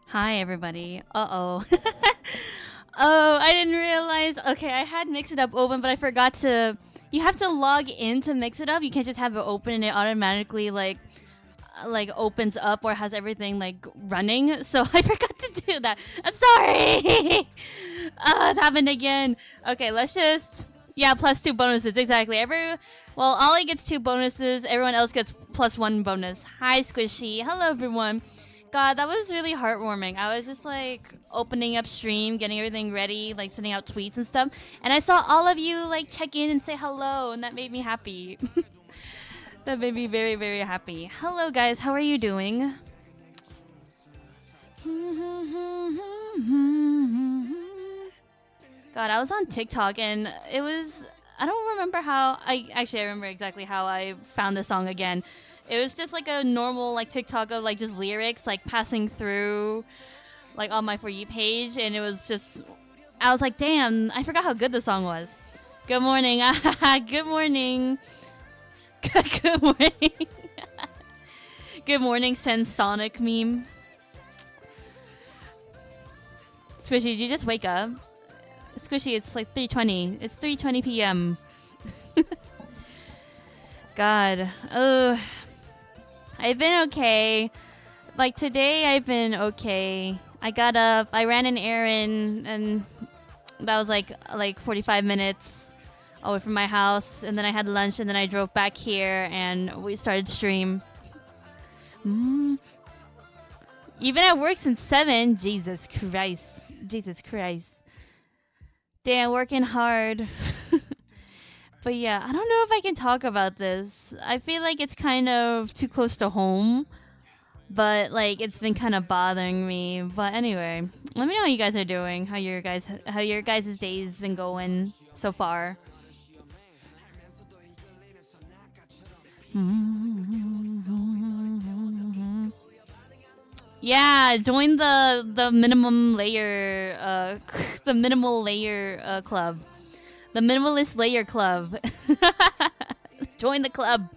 Hi, everybody. Uh-oh. Oh, I didn't realize. Okay, I had Mix It Up open, but I forgot to... You have to log in to Mix It Up. You can't just have it open and it automatically, like opens up or has everything, like, running. So I forgot to do that. I'm sorry! It's happened again. Okay, let's just... Yeah, plus 2 bonuses. Exactly. Well, Ollie gets 2 bonuses. Everyone else gets plus 1 bonus. Hi, Squishy. Hello, everyone. God, that was really heartwarming. I was just like opening up stream, getting everything ready, like sending out tweets and stuff. And I saw all of you like check in and say hello, and that made me happy. That made me very, very happy. Hello, guys. How are you doing? God, I was on TikTok and it was... I don't remember how... I remember exactly how I found the song again. It was just like a normal like TikTok of like just lyrics like passing through like on my For You page, and it was just... I was like, damn, I forgot how good the song was. Good morning. Good morning. Good morning. Good morning, Sensonic meme. Squishy, did you just wake up? Squishy, it's like 3:20. It's 3:20 p.m. God. Oh, I've been okay. Like today, I've been okay. I got up, I ran an errand, and that was like 45 minutes away from my house. And then I had lunch, and then I drove back here, and we started stream. Even at work since 7. Jesus Christ. Jesus Christ. Damn, working hard. But yeah, I don't know if I can talk about this. I feel like it's kind of too close to home. But like it's been kind of bothering me. But anyway, let me know how you guys are doing. How your guys' days been going so far. Yeah, join the minimum layer the minimal layer club. The minimalist layer club. Join the club.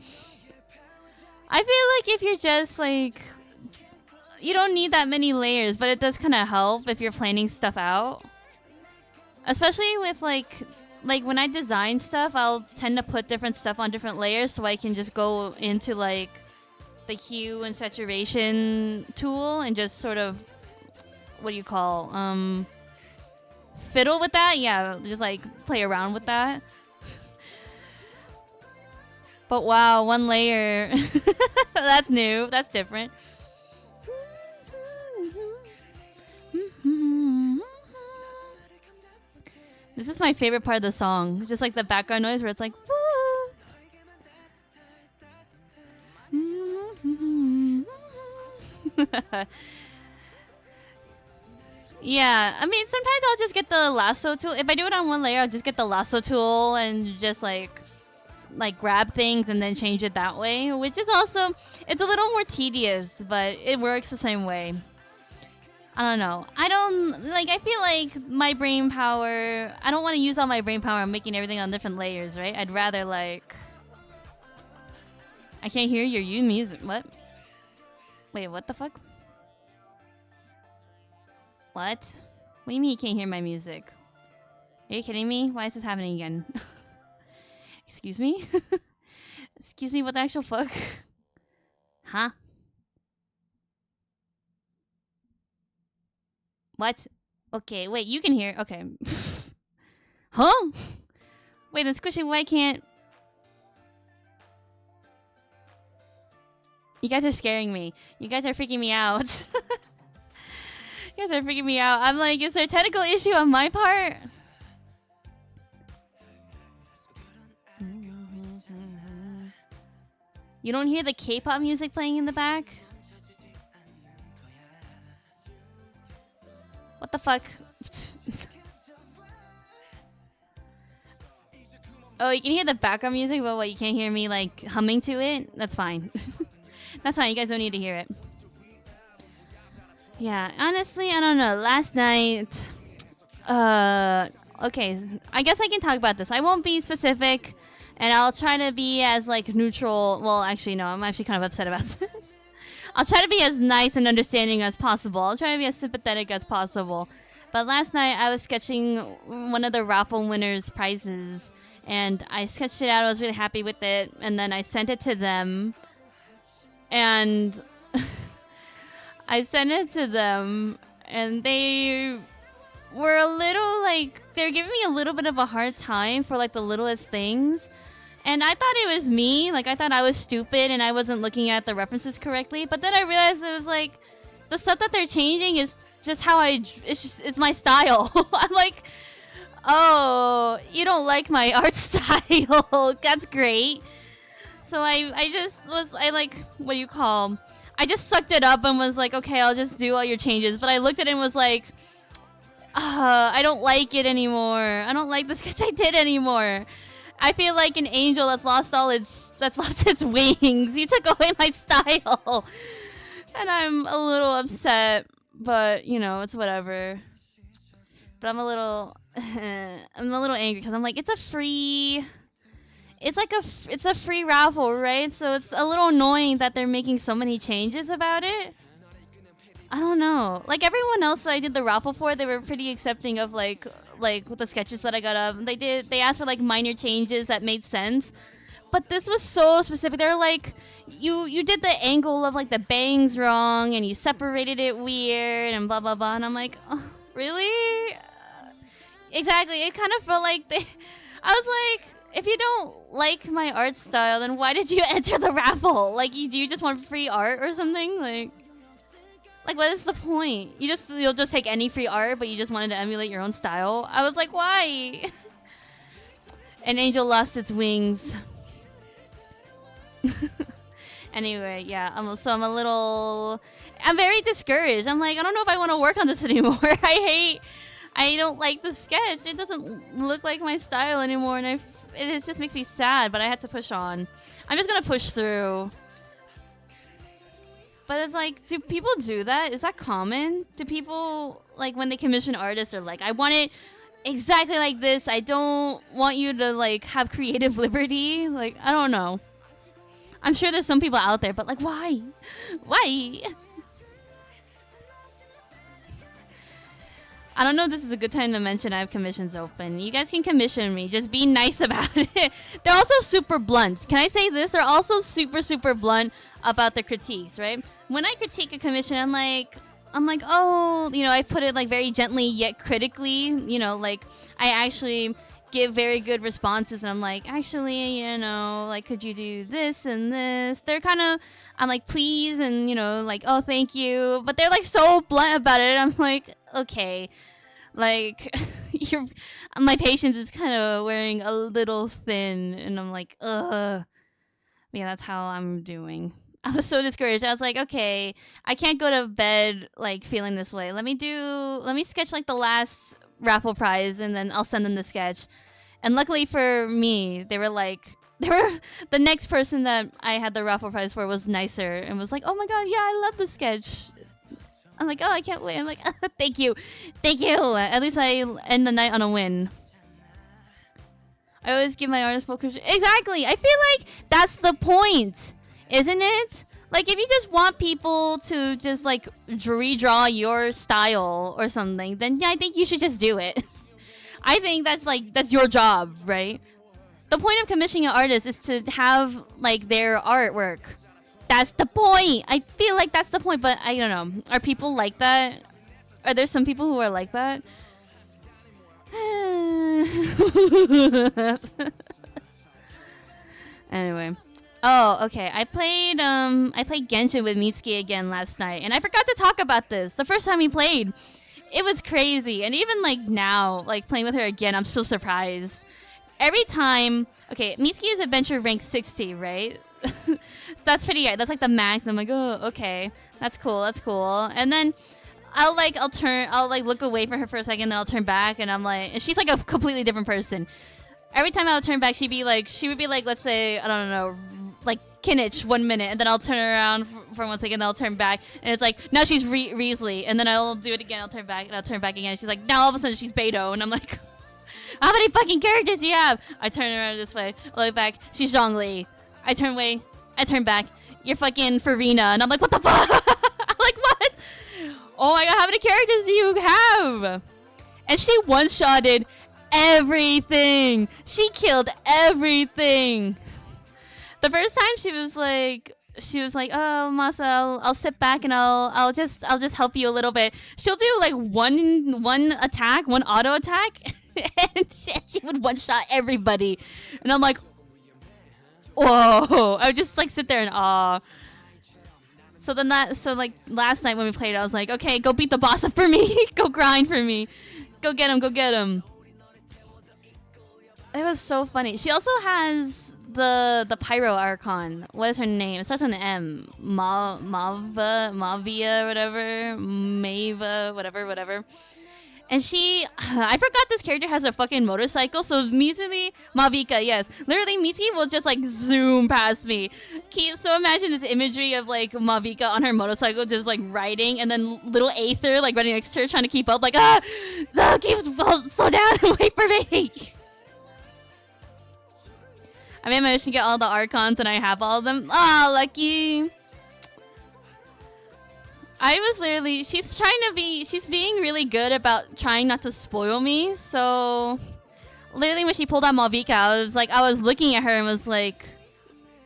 I feel like if you're just like... You don't need that many layers, but it does kind of help if you're planning stuff out. Especially with like when I design stuff, I'll tend to put different stuff on different layers so I can just go into like the hue and saturation tool and just sort of... What do you call... fiddle with that. Yeah, just like play around with that. But wow, one layer. That's new. That's different. This is my favorite part of the song. Just like the background noise where it's like, yeah, I mean, sometimes I'll just get the lasso tool. If I do it on one layer, I'll just get the lasso tool and just like grab things and then change it that way, which is also, it's a little more tedious, but it works the same way. I don't know. I feel like my brain power, I don't want to use all my brain power on making everything on different layers, right? I'd rather like, I can't hear your music. What? Wait, what the fuck? What? What do you mean you can't hear my music? Are you kidding me? Why is this happening again? Excuse me? Excuse me, what the actual fuck? Huh? What? Okay, wait, you can hear. Okay. Huh? Wait, then Squishy, why can't... You guys are scaring me. You guys are freaking me out. You guys are freaking me out. I'm like, is there a technical issue on my part? You don't hear the K-pop music playing in the back? What the fuck? Oh, you can hear the background music, but what, you can't hear me like humming to it? That's fine. That's fine, you guys don't need to hear it. Yeah, honestly, I don't know. Last night... okay, I guess I can talk about this. I won't be specific, and I'll try to be as like neutral... Well, actually, no, I'm actually kind of upset about this. I'll try to be as nice and understanding as possible. I'll try to be as sympathetic as possible. But last night, I was sketching one of the raffle winners' prizes, and I sketched it out. I was really happy with it, and then I sent it to them, and I sent it to them, and they were a little like, they're giving me a little bit of a hard time for like the littlest things. And I thought it was me, like I thought I was stupid and I wasn't looking at the references correctly. But then I realized it was like, the stuff that they're changing is just how it's my style. I'm like, oh, you don't like my art style. That's great. So I just sucked it up and was like, okay, I'll just do all your changes. But I looked at it and was like, I don't like it anymore. I don't like the sketch I did anymore. I feel like an angel that's lost its wings. You took away my style. And I'm a little upset, but you know, it's whatever. But I'm a little angry because I'm like, it's a free raffle, right? So it's a little annoying that they're making so many changes about it. I don't know. Like everyone else that I did the raffle for, they were pretty accepting of like with the sketches that I got up. They asked for like minor changes that made sense. But this was so specific. They're like, you did the angle of like the bangs wrong and you separated it weird and blah blah blah. And I'm like, oh, really? Exactly. It kind of felt like I was like, if you don't like my art style, then why did you enter the raffle? Like, do you just want free art or something? Like, what is the point? You'll just take any free art, but you just wanted to emulate your own style? I was like, why? An angel lost its wings. Anyway, yeah. I'm very discouraged. I'm like, I don't know if I want to work on this anymore. I don't like the sketch. It doesn't look like my style anymore, and it just makes me sad, but I had to push on. I'm just gonna push through. But it's like, do people do that? Is that common? Do people, like, when they commission artists, are like, I want it exactly like this. I don't want you to, like, have creative liberty. Like, I don't know. I'm sure there's some people out there, but, like, why? Why? I don't know if this is a good time to mention I have commissions open. You guys can commission me. Just be nice about it. They're also super blunt. Can I say this? They're also super, super blunt about the critiques, right? When I critique a commission, I'm like, I'm like, oh, you know, I put it like very gently yet critically, you know, like I actually give very good responses, and I'm like, actually, you know, like, could you do this and this? They're kind of, I'm like, please, and you know, like, oh, thank you, but they're like so blunt about it. I'm like, okay, like, you're, my patience is kind of wearing a little thin, and I'm like, ugh. Yeah, that's how I'm doing. I was so discouraged. I was like, okay, I can't go to bed like feeling this way. Let me sketch like the last raffle prize, and then I'll send them the sketch. And luckily for me, they were the next person that I had the raffle prize for was nicer and was like, oh my god, yeah, I love the sketch. I'm like, oh, I can't wait. I'm like, thank you. At least I end the night on a win. I always give my artist full credit. Exactly. I feel like that's the point, isn't it? Like, if you just want people to just like redraw your style or something, then yeah, I think you should just do it. I think that's your job, right? The point of commissioning an artist is to have like their artwork. That's the point. I feel like that's the point, but I don't know. Are people like that? Are there some people who are like that? Anyway. Oh, okay. I played Genshin with Mitsuki again last night, and I forgot to talk about this. The first time we played, it was crazy. And even like now, like playing with her again, I'm so surprised. Every time, okay, Mitsuki is adventure rank 60, right? So that's pretty good. That's like the max. I'm like, oh, okay. That's cool. And then I'll look away from her for a second, then I'll turn back, and I'm like, and she's like a completely different person. Every time I'll turn back, she would be like, let's say, I don't know, like Kinich 1 minute, and then I'll turn around for 1 second, then I'll turn back, and it's like, now she's Riesli, and then I'll do it again, I'll turn back, and I'll turn back again, and she's like, now all of a sudden she's Beto, and I'm like, how many fucking characters do you have? I turn around this way, I look back, she's Zhongli. I turn back, you're fucking Farina, and I'm like, what the fuck? I'm like, what? Oh my god, how many characters do you have? And she one-shotted everything. She killed everything. The first time she was like, oh, Masa, I'll sit back and I'll just help you a little bit. She'll do like one attack, one auto attack, and she would one-shot everybody. And I'm like, whoa. I would just like sit there and awe. So like last night when we played, I was like, okay, go beat the boss up for me. Go grind for me. Go get him. It was so funny. She also has the Pyro Archon. What is her name? It starts with an M. Mavia, whatever. Mava, whatever. And I forgot this character has a fucking motorcycle, so immediately, Mavika, yes. Literally, Mitsuki will just, like, zoom past me. So imagine this imagery of, like, Mavika on her motorcycle just, like, riding, and then little Aether, like, running next to her, trying to keep up, like, slow down and wait for me. I mean, I managed to get all the Archons, and I have all of them. Ah, lucky. I was literally, she's being really good about trying not to spoil me. So, literally when she pulled out Malvika, I was looking at her and was like,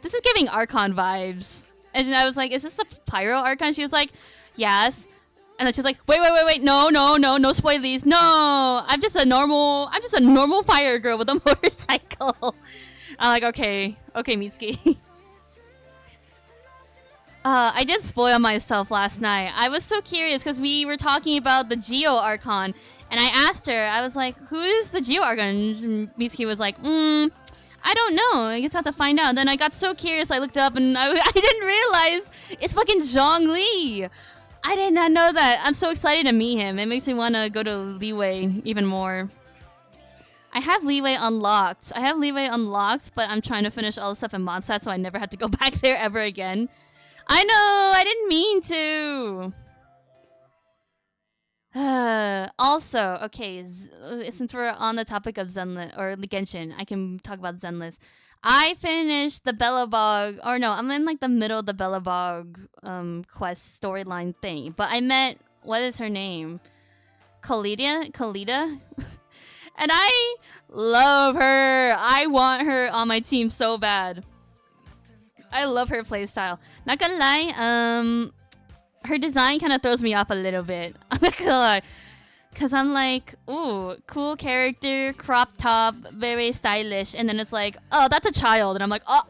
this is giving Archon vibes. And I was like, is this the Pyro Archon? She was like, yes. And then she was like, wait, no spoilies. No, I'm just a normal fire girl with a motorcycle. I'm like, okay, Mitsuki. I did spoil myself last night. I was so curious because we were talking about the Geo Archon, and I asked her, I was like, who is the Geo Archon? And Mitsuki was like, I don't know. I guess I have to find out. And then I got so curious, I looked it up, and I didn't realize it's fucking Zhongli. I did not know that. I'm so excited to meet him. It makes me want to go to Leeway even more. I have Leeway unlocked, but I'm trying to finish all the stuff in Modsat, so I never had to go back there ever again. I know, I didn't mean to. Also, okay, since we're on the topic of Zenless, or Genshin, I can talk about Zenless. I finished the Belobog, or no, I'm in like the middle of the Belobog quest storyline thing. But I met, what is her name? Kalida? And I love her. I want her on my team so bad. I love her playstyle. Not gonna lie, her design kind of throws me off a little bit. I'm not gonna lie. Because I'm like, ooh, cool character, crop top, very stylish. And then it's like, oh, that's a child. And I'm like, oh,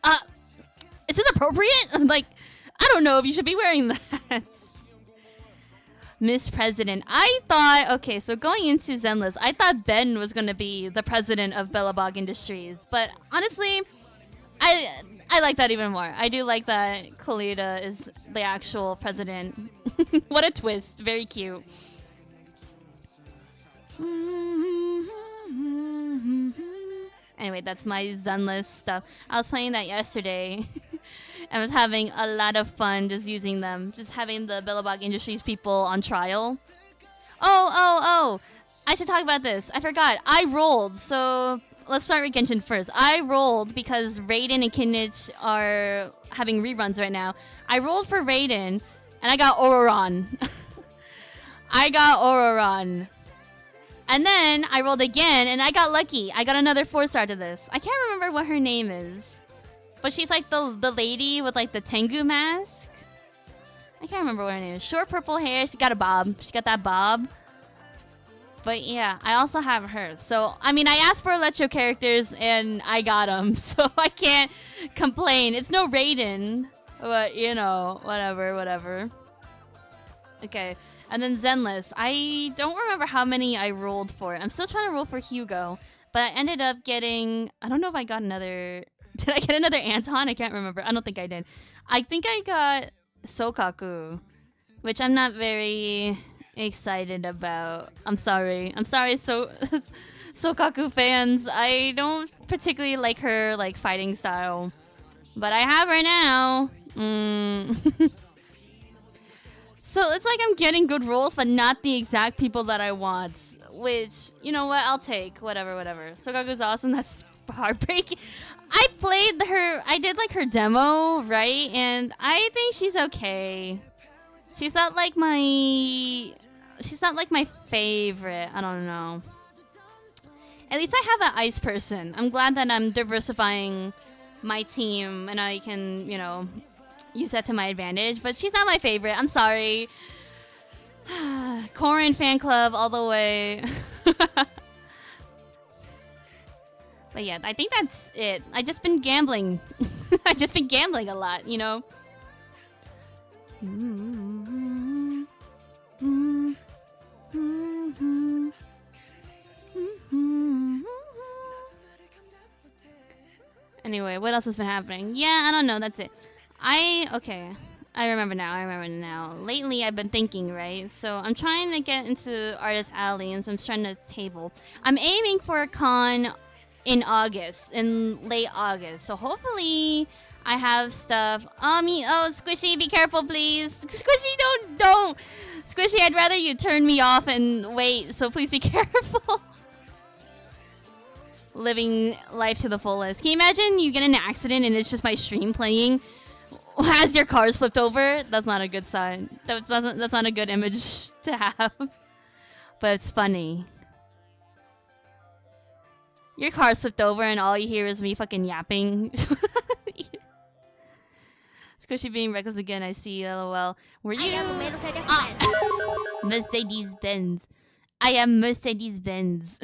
uh, is this appropriate? I'm like, I don't know if you should be wearing that. Miss President. I thought, okay, so going into Zenless, I thought Ben was going to be the president of Bellabog Industries. But honestly, I like that even more. I do like that Kolita is the actual president. What a twist. Very cute. Anyway, that's my Zenless stuff. I was playing that yesterday. I was having a lot of fun just using them. Just having the Billabong Industries people on trial. Oh! I should talk about this. I forgot. I rolled. So let's start with Genshin first. I rolled because Raiden and Kinnich are having reruns right now. I rolled for Raiden, and I got Ororon. I got Ororon. And then I rolled again, and I got lucky. I got another 4-star to this. I can't remember what her name is. But she's like the lady with like the Tengu mask. I can't remember what her name is. Short purple hair. She got a bob. She got that bob. But yeah, I also have her. So, I mean, I asked for Electro characters, and I got them. So I can't complain. It's no Raiden. But, you know, whatever. Okay. And then Zenless. I don't remember how many I rolled for. I'm still trying to roll for Hugo. But I ended up getting... I don't know if I got another... Did I get another Anton? I can't remember. I don't think I did. I think I got Sokaku. Which I'm not very excited about. I'm sorry. Sokaku fans. I don't particularly like her like fighting style. But I have her now. So it's like I'm getting good rolls, but not the exact people that I want. Which, you know what, I'll take. Whatever. Sokaku's awesome. That's heartbreaking. I played her. I did like her demo, right? And I think she's okay. She's not like my favorite. I don't know. At least I have an ice person. I'm glad that I'm diversifying my team and I can, you know, use that to my advantage. But she's not my favorite. I'm sorry. Corin fan club all the way. But yeah, I think that's it. I just been gambling. I just been gambling a lot, you know. Anyway, what else has been happening? Yeah, I don't know. That's it. Okay. I remember now. Lately, I've been thinking, right? So I'm trying to get into Artist Alley, and so I'm trying to table. I'm aiming for a con in late August. So hopefully I have stuff. Squishy, be careful, please. Squishy, don't. Squishy, I'd rather you turn me off and wait, so please be careful. Living life to the fullest. Can you imagine you get in an accident and it's just my stream playing as your car's flipped over? That's not a good sign. That's not a good image to have. But it's funny. Your car slipped over and all you hear is me fucking yapping. Squishy being reckless again, I see, lol. Were you... Mercedes-Benz. I am Mercedes-Benz.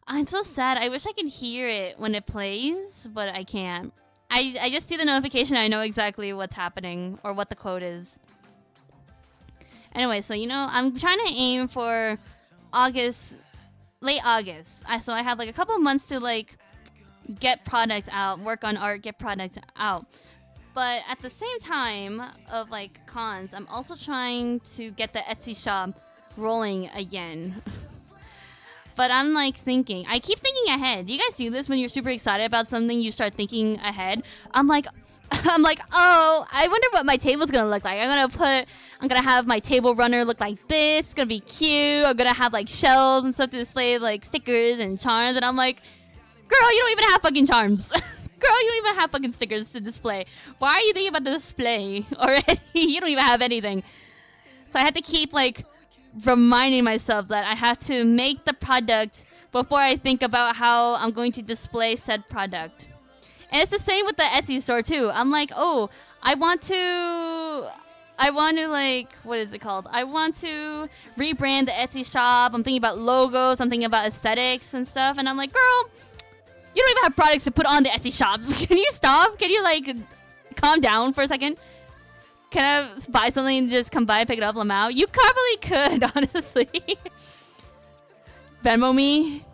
I'm so sad. I wish I could hear it when it plays, but I can't. I just see the notification and I know exactly what's happening or what the code is. Anyway, so, you know, I'm trying to aim for late August. So I have, like, a couple months to, like, get products out, work on art, get products out. But at the same time of, like, cons, I'm also trying to get the Etsy shop rolling again. But I'm, like, thinking. I keep thinking ahead. Do you guys do this when you're super excited about something? You start thinking ahead. I'm like, oh, I wonder what my table's gonna look like. I'm gonna have my table runner look like this. It's gonna be cute. I'm gonna have like shells and stuff to display, like stickers and charms. And I'm like, girl, you don't even have fucking charms. Girl, you don't even have fucking stickers to display. Why are you thinking about the display already? You don't even have anything. So I had to keep like reminding myself that I have to make the product before I think about how I'm going to display said product. And it's the same with the Etsy store too. I'm like, oh, I want to like, what is it called? I want to rebrand the Etsy shop. I'm thinking about logos. I'm thinking about aesthetics and stuff. And I'm like, girl, you don't even have products to put on the Etsy shop. Can you stop? Can you like calm down for a second? Can I buy something and just come by and pick it up, Lamau? You probably could, honestly. Venmo me.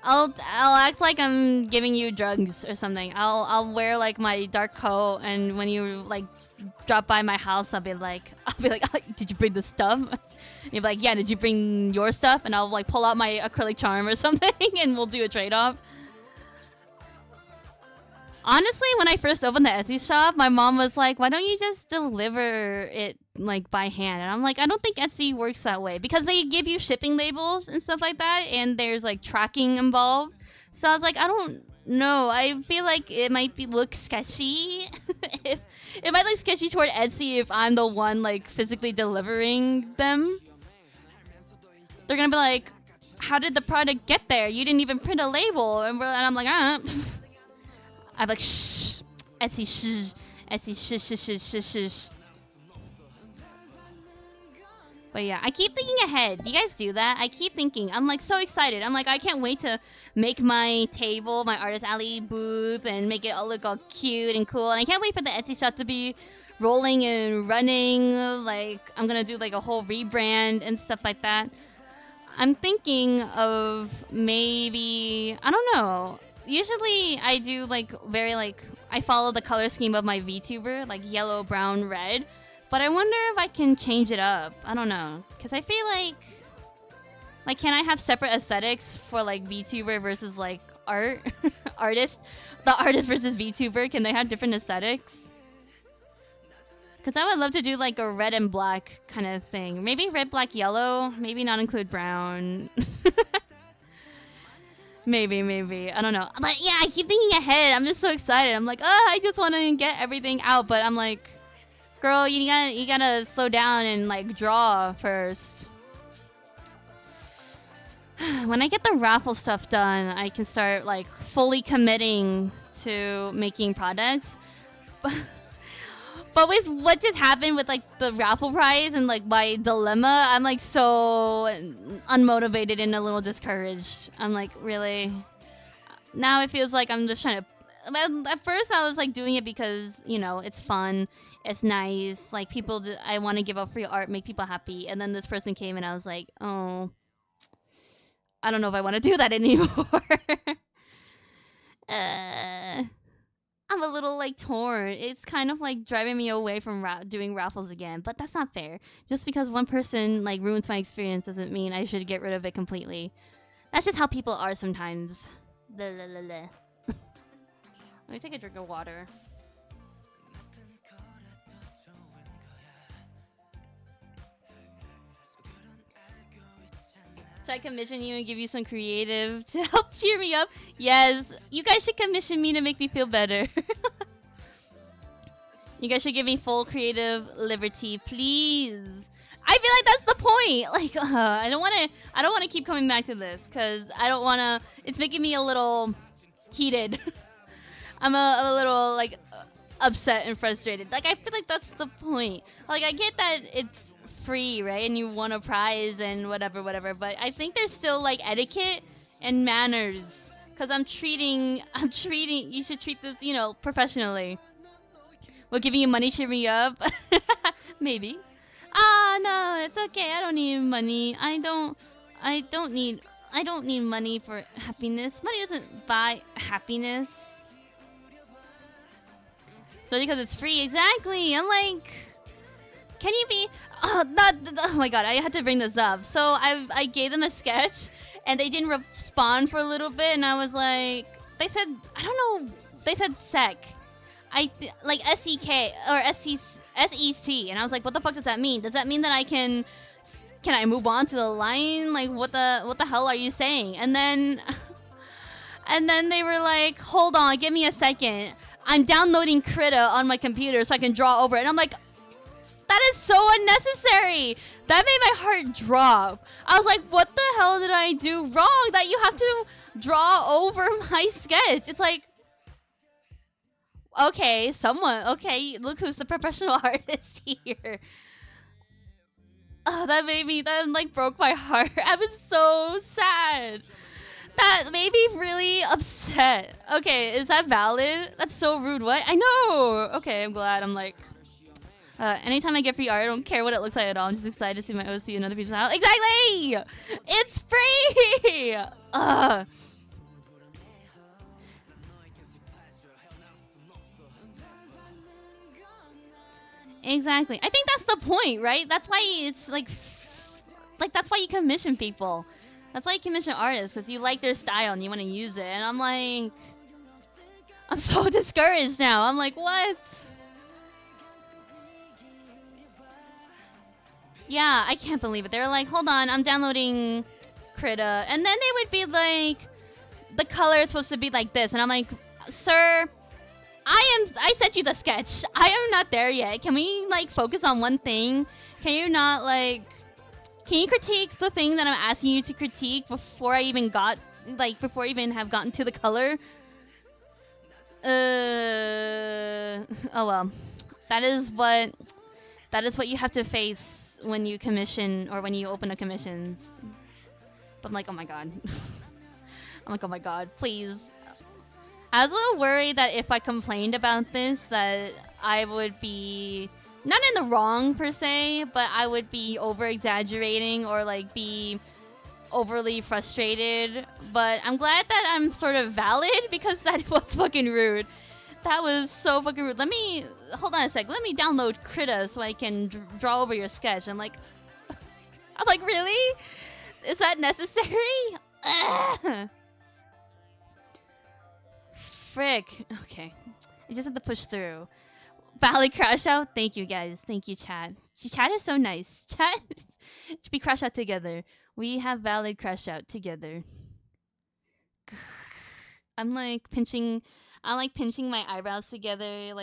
I'll act like I'm giving you drugs or something. I'll wear like my dark coat, and when you like drop by my house, I'll be like, oh, did you bring the stuff? And you'll be like, yeah, did you bring your stuff? And I'll like pull out my acrylic charm or something, and we'll do a trade-off. Honestly, when I first opened the Etsy shop, my mom was like, why don't you just deliver it like by hand? And I'm like, I don't think Etsy works that way, because they give you shipping labels and stuff like that, and there's like tracking involved. So I was like, I don't know. I feel like it might look sketchy. It might look sketchy toward Etsy if I'm the one like physically delivering them. They're gonna be like, how did the product get there? You didn't even print a label. And I'm like, I'm like, shh, Etsy, shh, Etsy, shh, shh, shh, shh, shh. But yeah, I keep thinking ahead. You guys do that? I keep thinking. I'm like so excited. I'm like, I can't wait to make my table, my Artist Alley booth, and make it all look all cute and cool. And I can't wait for the Etsy shop to be rolling and running. Like, I'm gonna do like a whole rebrand and stuff like that. I'm thinking of maybe, I don't know. Usually I do like very like, I follow the color scheme of my VTuber, like yellow, brown, red. But I wonder if I can change it up. I don't know. Because I feel like, can I have separate aesthetics for like VTuber versus like artist? The artist versus VTuber, can they have different aesthetics? Because I would love to do like a red and black kind of thing. Maybe red, black, yellow. Maybe not include brown. Maybe. I don't know. But yeah, I keep thinking ahead. I'm just so excited. I'm like, I just want to get everything out. But I'm like, girl, you gotta slow down and like draw first. When I get the raffle stuff done, I can start like fully committing to making products. But with what just happened with like the raffle prize and like my dilemma, I'm like so unmotivated and a little discouraged. I'm like, really? Now it feels like I'm just trying to. At first I was like doing it because, you know, it's fun, it's nice, like people I want to give out free art, make people happy. And then this person came and I was like, oh, I don't know if I want to do that anymore. I'm a little like torn. It's kind of like driving me away from doing raffles again, but that's not fair. Just because one person like ruins my experience doesn't mean I should get rid of it completely. That's just how people are sometimes. Let me take a drink of water. Should I commission you and give you some creative to help cheer me up? Yes, you guys should commission me to make me feel better. You guys should give me full creative liberty, please. I feel like that's the point. Like, I don't want to keep coming back to this because I don't want to. It's making me a little heated. I'm a little like upset and frustrated. Like, I feel like that's the point. Like, I get that it's free, right? And you won a prize and whatever. But I think there's still like etiquette and manners. Cause I'm treating. You should treat this, you know, professionally. Will giving you money cheer me up? Maybe. No, it's okay. I don't need money. I don't need money for happiness. Money doesn't buy happiness. Especially because it's free. Exactly. I'm like, can you be? Oh my god! I had to bring this up. So I gave them a sketch, and they didn't respond for a little bit, and I was like, they said, I don't know. They said sec. Like SEK or SEC, and I was like, what the fuck does that mean? Does that mean that can I move on to the line? Like, what the hell are you saying? And then they were like, hold on, give me a second. I'm downloading Krita on my computer so I can draw over it. And I'm like, That is so unnecessary. That made my heart drop. I was like, what the hell did I do wrong that you have to draw over my sketch? It's like, okay, okay, look who's the professional artist here. Oh, that like broke my heart. I was so sad. That made me really upset. Okay, is that valid? That's so rude. What? I know. Okay, I'm glad. I'm like, anytime I get free art, I don't care what it looks like at all. I'm just excited to see my OC and other people's house. Exactly! It's free! Exactly. I think that's the point, right? That's why it's like that's why you commission people. That's why you commission artists, because you like their style and you want to use it. And I'm like, I'm so discouraged now. I'm like, what? Yeah, I can't believe it. They were like, hold on, I'm downloading Krita. And then they would be like, the color is supposed to be like this. And I'm like, sir, I sent you the sketch. I am not there yet. Can we like focus on one thing? Can you not like, can you critique the thing that I'm asking you to critique before I even got, like, before I even have gotten to the color? Oh well. That is what you have to face when you commission or when you open a commissions. But I'm like, oh my god. I'm like, oh my god, please. I was a little worried that if I complained about this, that I would be not in the wrong per se, but I would be over exaggerating or like be overly frustrated. But I'm glad that I'm sort of valid, because that was fucking rude. That was so fucking rude. Hold on a sec. Let me download Krita so I can draw over your sketch. I'm like, really? Is that necessary? Frick. Okay. I just have to push through. Valid crash out. Thank you guys. Thank you, chat. Chat is so nice. Chat. Should we crash out together? We have valid crash out together. I'm like pinching my eyebrows together. I'm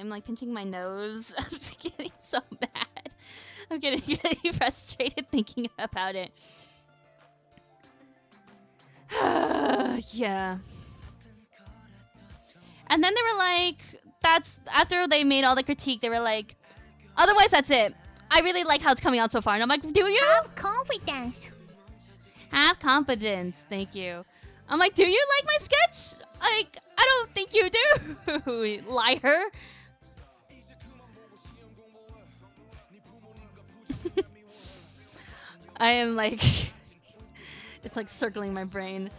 like pinching my nose. I'm just getting so mad. I'm getting really frustrated thinking about it. Yeah. And then they were like, that's after they made all the critique, they were like, otherwise that's it. I really like how it's coming out so far. And I'm like, do you? Have confidence. Have confidence. Thank you. I'm like, do you like my sketch? Like, I don't think you do. Liar. I am like, it's like circling my brain.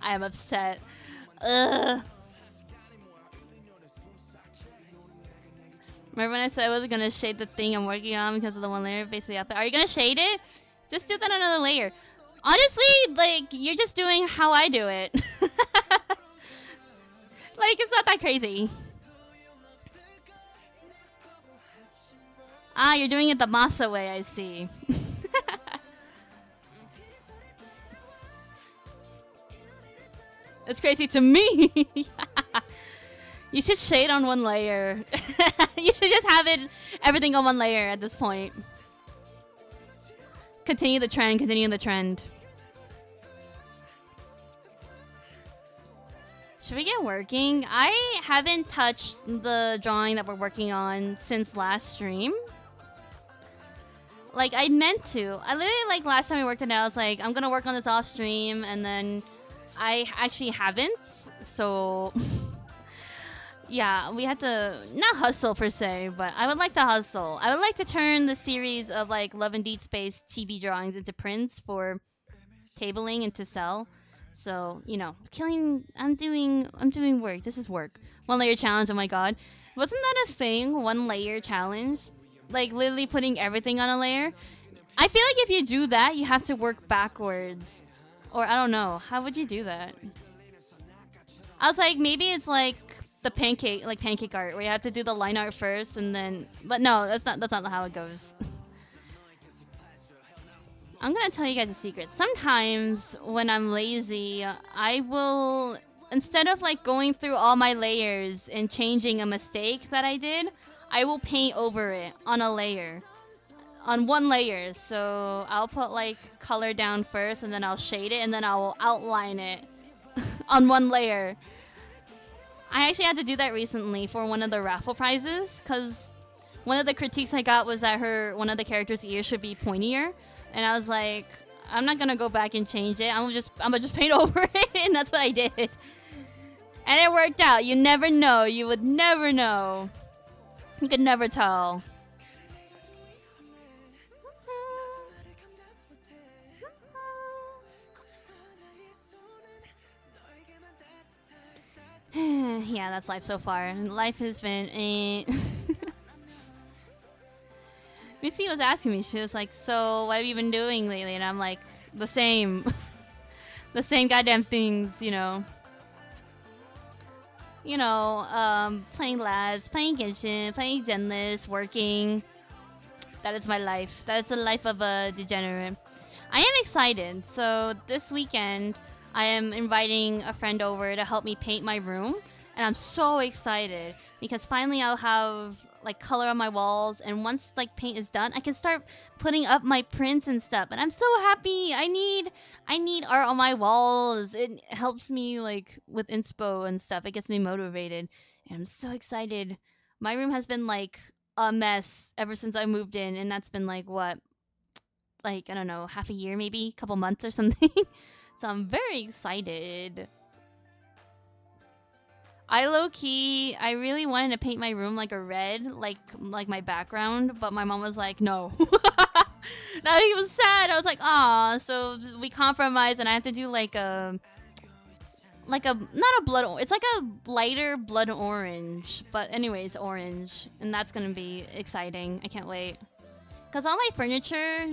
I am upset. Ugh. Remember when I said I wasn't gonna shade the thing I'm working on because of the one layer basically out there? Are you gonna shade it? Just do that on another layer. Honestly, like, you're just doing how I do it. Like, it's not that crazy. Ah, you're doing it the Masa way, I see. It's crazy to me. Yeah. You should shade on one layer. You should just have everything on one layer at this point. Continue the trend, continue the trend. Should we get working? I haven't touched the drawing that we're working on since last stream. Like, I meant to. I literally, like, last time we worked on it, I was like, I'm gonna work on this off stream, and then I actually haven't. So, yeah, we had to, not hustle per se, but I would like to hustle. I would like to turn the series of, like, Love and Deepspace chibi drawings into prints for tabling and to sell. So, you know, I'm doing work. This is work. 1 layer challenge, oh my god. Wasn't that a thing? 1 layer challenge? Like, literally putting everything on a layer? I feel like if you do that, you have to work backwards. Or, I don't know. How would you do that? I was like, maybe it's like the pancake art, where you have to do the line art first and then... But no, that's not how it goes. I'm gonna tell you guys a secret. Sometimes, when I'm lazy, I will instead of like going through all my layers and changing a mistake that I did, I will paint over it on a layer. On one layer. So I'll put like color down first and then I'll shade it and then I'll outline it on one layer. I actually had to do that recently for one of the raffle prizes because one of the critiques I got was that one of the characters' ears should be pointier, and I was like, I'm not gonna go back and change it. I'm gonna just paint over it, and that's what I did. And it worked out. You never know. You would never know. You could never tell. Yeah, that's life so far. Life has been Mitsuki was asking me, she was like, so what have you been doing lately? And I'm like, the same. The same goddamn things, you know. You know, playing LAS, playing Genshin, playing Zenless, working. That is my life. That is the life of a degenerate. I am excited. So this weekend, I am inviting a friend over to help me paint my room. And I'm so excited because finally I'll have like color on my walls, and once like paint is done, I can start putting up my prints and stuff. And I'm so happy. I need art on my walls. It helps me like with inspo and stuff. It gets me motivated. And I'm so excited. My room has been like a mess ever since I moved in, and that's been like what? Like, I don't know, half a year maybe, couple months or something. So I'm very excited. I I really wanted to paint my room like a red, like my background, but my mom was like, no. Now he was sad. I was like, aw. So we compromised, and I have to do like a not a blood. It's like a lighter blood orange, but anyway, it's orange, and that's gonna be exciting. I can't wait. Cause all my furniture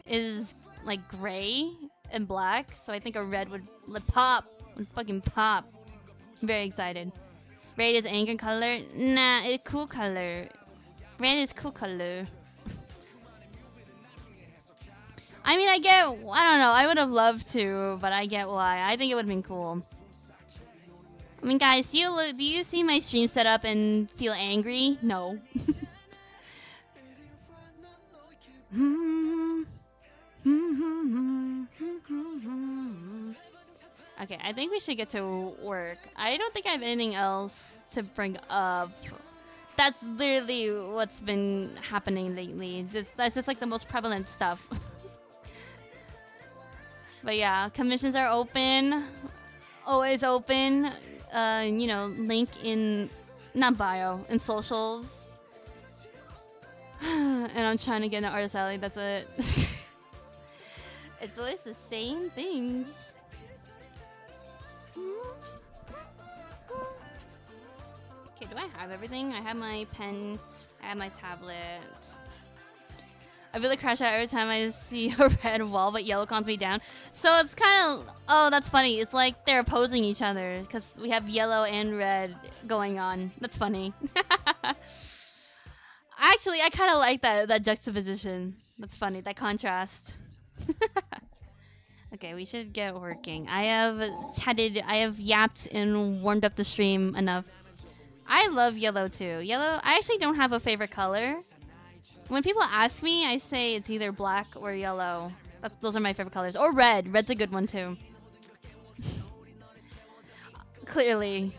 is like gray and black, so I think a red would pop, would fucking pop. I'm very excited. Red is anger color? Nah, it's cool color. Red is cool color. I mean, I don't know, I would have loved to, but I get why. I think it would have been cool. I mean, guys, do you see my stream setup and feel angry? No. Okay, I think we should get to work. I don't think I have anything else to bring up. That's literally what's been happening lately. That's just like the most prevalent stuff. But yeah, commissions are open. Always open. You know, link in, not bio, in socials. And I'm trying to get an artist alley, that's it. It's always the same things. Okay, do I have everything? I have my pen, I have my tablet. I really crash out every time I see a red wall, but yellow calms me down. So it's kind of, oh, that's funny. It's like they're opposing each other because we have yellow and red going on. That's funny. Actually, I kind of like that juxtaposition. That's funny, that contrast. Okay, we should get working. I have yapped and warmed up the stream enough. I love yellow too. Yellow, I actually don't have a favorite color. When people ask me, I say it's either black or yellow. Those are my favorite colors. Or red. Red's a good one too. Clearly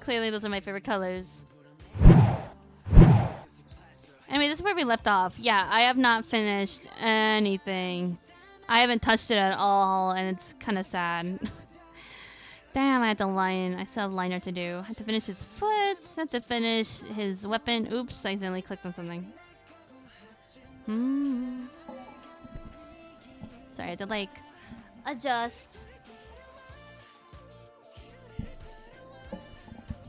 those are my favorite colors. Anyway, this is where we left off. Yeah, I have not finished anything. I haven't touched it at all, and it's kind of sad. Damn, I had to line. I still have liner to do. I have to finish his foot. I have to finish his weapon. Oops, I accidentally clicked on something. Sorry, I had to like adjust.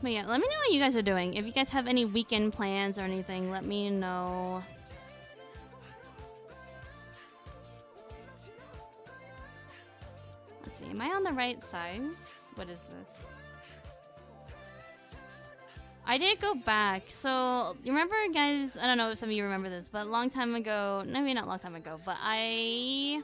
But yeah, let me know what you guys are doing. If you guys have any weekend plans or anything, let me know. Let's see, am I on the right size? What is this? I did go back. So, you remember, guys? I don't know if some of you remember this, but a long time ago, maybe not a long time ago, but I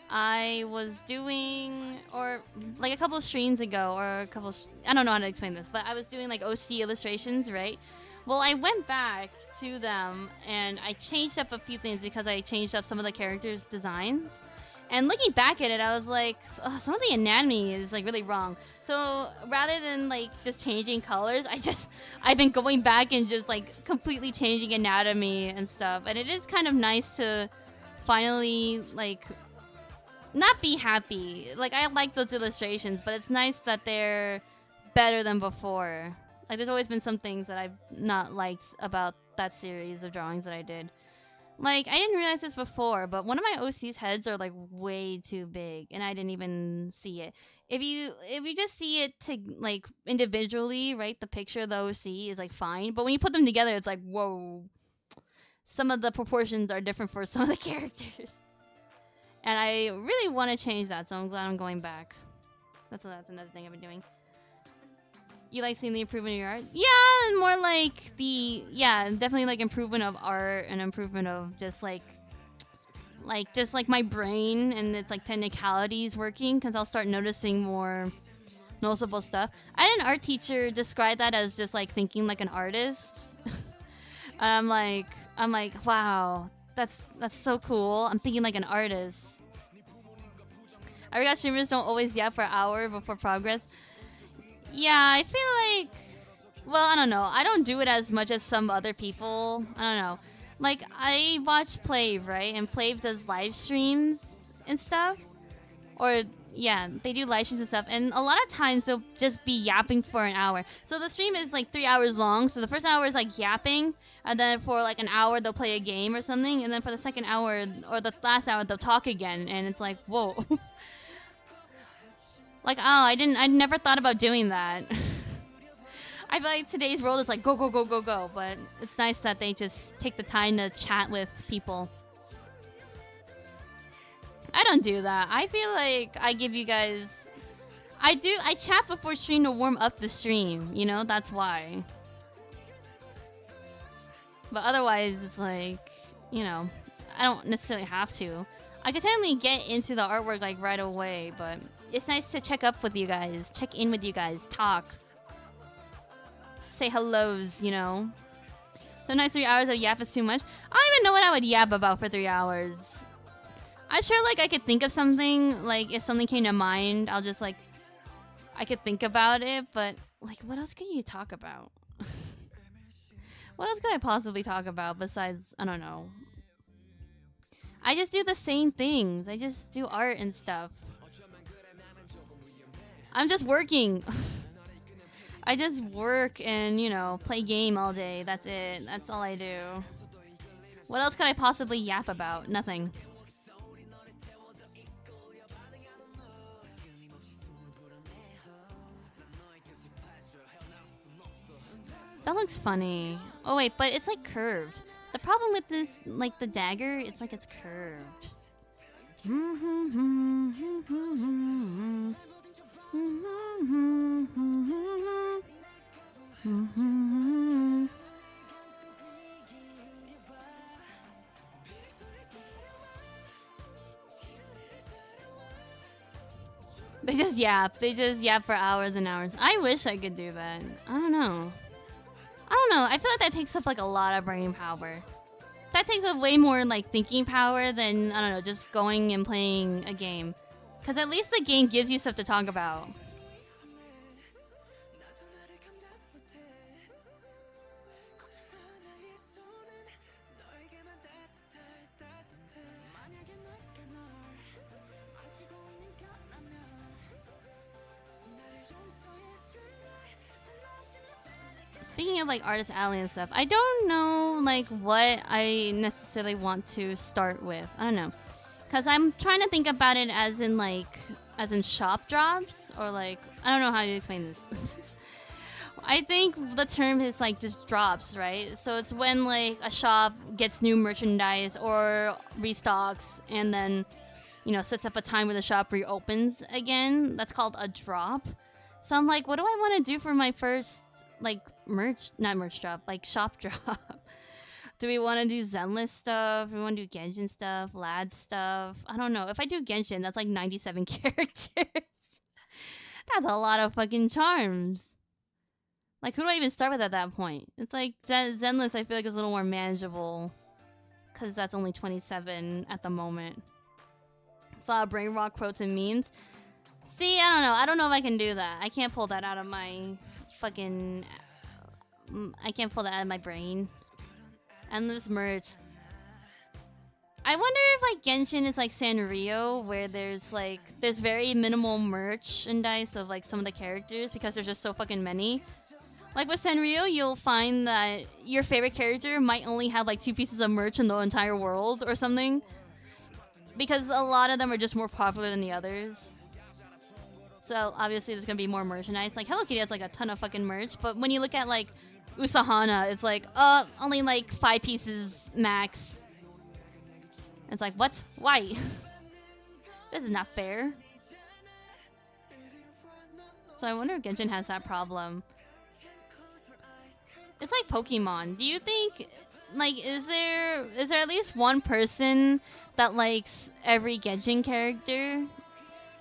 I was doing, or like a couple of streams ago, or a couple, I don't know how to explain this, but I was doing like OC illustrations, right? Well, I went back to them and I changed up a few things because I changed up some of the characters' designs. And looking back at it, I was like, oh, some of the anatomy is like really wrong. So rather than like just changing colors, I've been going back and just like completely changing anatomy and stuff. And it is kind of nice to finally like not be happy. Like I like those illustrations, but it's nice that they're better than before. Like there's always been some things that I've not liked about that series of drawings that I did. Like I didn't realize this before, but one of my OC's heads are like way too big, and I didn't even see it. If you just see it to like individually, right? The picture of the OC is like fine, but when you put them together, it's like whoa. Some of the proportions are different for some of the characters, and I really want to change that. So I'm glad I'm going back. That's another thing I've been doing. You like seeing the improvement in your art? Yeah, more like definitely like improvement of art and improvement of just like my brain and its like technicalities working, because I'll start noticing more noticeable stuff. I had an art teacher describe that as just like thinking like an artist. And I'm like, wow, that's so cool. I'm thinking like an artist. I forgot streamers don't always yap for an hour before progress. Yeah, I feel like, well, I don't know. I don't do it as much as some other people. I don't know. Like, I watch Plave, right? And Plave does live streams and stuff. Or, yeah, they do live streams and stuff. And a lot of times they'll just be yapping for an hour. So the stream is like 3 hours long. So the first hour is like yapping. And then for like an hour, they'll play a game or something. And then for the second hour, or the last hour, they'll talk again. And it's like, whoa. Like, oh, I never thought about doing that. I feel like today's world is like go, go, go, go, go. But it's nice that they just take the time to chat with people. I don't do that. I feel like I give you guys... I chat before stream to warm up the stream. You know, that's why. But otherwise, it's like, you know, I don't necessarily have to. I could technically get into the artwork like right away, but it's nice to check up with you guys, check in with you guys, talk, say hellos, you know. Sometimes 3 hours of yap is too much. I don't even know what I would yap about for 3 hours. I'm sure like I could think of something, like if something came to mind, I'll just like, I could think about it, but like what else could you talk about? What else could I possibly talk about besides, I don't know. I just do the same things. I just do art and stuff. I'm just working. I just work and, you know, play game all day. That's it. That's all I do. What else could I possibly yap about? Nothing. That looks funny. Oh wait, but it's like curved. The problem with this, like the dagger, it's like it's curved. They just yap. They just yap for hours and hours. I wish I could do that. I don't know. I feel like that takes up like a lot of brain power. That takes up way more like thinking power than, I don't know, just going and playing a game. Because at least the game gives you stuff to talk about. Speaking of like Artist Alley and stuff, I don't know like what I necessarily want to start with. I don't know, because I'm trying to think about it as in shop drops, or like, I don't know how to explain this. I think the term is like just drops, right? So it's when like a shop gets new merchandise or restocks, and then, you know, sets up a time where the shop reopens again. That's called a drop. So I'm like, what do I want to do for my first like not merch drop, like shop drop? Do we want to do Zenless stuff? Do we want to do Genshin stuff? Lad stuff? I don't know. If I do Genshin, that's like 97 characters. That's a lot of fucking charms. Like, who do I even start with at that point? It's like Zenless, I feel like is a little more manageable. Because that's only 27 at the moment. It's a lot of brain rock quotes and memes. See, I don't know. I don't know if I can do that. I can't pull that out of my fucking... I can't pull that out of my brain. Endless merch. I wonder if like Genshin is like Sanrio, where there's very minimal merchandise of like some of the characters because there's just so fucking many. Like with Sanrio, you'll find that your favorite character might only have like 2 pieces of merch in the entire world or something. Because a lot of them are just more popular than the others. So obviously there's gonna be more merchandise. Like Hello Kitty has like a ton of fucking merch, but when you look at like Usahana, it's like, only like 5 pieces max. It's like, what? Why? This is not fair. So I wonder if Genshin has that problem. It's like Pokemon. Do you think, like, is there at least one person that likes every Genshin character?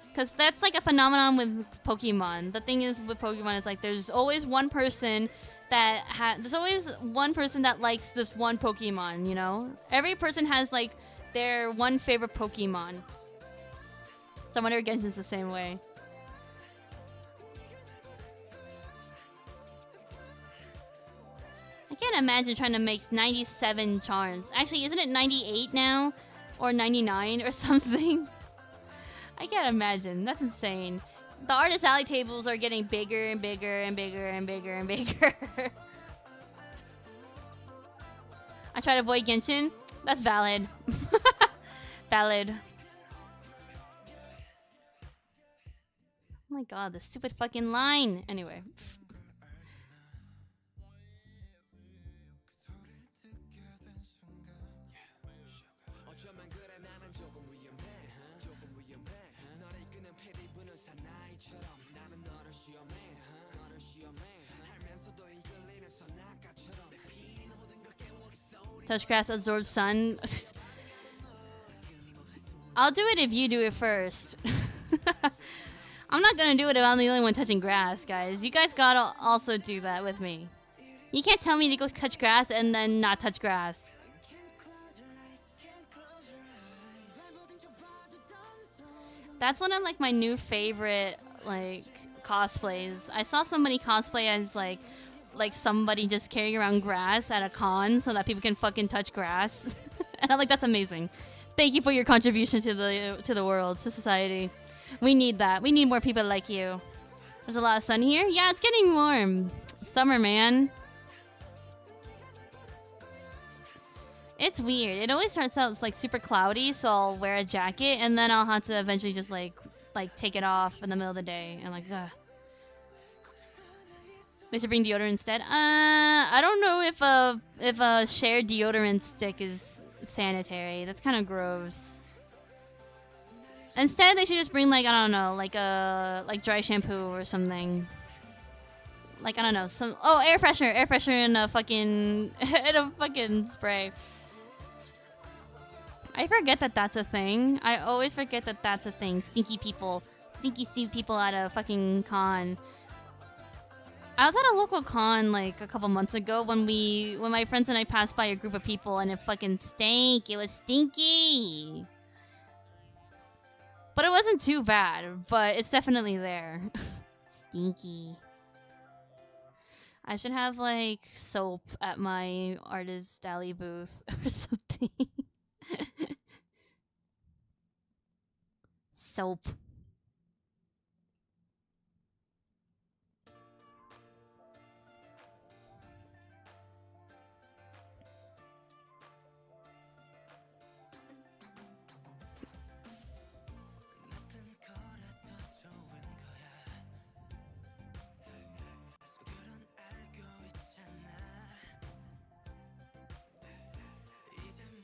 Because that's like a phenomenon with Pokemon. The thing is with Pokemon, it's like there's always one person that there's always one person that likes this one Pokemon, you know? Every person has like their one favorite Pokemon. So I wonder if Genshin's the same way. I can't imagine trying to make 97 charms. Actually, isn't it 98 now? Or 99 or something? I can't imagine. That's insane. The Artist Alley tables are getting bigger and bigger and bigger and bigger and bigger. I try to avoid Genshin. That's valid. Valid. Oh my god, this stupid fucking line. Anyway. Touch grass absorbs sun. I'll do it if you do it first. I'm not gonna do it if I'm the only one touching grass, guys. You guys gotta also do that with me. You can't tell me to go touch grass and then not touch grass. That's one of like my new favorite like cosplays. I saw somebody cosplay as like somebody just carrying around grass at a con so that people can fucking touch grass. And I'm like, that's amazing. Thank you for your contribution to the world, to society. We need that. We need more people like you. There's a lot of sun here. Yeah, it's getting warm. Summer, man. It's weird. It always starts out like super cloudy, so I'll wear a jacket and then I'll have to eventually just like take it off in the middle of the day. And like, ugh. They should bring deodorant instead. I don't know if a shared deodorant stick is sanitary. That's kind of gross. Instead, they should just bring like, I don't know, like dry shampoo or something. Like, I don't know, air freshener in a fucking spray. I forget that that's a thing. I always forget that that's a thing. Stinky people at a fucking con. I was at a local con like a couple months ago when my friends and I passed by a group of people and it fucking stank. It was stinky. But it wasn't too bad, but it's definitely there. Stinky. I should have like soap at my Artist Alley booth or something. Soap.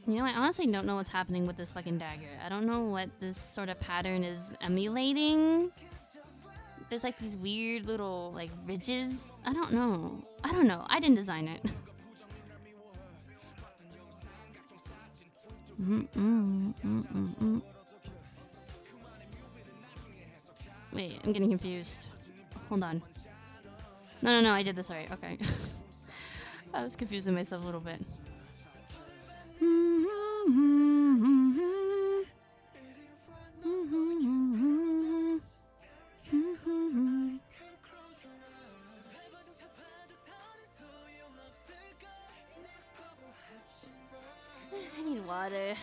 You know, I honestly don't know what's happening with this fucking dagger. I don't know what this sort of pattern is emulating. There's like these weird little like ridges. I don't know. I didn't design it. Wait, I'm getting confused. Hold on. No, I did this right. Okay. I was confusing myself a little bit. I need water.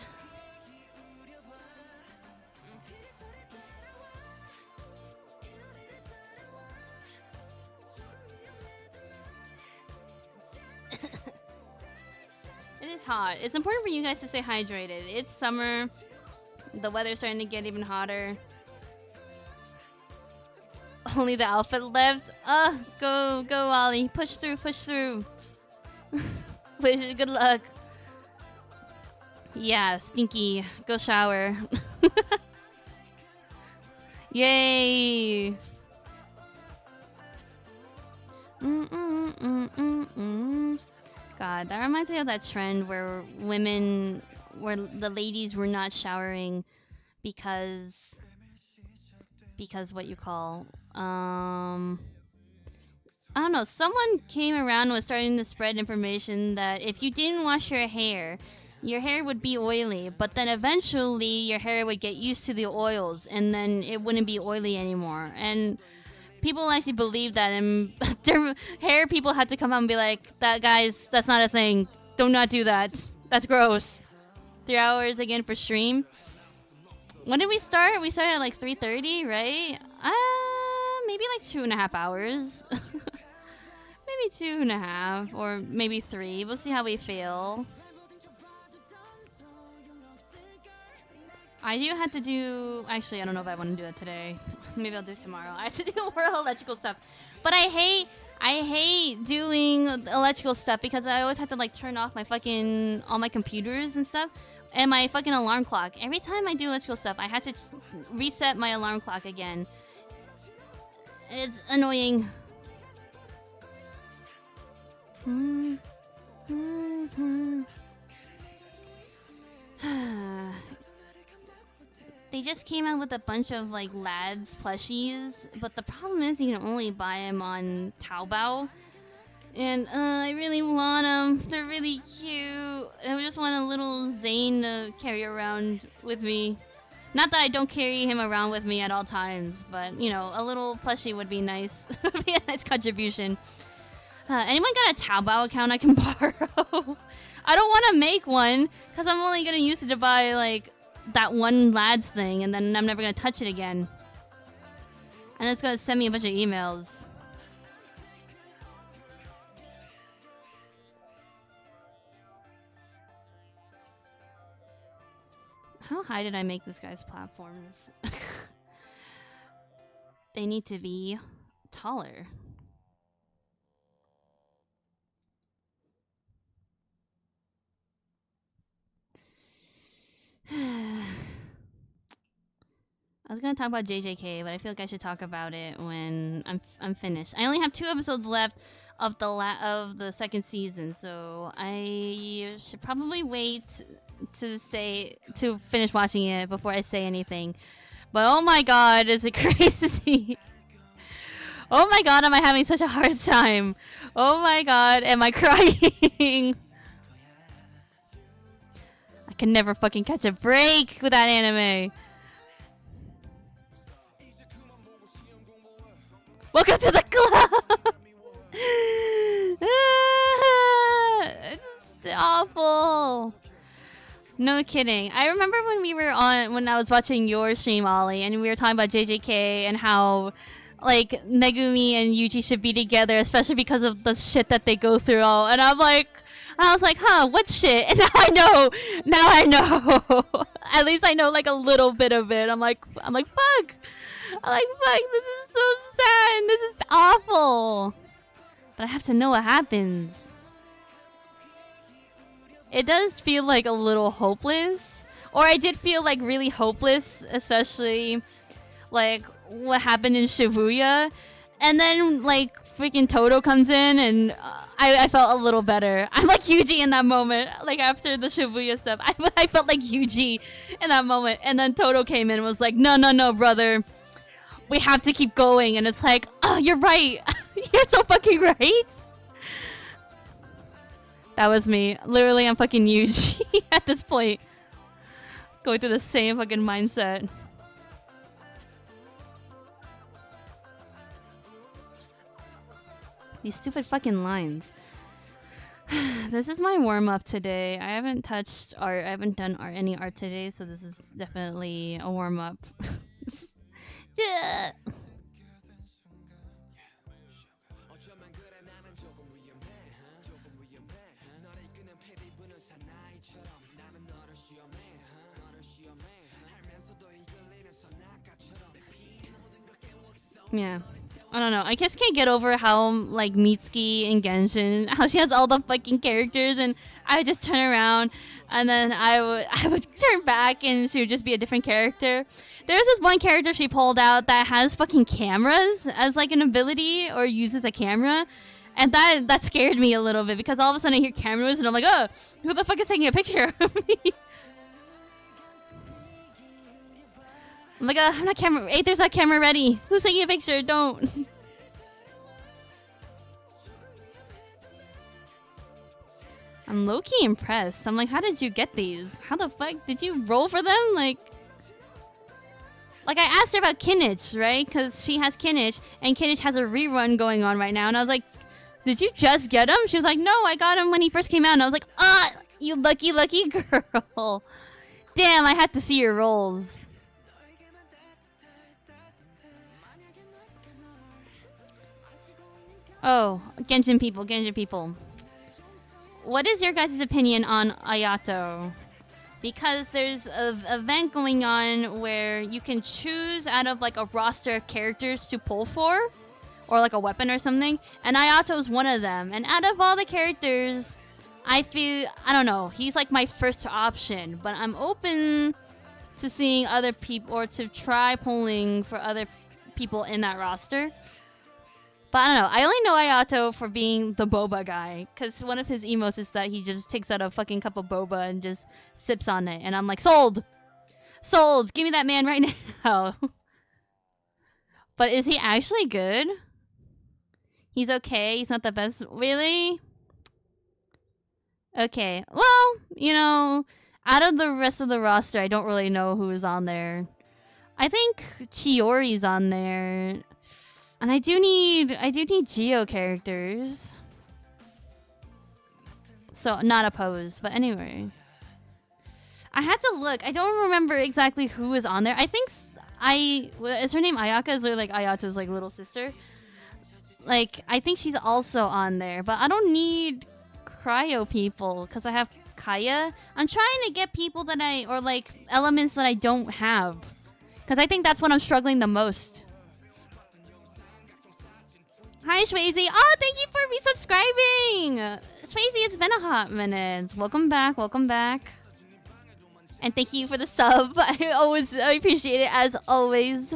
It is hot. It's important for you guys to stay hydrated. It's summer. The weather's starting to get even hotter. Only the outfit left. Go, Ollie. Push through. Wish good luck. Yeah, stinky. Go shower. Yay. God, that reminds me of that trend where the ladies were not showering because what you call, I don't know, someone came around and was starting to spread information that if you didn't wash your hair would be oily, but then eventually your hair would get used to the oils and then it wouldn't be oily anymore. And people actually believe that, and hair people had to come out and be like, guys, that's not a thing. Do not do that. That's gross. 3 hours again for stream. When did we start? We started at like 3:30, right? Maybe like 2.5 hours. Maybe 2.5 or maybe 3. We'll see how we feel. I do have to do... Actually, I don't know if I want to do that today. Maybe I'll do it tomorrow. I have to do more electrical stuff. But I hate doing electrical stuff because I always have to like turn off my fucking... all my computers and stuff. And my fucking alarm clock. Every time I do electrical stuff, I have to reset my alarm clock again. It's annoying. They just came out with a bunch of like lads plushies, but the problem is you can only buy them on Taobao. And I really want them. They're really cute. I just want a little Zane to carry around with me. Not that I don't carry him around with me at all times, but you know, a little plushie would be nice. Would be a nice contribution. Anyone got a Taobao account I can borrow? I don't want to make one because I'm only gonna use it to buy like that one lads thing, and then I'm never gonna touch it again. And it's gonna send me a bunch of emails. How high did I make this guy's platforms? They need to be taller. I was gonna talk about JJK, but I feel like I should talk about it when I'm finished. I only have 2 episodes left of the second season, so I should probably wait to finish watching it before I say anything. But oh my god, is it crazy? Oh my god, am I having such a hard time? Oh my god, am I crying? I can never fucking catch a break with that anime. Welcome to the club! It's awful. No kidding. I remember when I was watching your stream, Ollie, and we were talking about JJK and how like Megumi and Yuji should be together, especially because of the shit that they go through all. And I was like, huh, what shit? And now I know. At least I know like a little bit of it. I'm like, fuck. This is so sad. This is awful. But I have to know what happens. It does feel like a little hopeless. Or I did feel like really hopeless, especially like what happened in Shibuya. And then like freaking Toto comes in and I felt a little better. I'm like Yuji in that moment. Like after the Shibuya stuff, I felt like Yuji in that moment. And then Toto came in and was like, no, no, no, brother. We have to keep going. And it's like, oh, you're right. You're so fucking right. That was me. Literally, I'm fucking Yuji at this point. Going through the same fucking mindset. These stupid fucking lines. This is my warm-up today. I haven't touched art. I haven't done any art today, so this is definitely a warm-up. Yeah. Yeah. I don't know. I just can't get over how, like, Mitsuki and Genshin, how she has all the fucking characters, and I would just turn around, and then I would turn back, and she would just be a different character. There's this one character she pulled out that has fucking cameras as, like, an ability, or uses a camera, and that scared me a little bit, because all of a sudden I hear cameras, and I'm like, oh, who the fuck is taking a picture of me? I'm like, I'm not camera. Aether's not camera ready. Who's taking a picture? Don't. I'm low-key impressed. I'm like, how did you get these? How the fuck did you roll for them? Like I asked her about Kinich, right? Because she has Kinich, and Kinich has a rerun going on right now. And I was like, did you just get him? She was like, no, I got him when he first came out. And I was like, ah, you lucky, lucky girl. Damn, I had to see your rolls. Oh, Genshin people, Genshin people. What is your guys' opinion on Ayato? Because there's an event going on where you can choose out of like a roster of characters to pull for, or like a weapon or something, and Ayato's one of them. And out of all the characters, I don't know, he's like my first option, but I'm open to seeing other people, or to try pulling for other people in that roster. But I don't know. I only know Ayato for being the boba guy, because one of his emotes is that he just takes out a fucking cup of boba and just sips on it. And I'm like, sold! Sold! Give me that man right now! But is he actually good? He's okay? He's not the best? Really? Okay. Well, you know, out of the rest of the roster, I don't really know who's on there. I think Chiori's on there. And I do need Geo characters. So, not opposed. But anyway. I had to look. I don't remember exactly who is on there. I think is her name Ayaka? Is like Ayato's like little sister? Like, I think she's also on there. But I don't need cryo people because I have Kaya. I'm trying to get people that or like elements that I don't have. Because I think that's what I'm struggling the most. Hi, Shwazy. Oh, thank you for resubscribing. Shwazy, it's been a hot minute. Welcome back. Welcome back. And thank you for the sub. I appreciate it as always.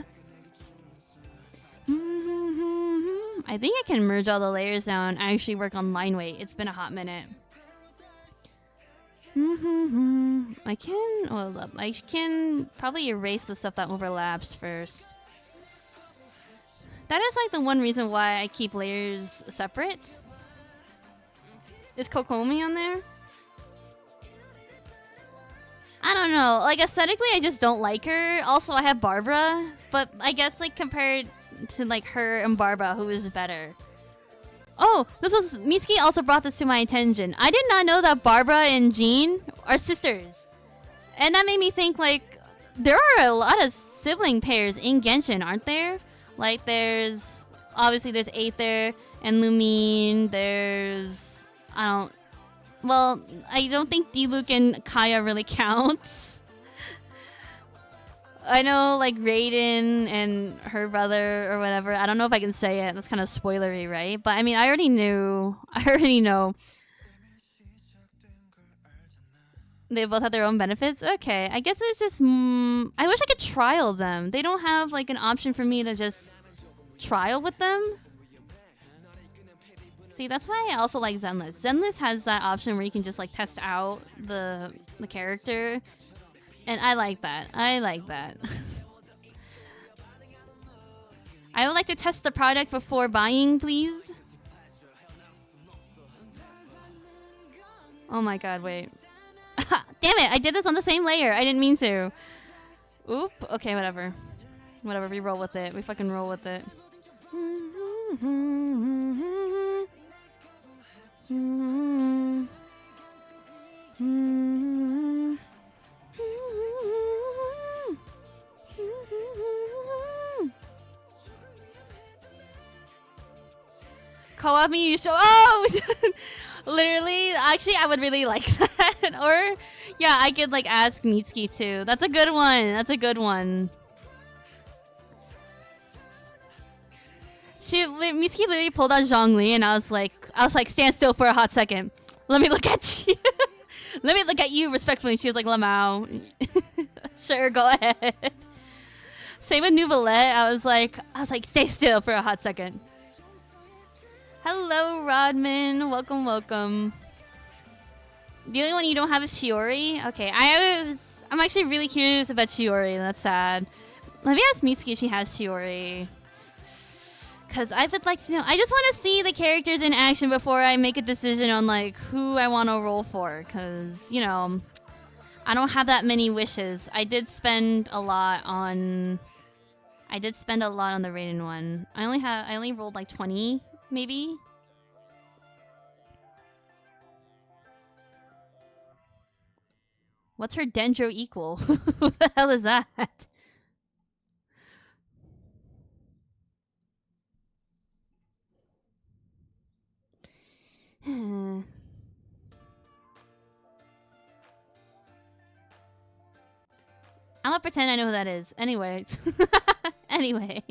I think I can merge all the layers now and actually work on line weight. It's been a hot minute. I can probably erase the stuff that overlaps first. That is like the one reason why I keep layers separate. Is Kokomi on there? I don't know. Like aesthetically, I just don't like her. Also, I have Barbara, but I guess like compared to like her and Barbara, who is better? Oh, Mitsuki also brought this to my attention. I did not know that Barbara and Jean are sisters, and that made me think like there are a lot of sibling pairs in Genshin, aren't there? Like there's Aether and Lumine. There's I don't think Diluc and Kaya really count. I know like Raiden and her brother or whatever. I don't know if I can say it. That's kind of spoilery, right? But I mean, I already know. They both have their own benefits. Okay, I guess it's just. I wish I could trial them. They don't have like an option for me to just trial with them. See, that's why I also like Zenless. Zenless has that option where you can just like test out the character, and I like that. I like that. I would like to test the product before buying, please. Oh my god, wait. Damn it, I did this on the same layer. I didn't mean to. Oop. Okay, whatever. Whatever, we roll with it. We fucking roll with it. Co-op me, you show. Oh! Literally, actually, I would really like that. Or, yeah, I could like ask Mitsuki too. That's a good one. That's a good one. Mitsuki literally pulled out Zhongli, and I was like, stand still for a hot second. Let me look at you. Let me look at you respectfully. She was like, Lamau. Sure, go ahead. Same with Nouvelette. I was like, stay still for a hot second. Hello, Rodman. Welcome, welcome. The only one you don't have is Shiori. Okay, I'm actually really curious about Shiori. That's sad. Let me ask Mitsuki if she has Shiori. Because I would like to know. I just want to see the characters in action before I make a decision on like who I want to roll for. Because, you know, I don't have that many wishes. I did spend a lot on the Raiden one. I only rolled like 20, maybe. What's her Dendro equal? Who the hell is that? I'm gonna pretend I know who that is. Anyway. Anyway.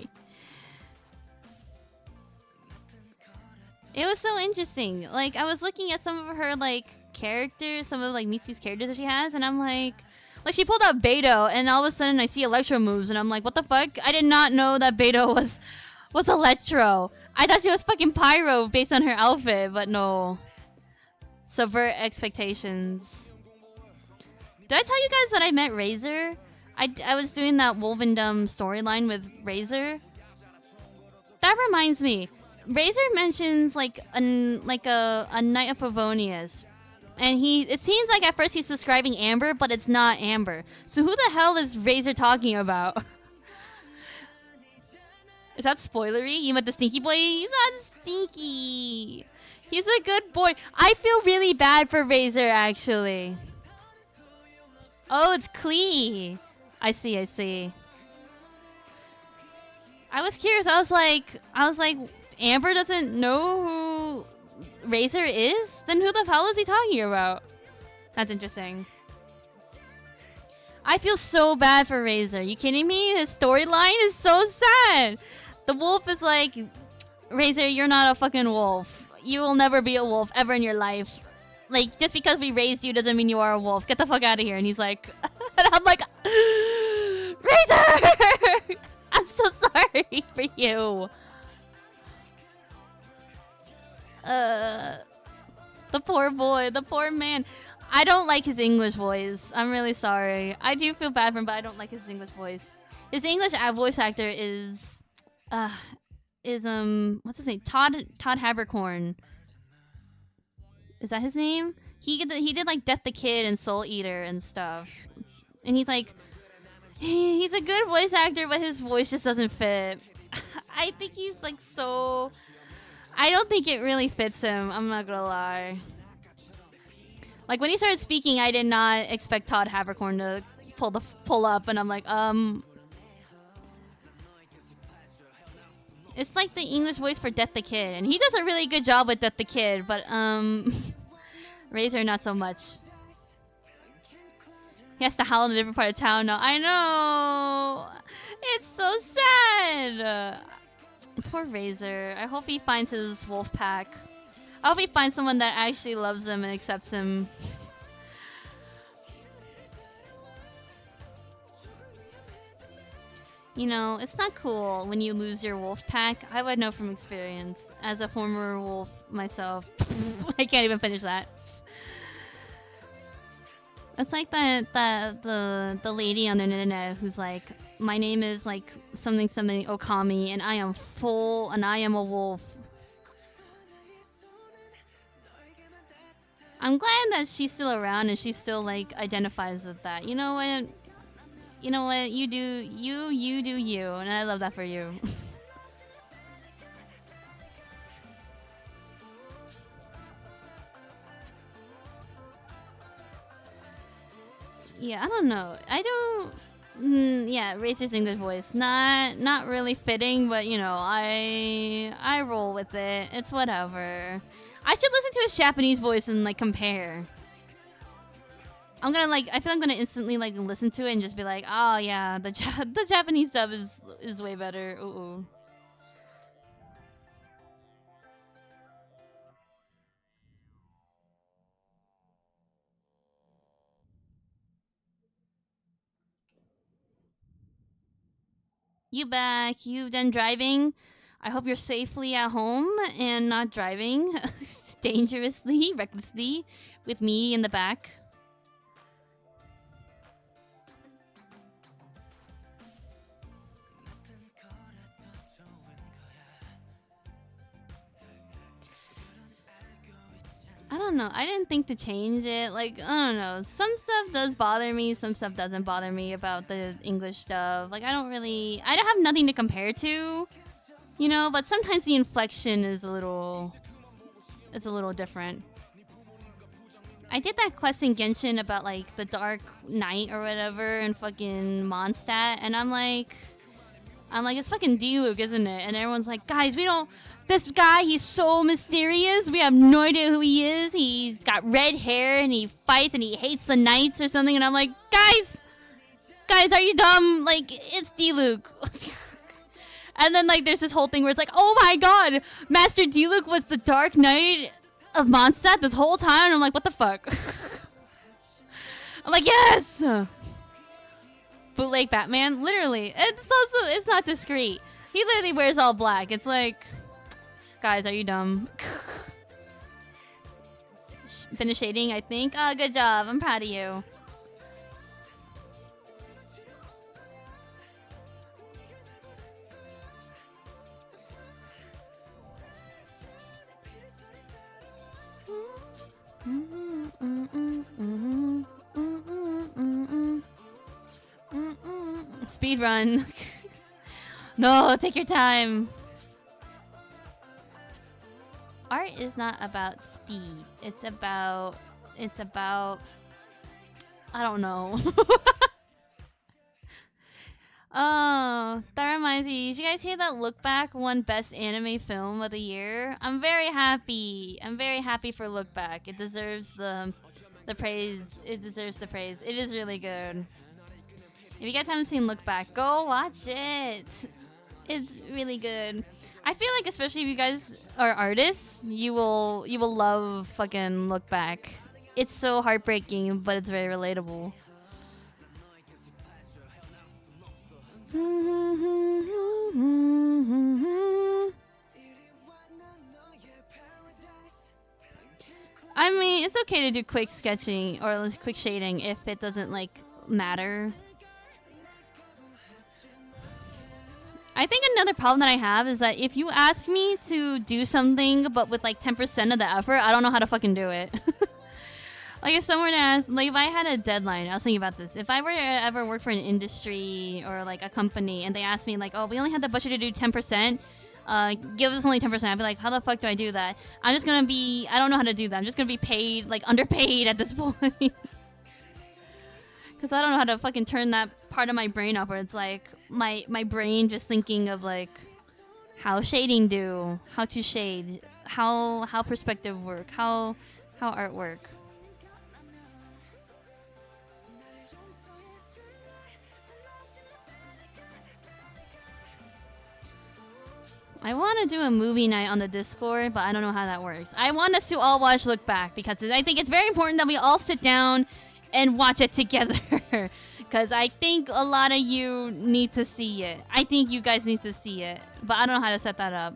It was so interesting. Like, I was looking at some of her, like, characters, some of, like, Mitsuki's characters that she has, and I'm like, she pulled out Beto, and all of a sudden I see Electro moves, and I'm like, what the fuck? I did not know that Beto was Electro. I thought she was fucking Pyro based on her outfit, but no. Subvert expectations. Did I tell you guys that I met Razor? I was doing that Wolvendom storyline with Razor. That reminds me. Razor mentions like a Knight of Favonius, and it seems like at first he's describing Amber, but it's not Amber. So who the hell is Razor talking about? Is that spoilery? You met the stinky boy? He's not stinky. He's a good boy. I feel really bad for Razor actually. Oh, it's Klee. I see. I was curious. I was like, Amber doesn't know who Razor is? Then who the hell is he talking about? That's interesting. I feel so bad for Razor. You kidding me? His storyline is so sad. The wolf is like, Razor, you're not a fucking wolf. You will never be a wolf ever in your life. Like, just because we raised you doesn't mean you are a wolf. Get the fuck out of here. And he's like, and I'm like, Razor! I'm so sorry for you. The poor boy, the poor man. I don't like his English voice. I'm really sorry. I do feel bad for him, but I don't like his English voice. His English voice actor is what's his name? Todd Habercorn. Is that his name? He did like Death the Kid and Soul Eater and stuff. And he's like, he's a good voice actor, but his voice just doesn't fit. I think he's like so. I don't think it really fits him. I'm not gonna lie. Like when he started speaking, I did not expect Todd Habercorn to pull up, and I'm like, It's like the English voice for Death the Kid, and he does a really good job with Death the Kid, but Razor not so much. He has to howl in a different part of town now. I know. It's so sad. Poor Razor. I hope he finds his wolf pack. I hope he finds someone that actually loves him and accepts him. You know, it's not cool when you lose your wolf pack. I would know from experience. As a former wolf myself, I can't even finish that. It's like the lady on the internet who's like, my name is like something something Okami, and I am full, and I am a wolf. I'm glad that she's still around and she still like identifies with that. You know what? You know what? You do you do you, and I love that for you. Yeah, I don't know. I don't. Yeah, Razor's English voice, not really fitting, but you know, I roll with it. It's whatever. I should listen to his Japanese voice and like compare. I'm gonna like. I feel I'm gonna instantly like listen to it and just be like, oh yeah, the Japanese dub is way better. Ooh. You back? You done driving? I hope you're safely at home and not driving dangerously, recklessly, with me in the back. I don't know. I didn't think to change it. Like, I don't know. Some stuff does bother me. Some stuff doesn't bother me about the English stuff. Like, I don't have nothing to compare to, you know. But sometimes the inflection is it's a little different. I did that quest in Genshin about like the Dark Knight or whatever and fucking Mondstadt, and I'm like, it's fucking D-Luke, isn't it? And everyone's like, guys, we don't. This guy, he's so mysterious. We have no idea who he is. He's got red hair and he fights and he hates the knights or something. And I'm like, guys, are you dumb? Like, it's D-Luke. And then like, there's this whole thing where it's like, oh my god, Master D-Luke was the Dark Knight of Mondstadt this whole time. And I'm like, what the fuck? I'm like, yes. Bootleg Batman, literally. It's not discreet. He literally wears all black. It's like, guys, are you dumb? Finish shading, I think. Oh, good job. I'm proud of you. Speed run. No, take your time. Art is not about speed. It's about I don't know. Oh, that reminds me. Did you guys hear that Look Back won Best Anime Film of the Year? I'm very happy. I'm very happy for Look Back. It deserves the praise. It deserves the praise. It is really good. If you guys haven't seen Look Back, go watch it. It's really good. I feel like especially if you guys are artists, you will love fucking Look Back. It's so heartbreaking, but it's very relatable. I mean, it's okay to do quick sketching or quick shading if it doesn't like matter. I think another problem that I have is that if you ask me to do something but with like 10% of the effort, I don't know how to fucking do it. Like if someone asked, like if I had a deadline, I was thinking about this. If I were to ever work for an industry or like a company and they asked me like, oh, we only have the budget to do 10%, give us only 10%. I'd be like, how the fuck do I do that? I don't know how to do that. I'm just gonna be paid, like underpaid at this point. Because I don't know how to fucking turn that part of my brain off where it's like my brain just thinking of like how shading do, how to shade, how perspective work, how art work. I want to do a movie night on the Discord, but I don't know how that works. I want us to all watch Look Back because I think it's very important that we all sit down and watch it together. Because I think a lot of you need to see it. I think you guys need to see it. But I don't know how to set that up.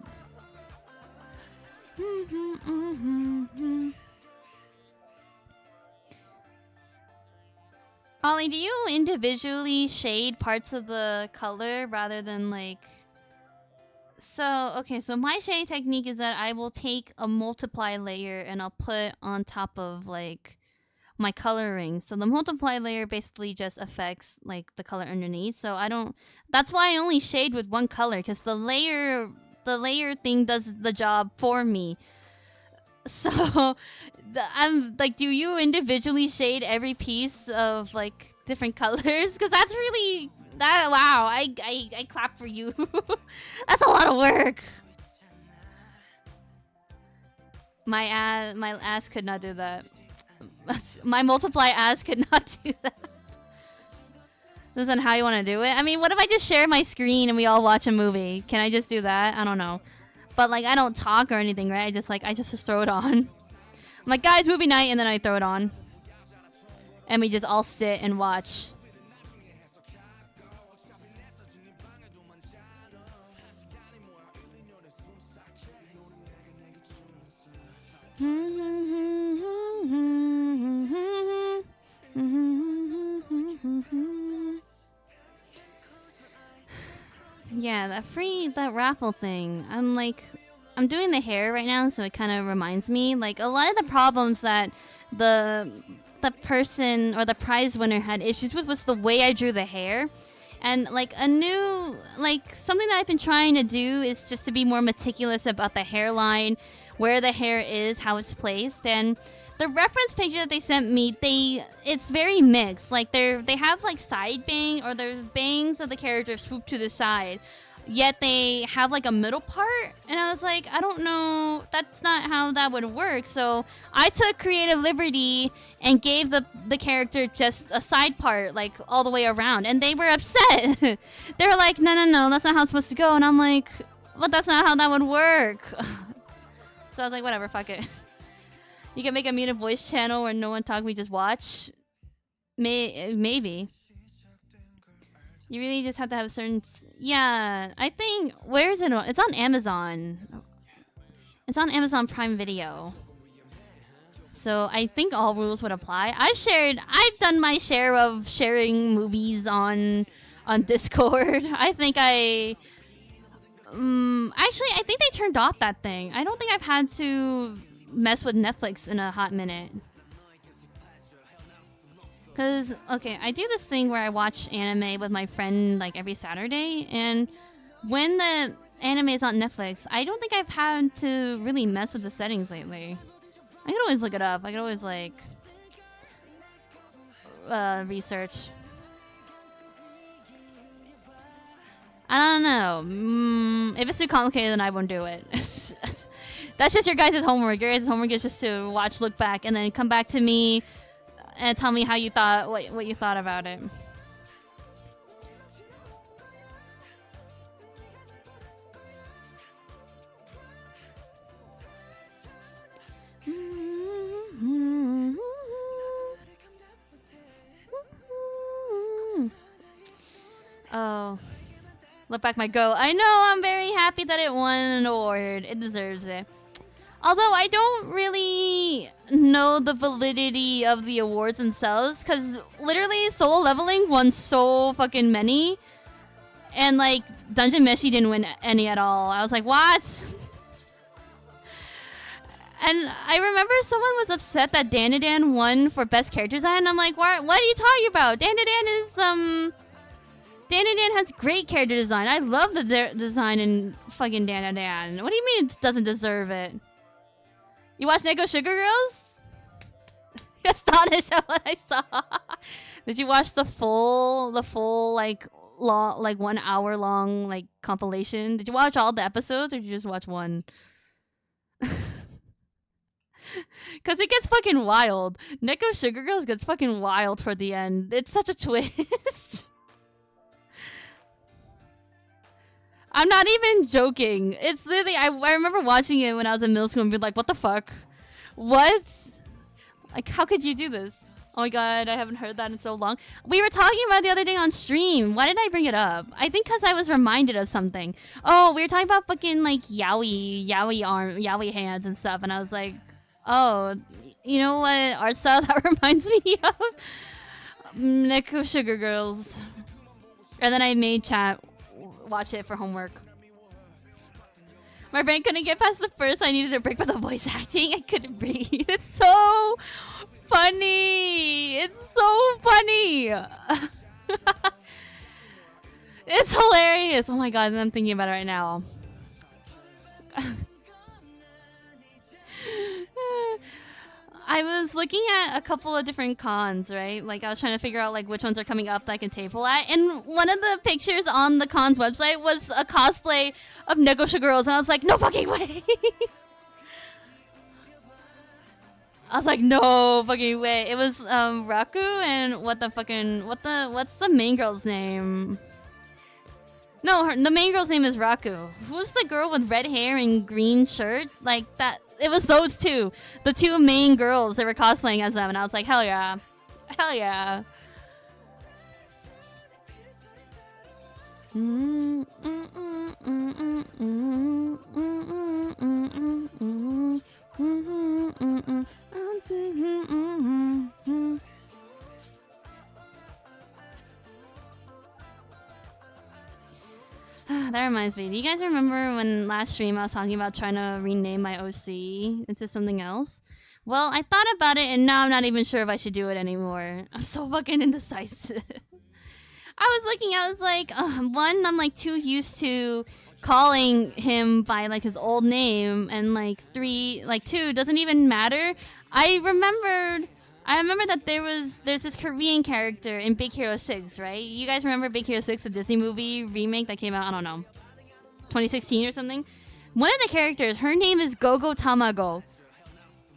Ollie, do you individually shade parts of the color rather than like... So, okay, so my shading technique is that I will take a multiply layer and I'll put on top of like my coloring. So the multiply layer basically just affects like the color underneath. So I don't... That's why I only shade with one color, because the layer thing does the job for me. So I'm like, do you individually shade every piece of like different colors? Because that's really... That, wow, I clap for you. That's a lot of work. My ass could not do that. My multiply ass could not do that. This isn't how you want to do it. I mean, what if I just share my screen and we all watch a movie? Can I just do that? I don't know. But like, I don't talk or anything, right? I just throw it on. I'm like, guys, movie night, and then I throw it on. And we just all sit and watch. Yeah, that raffle thing. I'm doing the hair right now, so it kind of reminds me. Like, a lot of the problems that the person or the prize winner had issues with was the way I drew the hair. And like something that I've been trying to do is just to be more meticulous about the hairline, where the hair is, how it's placed. And the reference picture that they sent me, it's very mixed. Like they have like side bang, or there's bangs of the character swoop to the side, yet they have like a middle part. And I was like, I don't know, that's not how that would work. So I took creative liberty and gave the character just a side part, like all the way around, and they were upset. They were like, no, that's not how it's supposed to go. And I'm like, but that's not how that would work. So I was like, whatever, fuck it. You can make a muted voice channel where no one talk, we just watch. Maybe. You really just have to have a certain... Yeah, I think... Where is it on? It's on Amazon. It's on Amazon Prime Video. So I think all rules would apply. I've done my share of sharing movies on Discord. I think actually, I think they turned off that thing. I don't think I've had to mess with Netflix in a hot minute. Because, okay, I do this thing where I watch anime with my friend like every Saturday, and when the anime is on Netflix, I don't think I've had to really mess with the settings lately. I can always look it up. I can always like research. I don't know. If it's too complicated, then I won't do it. That's just your guys' homework. Your guys' homework is just to watch, look back, and then come back to me and tell me how you thought, what you thought about it. Oh. Look back my go. I know, I'm very happy that it won an award. It deserves it. Although I don't really know the validity of the awards themselves, because literally Solo Leveling won so fucking many. And like, Dungeon Meshi didn't win any at all. I was like, what? And I remember someone was upset that Danadan won for best character design. And I'm like, what are you talking about? Danadan has great character design. I love the design in fucking Danadan. What do you mean it doesn't deserve it? You watch Neko Sugar Girls? You're astonished at what I saw. Did you watch the full like 1 hour long like compilation? Did you watch all the episodes, or did you just watch one? Cause it gets fucking wild. Neko Sugar Girls gets fucking wild toward the end. It's such a twist. I'm not even joking. It's literally, I remember watching it when I was in middle school and being like, what the fuck? What? Like, how could you do this? Oh my god, I haven't heard that in so long. We were talking about it the other day on stream. Why did I bring it up? I think because I was reminded of something. Oh, we were talking about fucking like yaoi hands and stuff, and I was like, oh, you know what art style that reminds me of? Neko Sugar Girls. And then I made chat watch it for homework. My brain couldn't get past the first. I needed a break with the voice acting. I couldn't breathe. It's so funny. It's so funny. It's hilarious. Oh my god, I'm thinking about it right now. I was looking at a couple of different cons, right? Like I was trying to figure out like which ones are coming up that I can table at, and one of the pictures on the con's website was a cosplay of Negosha Girls, and I was like, no fucking way! I was like, no fucking way! It was Raku and what's the main girl's name? No, the main girl's name is Raku. Who's the girl with red hair and green shirt? Like that. It was those two. The two main girls that were cosplaying as them. And I was like, hell yeah. Hell yeah. That reminds me. Do you guys remember when last stream I was talking about trying to rename my OC into something else? Well, I thought about it and now I'm not even sure if I should do it anymore. I'm so fucking indecisive. I was looking, I was like, one, I'm like too used to calling him by like his old name, and like two, doesn't even matter. I remember that there's this Korean character in Big Hero 6, right? You guys remember Big Hero 6, the Disney movie remake that came out, I don't know, 2016 or something? One of the characters, her name is Gogo Tamago.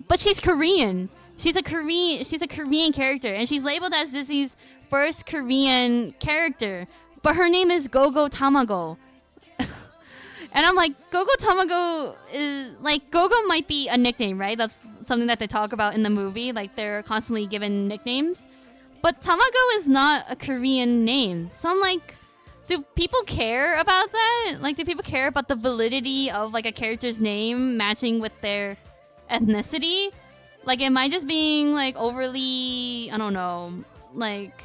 But she's Korean. She's a Korean character, and she's labeled as Disney's first Korean character. But her name is Gogo Tamago. And I'm like, Gogo Tamago is like, Gogo might be a nickname, right? That's something that they talk about in the movie. Like they're constantly given nicknames. But Tamago is not a Korean name. So I'm like, do people care about that? Like, do people care about the validity of like a character's name matching with their ethnicity? Like, am I just being like overly, I don't know, like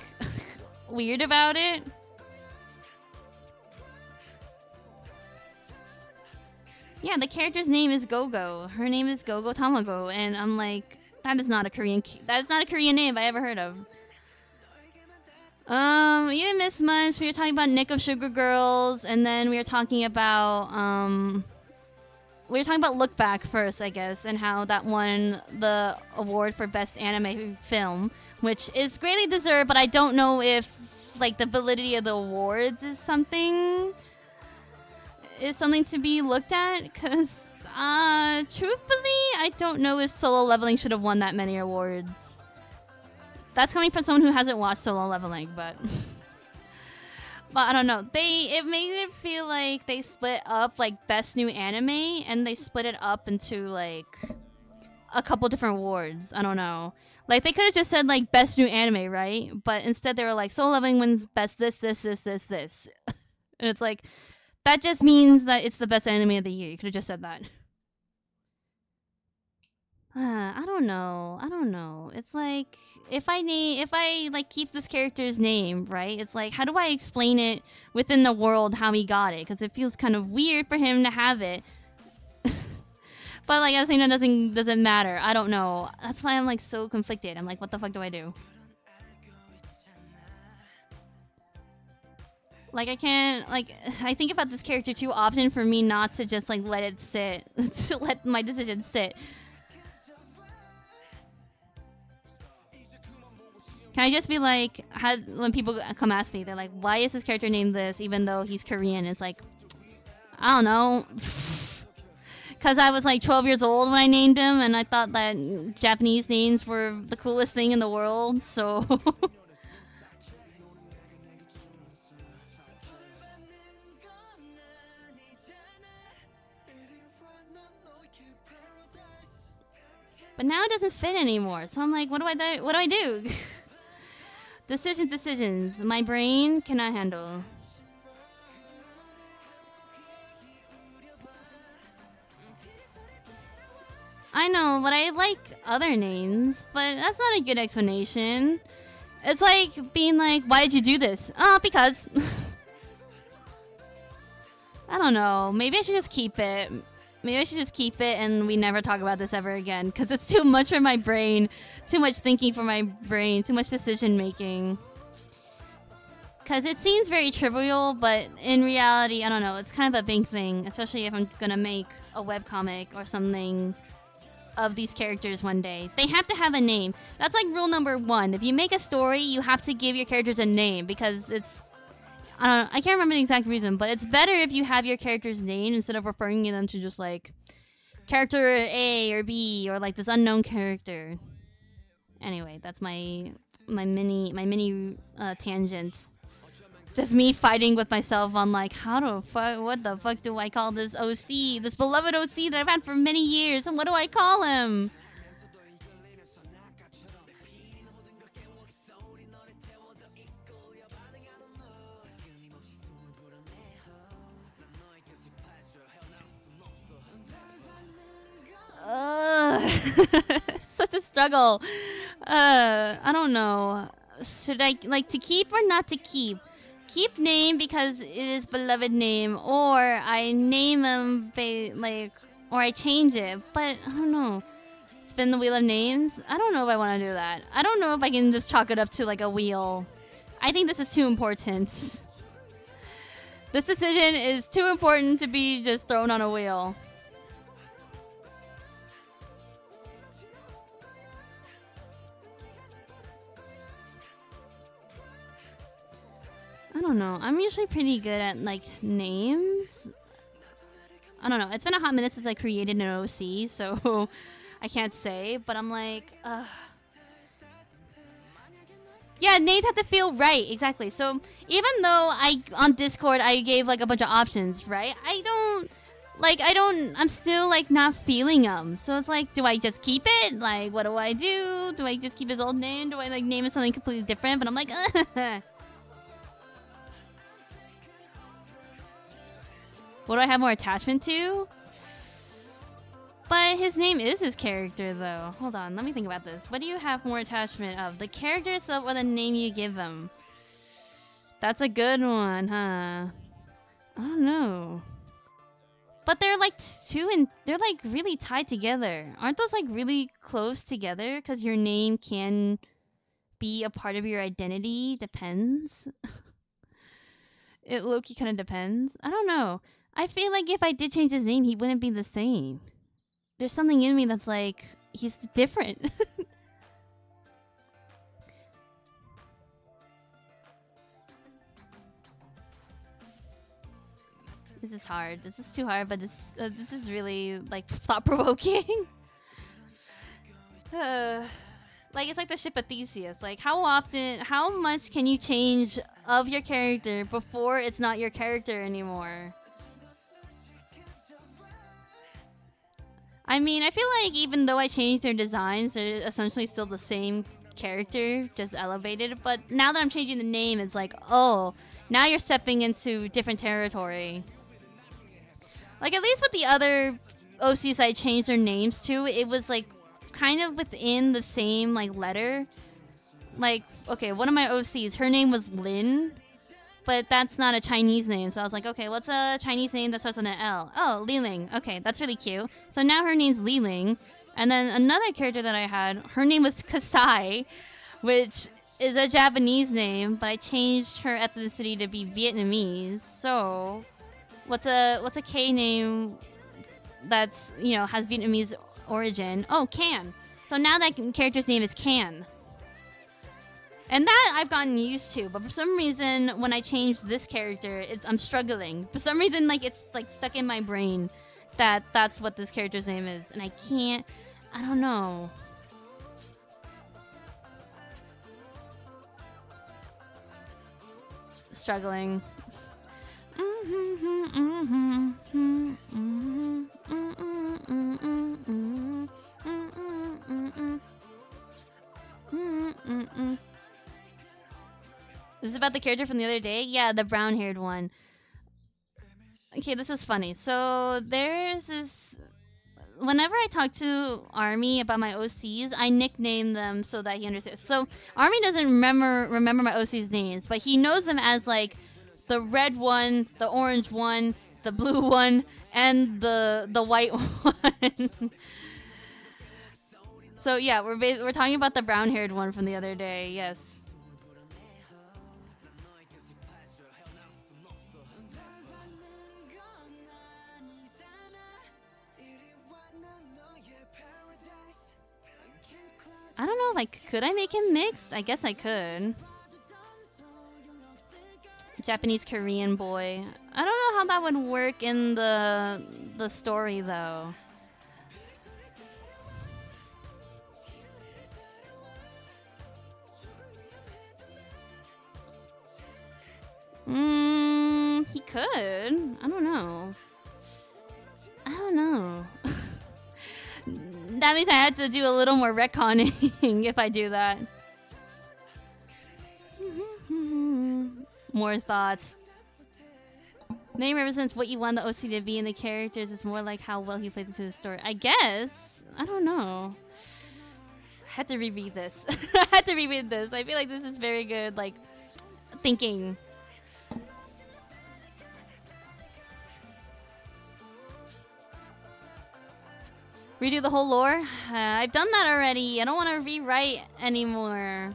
weird about it? Yeah, the character's name is Gogo. Her name is Gogo Tamago, and I'm like, that is not a Korean name I ever heard of. You didn't miss much. We were talking about Nick of Sugar Girls, and then we were talking about Look Back first, I guess, and how that won the award for best anime film, which is greatly deserved. But I don't know if like the validity of the awards is something to be looked at, because truthfully I don't know if Solo Leveling should have won that many awards. That's coming from someone who hasn't watched Solo Leveling, but but I don't know, it made it feel like they split up like best new anime, and they split it up into like a couple different awards. I don't know, like they could have just said like best new anime, right? But instead they were like Solo Leveling wins best this and it's like, that just means that it's the best anime of the year. You could have just said that. I don't know. It's like, if I like keep this character's name, right? It's like, how do I explain it within the world how he got it? Because it feels kind of weird for him to have it. But like, I was saying, it doesn't matter. I don't know. That's why I'm like so conflicted. I'm like, what the fuck do I do? Like, I can't, like, I think about this character too often for me not to just, like, let it sit. To let my decision sit. Can I just be like, when people come ask me, they're like, why is this character named this even though he's Korean? It's like, I don't know. Because I was like 12 years old when I named him, and I thought that Japanese names were the coolest thing in the world, so... But now it doesn't fit anymore. So I'm like, what do I do? What do I do? Decisions. My brain cannot handle. I know, but I like other names, but that's not a good explanation. It's like being like, why did you do this? Oh, because. I don't know. Maybe I should just keep it. Maybe I should just keep it and we never talk about this ever again. Because it's too much for my brain. Too much thinking for my brain. Too much decision making. Because it seems very trivial, but in reality, I don't know. It's kind of a big thing. Especially if I'm going to make a webcomic or something of these characters one day. They have to have a name. That's like rule number 1. If you make a story, you have to give your characters a name. Because it's... I can't remember the exact reason, but it's better if you have your character's name instead of referring them to just like character A or B or like this unknown character. Anyway, that's my mini tangent. Just me fighting with myself on like what the fuck do I call this OC, this beloved OC that I've had for many years, and what do I call him? Such a struggle. I don't know. Should I like to keep or not to keep? Keep name because it is beloved name, or I name him or I change it. But I don't know. Spin the wheel of names. I don't know if I want to do that. I don't know if I can just chalk it up to like a wheel. I think this is too important. This decision is too important to be just thrown on a wheel. I don't know. I'm usually pretty good at like names. I don't know. It's been a hot minute since I created an OC, so I can't say. But I'm like, yeah, names have to feel right. Exactly. So even though on Discord I gave like a bunch of options, right? I'm still like not feeling them. So it's like, do I just keep it? Like, what do I do? Do I just keep his old name? Do I like name it something completely different? But I'm like, what do I have more attachment to? But his name is his character, though. Hold on, let me think about this. What do you have more attachment of? The character itself or the name you give him? That's a good one, huh? I don't know. But they're like they're like really tied together. Aren't those like really close together? Because your name can be a part of your identity. Depends. It low-key kind of depends. I don't know. I feel like if I did change his name, he wouldn't be the same. There's something in me that's like, he's different. This is hard. This is too hard, but this is really like thought-provoking. Like it's like the ship of Theseus. Like how much can you change of your character before it's not your character anymore? I mean, I feel like even though I changed their designs, they're essentially still the same character, just elevated. But now that I'm changing the name, it's like, oh, now you're stepping into different territory. Like, at least with the other OCs I changed their names to, it was like kind of within the same like letter. Like, okay, one of my OCs, her name was Lin. But that's not a Chinese name, so I was like, okay, what's a Chinese name that starts with an L? Oh, Li Ling. Okay, that's really cute. So now her name's Li Ling. And then another character that I had, her name was Kasai, which is a Japanese name, but I changed her ethnicity to be Vietnamese. So, what's a K name that's, you know, has Vietnamese origin? Oh, Can. So now that character's name is Can. And that I've gotten used to, but for some reason, when I changed this character, I'm struggling. For some reason, like it's like stuck in my brain that that's what this character's name is, and I can't. I don't know. Struggling. Mm-mm. This is about the character from the other day? Yeah, the brown-haired one. Okay, this is funny. So there's this. Whenever I talk to Army about my OCs, I nickname them so that he understands. So Army doesn't remember my OCs names, but he knows them as like the red one, the orange one, the blue one, and the white one. So yeah, we're talking about the brown-haired one from the other day. Yes. I don't know, like, could I make him mixed? I guess I could. Japanese Korean boy. I don't know how that would work in the story though. He could. I don't know. I don't know. That means I had to do a little more retconning if I do that. More thoughts. Name represents what you want the OC to be, and the characters is more like how well he plays into the story. I guess. I don't know. I had to reread this. I had to reread this. I feel like this is very good, like, thinking. Redo the whole lore? I've done that already. I don't want to rewrite anymore.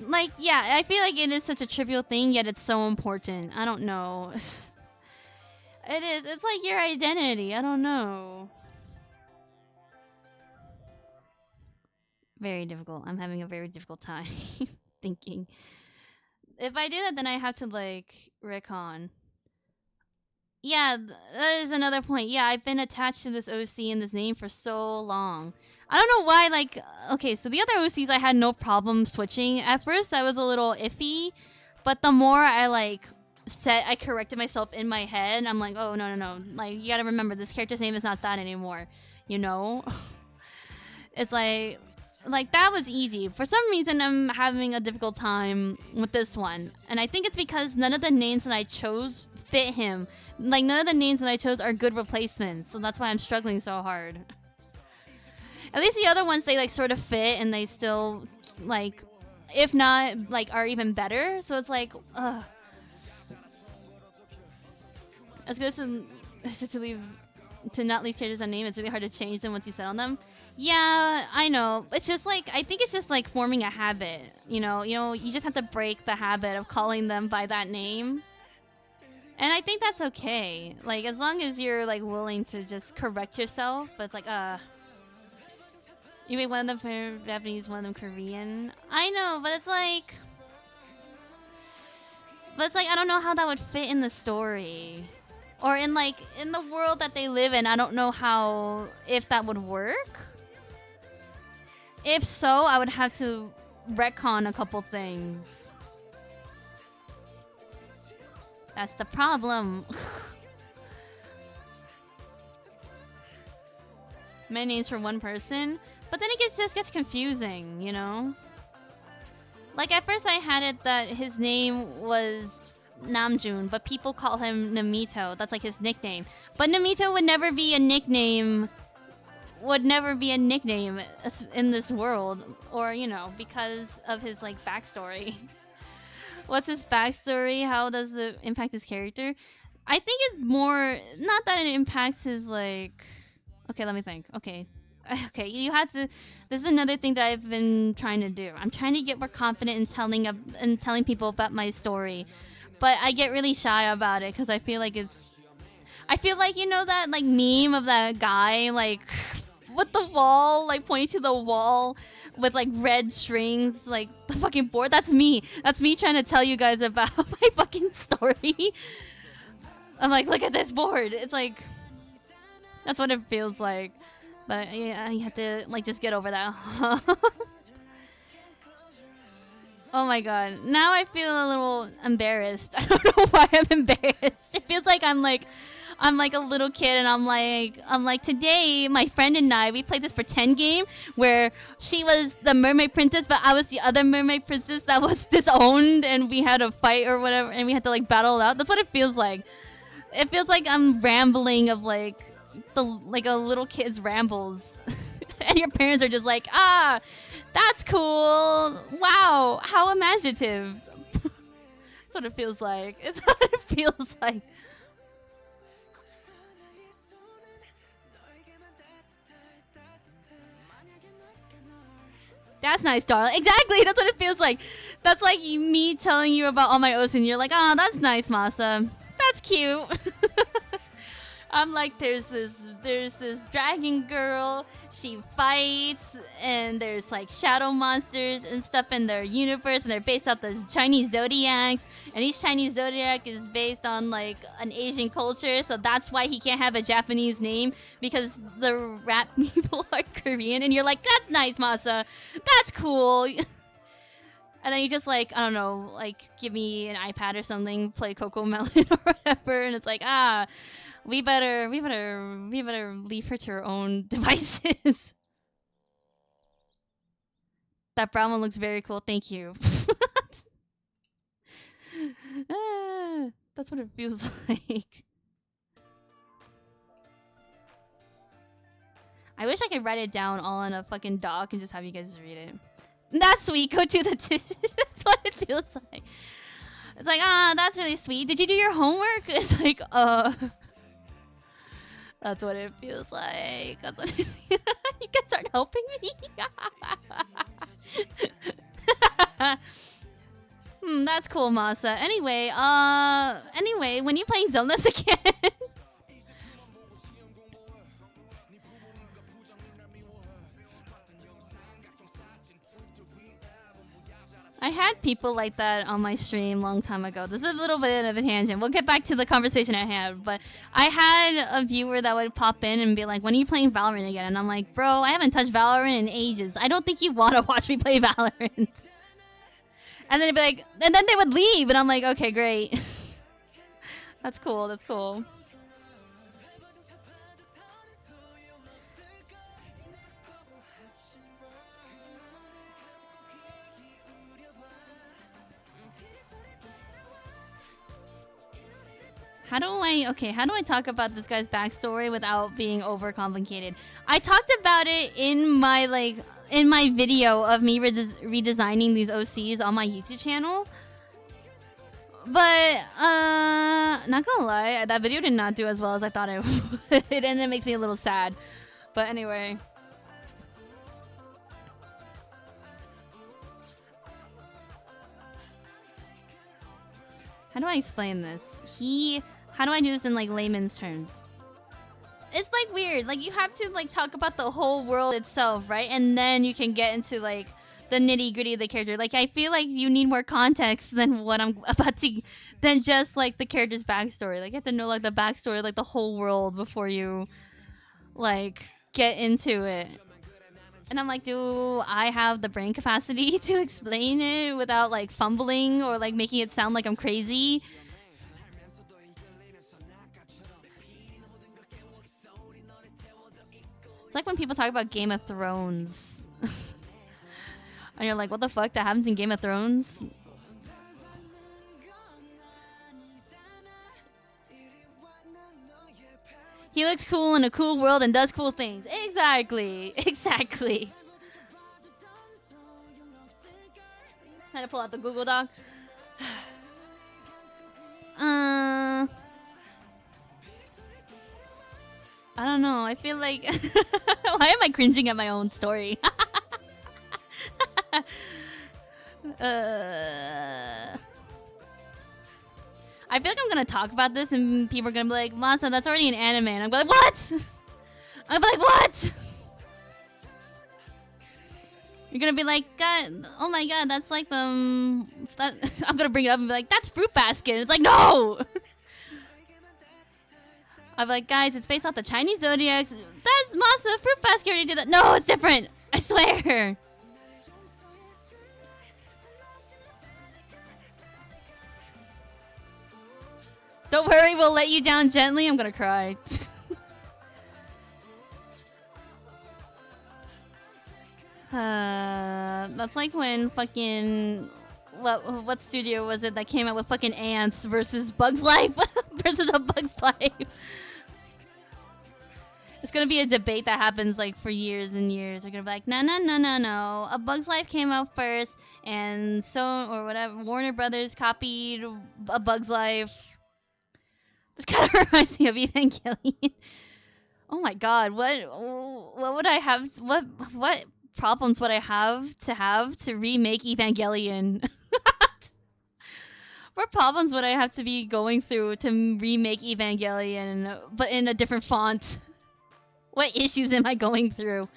Like, yeah, I feel like it is such a trivial thing, yet it's so important. I don't know. It is. It's like your identity. I don't know. Very difficult. I'm having a very difficult time thinking. If I do that, then I have to, like, recon. Yeah, that is another point. Yeah, I've been attached to this OC and this name for so long. I don't know why, like, okay, so the other OCs I had no problem switching. At first, I was a little iffy, but the more I, like, I corrected myself in my head, I'm like, oh, no. Like, you gotta remember, this character's name is not that anymore, you know? It's like, that was easy. For some reason, I'm having a difficult time with this one. And I think it's because none of the names that I chose fit him. Like, none of the names that I chose are good replacements. So that's why I'm struggling so hard. At least the other ones, they, like, sort of fit and they still, like, if not, like, are even better. So it's like, ugh. It's good to not leave characters unnamed. It's really hard to change them once you settle them. Yeah, I know. It's just like, I think it's just like forming a habit. You know, you just have to break the habit of calling them by that name. And I think that's okay. Like, as long as you're, like, willing to just correct yourself. But it's like, you made one of them Japanese, one of them Korean. I know, but it's like, I don't know how that would fit in the story. Or in, like, in the world that they live in, I don't know how, if that would work. If so, I would have to retcon a couple things. That's the problem. Many names for one person. But then it just gets confusing, you know? Like, at first I had it that his name was Namjoon, but people call him Namito. That's like his nickname. But Namito would never be a nickname. Would never be a nickname in this world. Or, you know, because of his, like, backstory. What's his backstory? How does it impact his character? I think it's more, not that it impacts his, like, okay, let me think. Okay, you have to, this is another thing that I've been trying to do. I'm trying to get more confident in telling people about my story. But I get really shy about it because I feel like you know that, like, meme of that guy, like, with the wall, like, pointing to the wall with, like, red strings, like, the fucking board? That's me. That's me trying to tell you guys about my fucking story. I'm like, look at this board. It's like, that's what it feels like. But yeah, you have to, like, just get over that. Oh my god. Now I feel a little embarrassed. I don't know why I'm embarrassed. It feels like I'm like a little kid, and I'm like today my friend and I, we played this pretend game where she was the mermaid princess, but I was the other mermaid princess that was disowned, and we had a fight or whatever, and we had to like battle it out. That's what it feels like. It feels like I'm rambling of like a little kid's rambles. And your parents are just like, ah, that's cool. Wow, how imaginative. That's what it feels like. It's what it feels like. That's nice, darling. Exactly, that's what it feels like. That's like me telling you about all my oats, and you're like, oh, that's nice, Masa. That's cute. I'm like, there's this dragon girl. She fights, and there's like shadow monsters and stuff in their universe, and they're based off the Chinese zodiacs. And each Chinese zodiac is based on like an Asian culture, so that's why he can't have a Japanese name, because the rat people are Korean. And you're like, that's nice, Masa. That's cool. And then you just like, I don't know, like give me an iPad or something, play Coco Melon or whatever, and it's like, ah. We better leave her to her own devices. That brown one looks very cool. Thank you. That's what it feels like. I wish I could write it down all on a fucking doc and just have you guys read it. That's sweet. Go to the That's what it feels like. It's like, ah, that's really sweet. Did you do your homework? It's like, That's what it feels like. That's what it feels like. You can start helping me. That's cool, Masa. Anyway, when you playing Zoneless again? I had people like that on my stream a long time ago. This is a little bit of a tangent. We'll get back to the conversation I had. But I had a viewer that would pop in and be like, when are you playing Valorant again? And I'm like, bro, I haven't touched Valorant in ages. I don't think you want to watch me play Valorant. And then they'd be like, and then they would leave. And I'm like, okay, great. That's cool. That's cool. How do I talk about this guy's backstory without being overcomplicated? I talked about it in my video of me redesigning these OCs on my YouTube channel. But not gonna lie, that video did not do as well as I thought it would, and it makes me a little sad. But anyway. How do I explain this? How do I do this in like layman's terms? It's like weird. Like you have to like talk about the whole world itself, right? And then you can get into like the nitty gritty of the character. Like I feel like you need more context than what I'm about to, than just like the character's backstory. Like you have to know like the backstory, like the whole world before you like get into it. And I'm like, do I have the brain capacity to explain it without like fumbling or like making it sound like I'm crazy? It's like when people talk about Game of Thrones. And you're like, what the fuck? That happens in Game of Thrones? He looks cool in a cool world and does cool things. Exactly. Exactly. Had to pull out the Google Doc. I don't know. I feel like... Why am I cringing at my own story? I feel like I'm gonna talk about this and people are gonna be like, Masa, that's already an anime. And I'm gonna be like, what? I'm gonna be like, what? You're gonna be like, God, oh my god, that's like I'm gonna bring it up and be like, that's Fruit Basket. And it's like, no! I'm like, guys, it's based off the Chinese zodiacs. That's Masa, Fruit Basket already did that. No, it's different. I swear. Don't worry, we'll let you down gently. I'm gonna cry. That's like when fucking what studio was it that came out with fucking ants versus Bugs Life versus a Bugs Life. It's gonna be a debate that happens like for years and years. They're gonna be like, no. A Bug's Life came out first, and so or whatever. Warner Brothers copied A Bug's Life. This kind of reminds me of Evangelion. Oh my god, what would I have? What problems would I have to remake Evangelion? What problems would I have to be going through to remake Evangelion, but in a different font? What issues am I going through?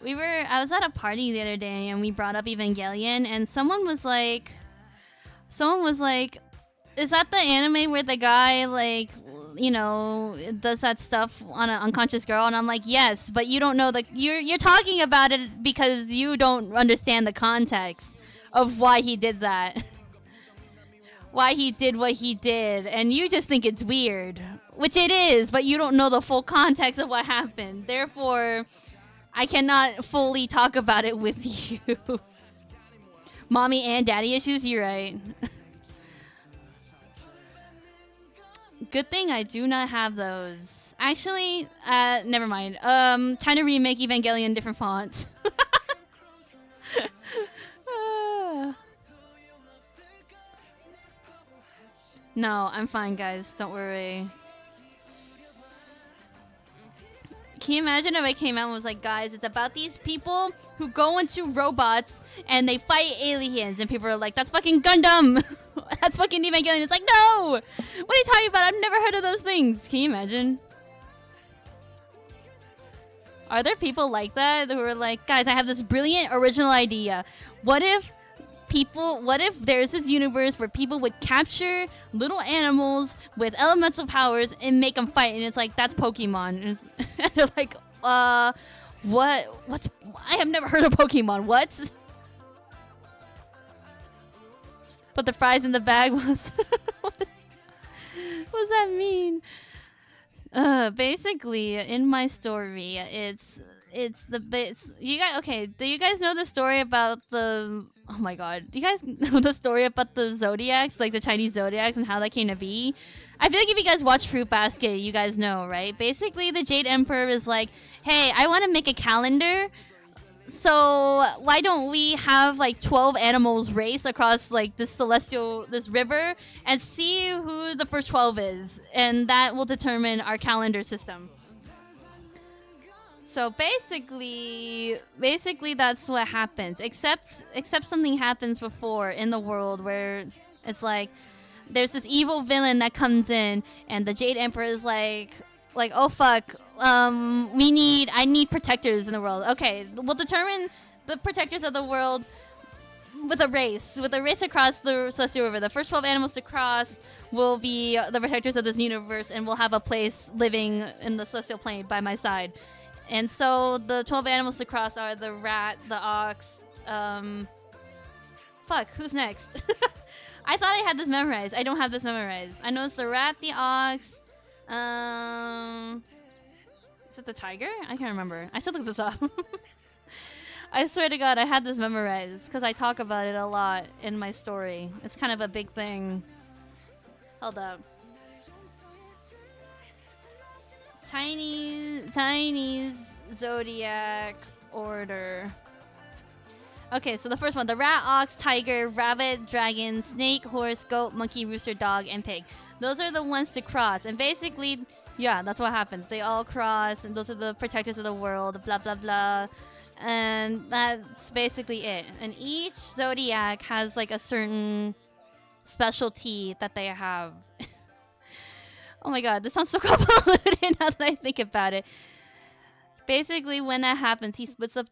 I was at a party the other day and we brought up Evangelion and someone was like, is that the anime where the guy like, you know, does that stuff on an unconscious girl? And I'm like, yes, but you don't know you're talking about it because you don't understand the context of why he did that. Why he did what he did, and you just think it's weird, which it is, but you don't know the full context of what happened. Therefore, I cannot fully talk about it with you. Mommy and daddy issues, you're right. Good thing I do not have those. Actually, never mind. Trying to remake Evangelion different fonts. No, I'm fine, guys. Don't worry. Can you imagine if I came out and was like, guys, it's about these people who go into robots and they fight aliens, and people are like, that's fucking Gundam! That's fucking Evangelion. It's like, no! What are you talking about? I've never heard of those things. Can you imagine? Are there people like that who are like, guys, I have this brilliant original idea. What if there's this universe where people would capture little animals with elemental powers and make them fight, and it's like, that's Pokemon. And they're like, what's, I have never heard of Pokemon, what? Put the fries in the bag. What does that mean? Basically, in my story, it's you guys. Okay, do you guys know the story about the? Oh my god, do you guys know the story about the zodiacs, like the Chinese zodiacs, and how that came to be? I feel like if you guys watch Fruit Basket, you guys know, right? Basically, the Jade Emperor is like, hey, I want to make a calendar. So why don't we have like 12 animals race across like this river and see who the first 12 is, and that will determine our calendar system. So basically that's what happens. Except something happens before in the world where it's like there's this evil villain that comes in, and the Jade Emperor is like, oh fuck, I need protectors in the world. Okay, we'll determine the protectors of the world with a race across the Celestial River. The first 12 animals to cross will be the protectors of this universe, and will have a place living in the Celestial Plane by my side. And so the 12 animals to cross are the rat, the ox, fuck, who's next? I thought I had this memorized. I don't have this memorized. I know it's the rat, the ox, is it the tiger? I can't remember. I should look this up. I swear to God, I had this memorized because I talk about it a lot in my story. It's kind of a big thing. Hold up. Chinese zodiac order. Okay, so the first one: the rat, ox, tiger, rabbit, dragon, snake, horse, goat, monkey, rooster, dog, and pig. Those are the ones to cross, and basically, yeah, that's what happens. They all cross, and those are the protectors of the world, blah, blah, blah. And that's basically it. And each zodiac has, like, a certain specialty that they have. Oh my god, this sounds so convoluted now that I think about it. Basically, when that happens, he splits up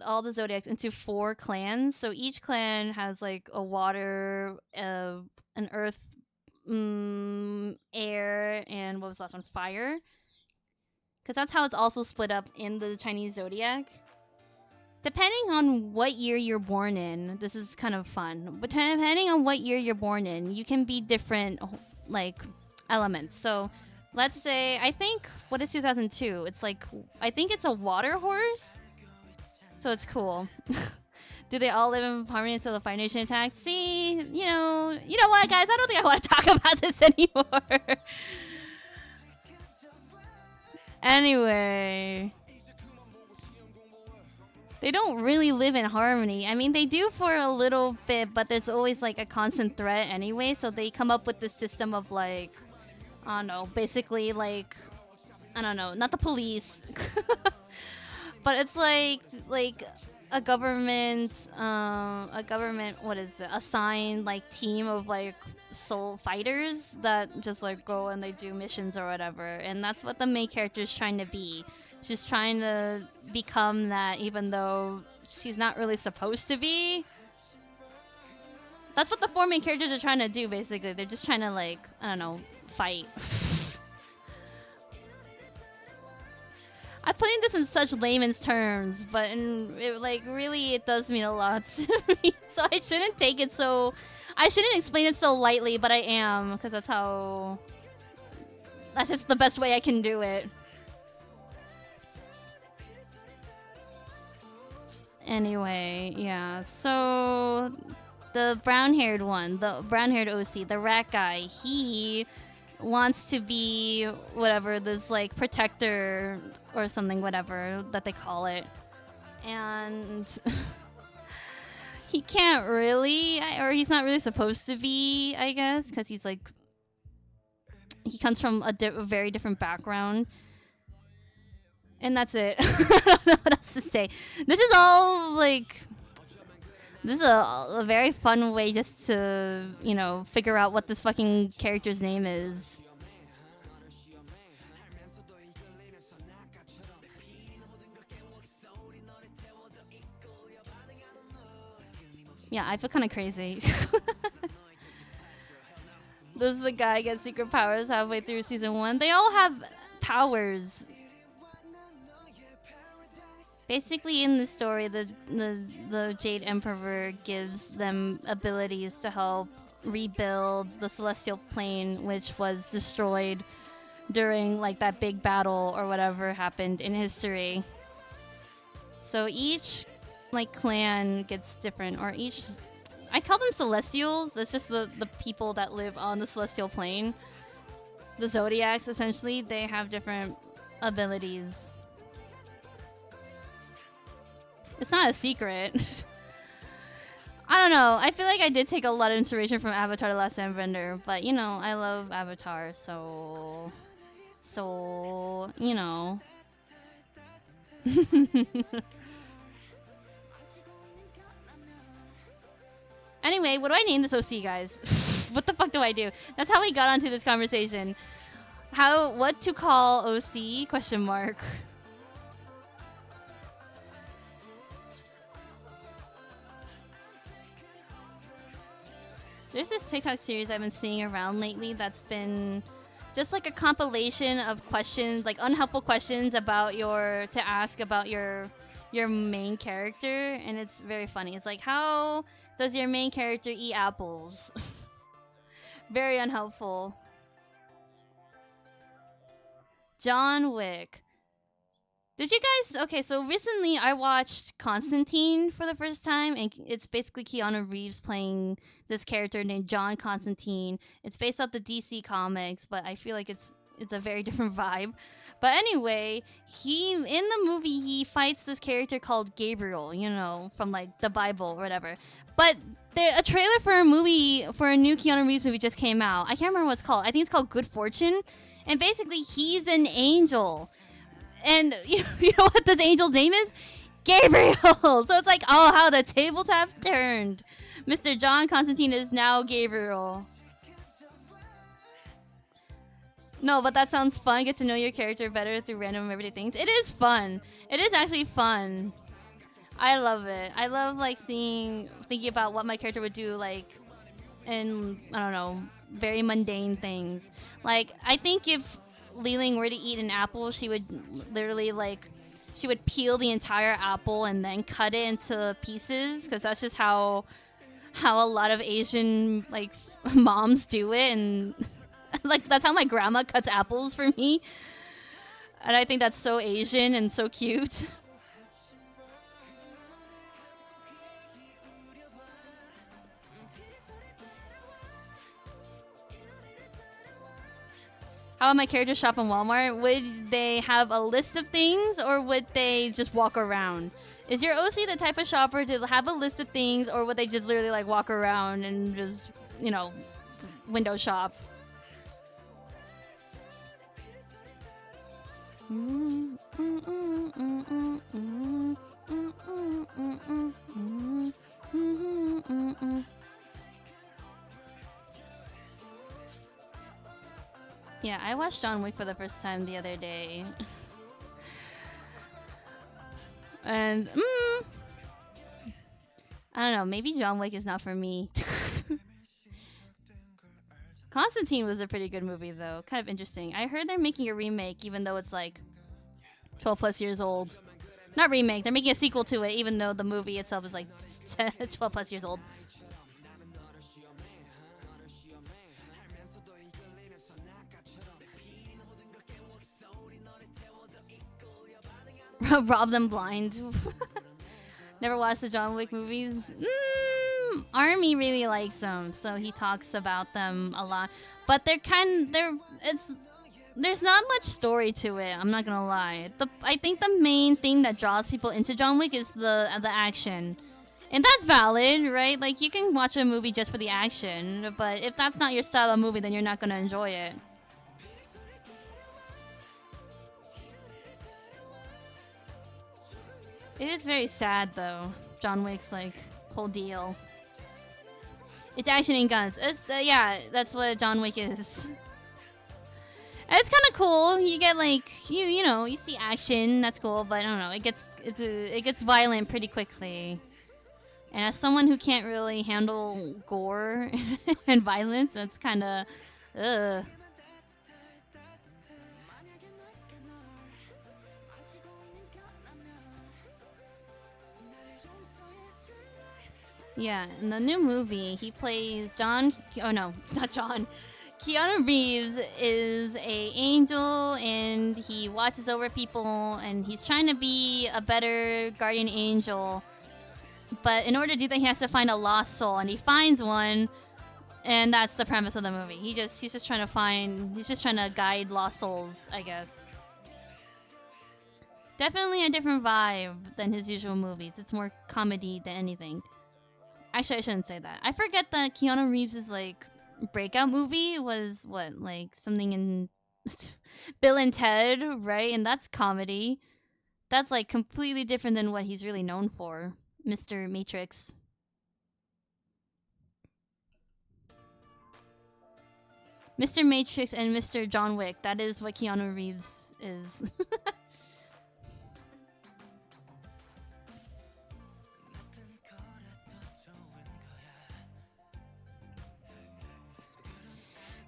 all the zodiacs into 4 clans. So each clan has, like, a water, an earth, air, and what was the last one? Fire. Because that's how it's also split up in the Chinese zodiac. depending on what year you're born in, this is kind of fun. But depending on what year you're born in, you can be different, like, elements. So, let's say, I think, what is 2002? It's like, I think it's a water horse. So it's cool. Do they all live in harmony until the Fire Nation attack? See, you know what, guys? I don't think I want to talk about this anymore. Anyway, they don't really live in harmony. I mean, they do for a little bit, but there's always like a constant threat anyway. So they come up with this system of like, I don't know, basically like, I don't know, not the police, but it's like a government, what is it? Assigned like team of like soul fighters that just like go and they do missions or whatever, and that's what the main character is trying to be. She's trying to become that, even though she's not really supposed to be. That's what the four main characters are trying to do. Basically, they're just trying to like, I don't know, fight. I'm putting this in such layman's terms, but it does mean a lot to me. So I shouldn't explain it so lightly, but I am, because that's just the best way I can do it. Anyway, yeah, so the brown-haired OC, the rat guy, he wants to be whatever, this like protector or something, whatever that they call it, and he can't really, or he's not really supposed to be, I guess, because he's like, he comes from a very different background. And that's it. I don't know what else to say. This is all like, this is a very fun way just to, figure out what this fucking character's name is. Yeah, I feel kind of crazy. This is the guy gets secret powers halfway through season 1. They all have powers. Basically, in the story, the Jade Emperor gives them abilities to help rebuild the celestial plane, which was destroyed during like that big battle or whatever happened in history. So each like clan gets different, or each, I call them Celestials. That's just the people that live on the celestial plane. The Zodiacs, essentially, they have different abilities. It's not a secret. I don't know. I feel like I did take a lot of inspiration from Avatar: The Last Airbender, but I love Avatar, so Anyway, what do I name this OC, guys? What the fuck do I do? That's how we got onto this conversation. What to call OC? Question mark. There's this TikTok series I've been seeing around lately that's been just like a compilation of questions, like unhelpful questions to ask about your main character, and it's very funny. It's like, how does your main character eat apples? Very unhelpful. John Wick. Did you guys... Okay, so recently I watched Constantine for the first time, and it's basically Keanu Reeves playing this character named John Constantine. It's based off the DC comics, but I feel like it's a very different vibe. But anyway, in the movie, he fights this character called Gabriel, from like the Bible or whatever. But a trailer for a new Keanu Reeves movie just came out. I can't remember what it's called. I think it's called Good Fortune. And basically, he's an angel. And you know what this angel's name is? Gabriel! So it's like, oh, how the tables have turned. Mr. John Constantine is now Gabriel. No, but that sounds fun. Get to know your character better through random everyday things. It is fun. It is actually fun. I love it. I love like thinking about what my character would do, like, in, I don't know, very mundane things. Like, I think if Li Ling were to eat an apple, she would literally like she would peel the entire apple and then cut it into pieces, because that's just how a lot of Asian like moms do it, and like that's how my grandma cuts apples for me. And I think that's so Asian and so cute. How would my character shop in Walmart? Would they have a list of things, or would they just walk around? Is your OC the type of shopper to have a list of things, or would they just literally like walk around and just, you know, window shop? Yeah, I watched John Wick for the first time the other day. And I don't know, maybe John Wick is not for me. Constantine was a pretty good movie though, kind of interesting. I heard they're making a remake even though it's like 12 plus years old. Not remake, they're making a sequel to it even though the movie itself is like 12 plus years old. Rob them blind. Never watched the John Wick movies. Army really likes them, so he talks about them a lot. But there's not much story to it. I'm not gonna lie. I think the main thing that draws people into John Wick is the action, and that's valid, right? Like you can watch a movie just for the action, but if that's not your style of movie, then you're not gonna enjoy it. It is very sad though, John Wick's like whole deal. It's action and guns. Yeah, that's what John Wick is. And it's kind of cool. You get like you know you see action. That's cool, but I don't know. It gets violent pretty quickly. And as someone who can't really handle gore and violence, that's kind of ugh. Yeah, in the new movie, he plays John. Oh no, not John. Keanu Reeves is a angel, and he watches over people, and he's trying to be a better guardian angel. But in order to do that, he has to find a lost soul, and he finds one, and that's the premise of the movie. He's just trying to guide lost souls, I guess. Definitely a different vibe than his usual movies. It's more comedy than anything. Actually, I shouldn't say that. I forget that Keanu Reeves' like breakout movie was what, like something in Bill and Ted, right? And that's comedy. That's like completely different than what he's really known for, Mr. Matrix. Mr. Matrix and Mr. John Wick. That is what Keanu Reeves is.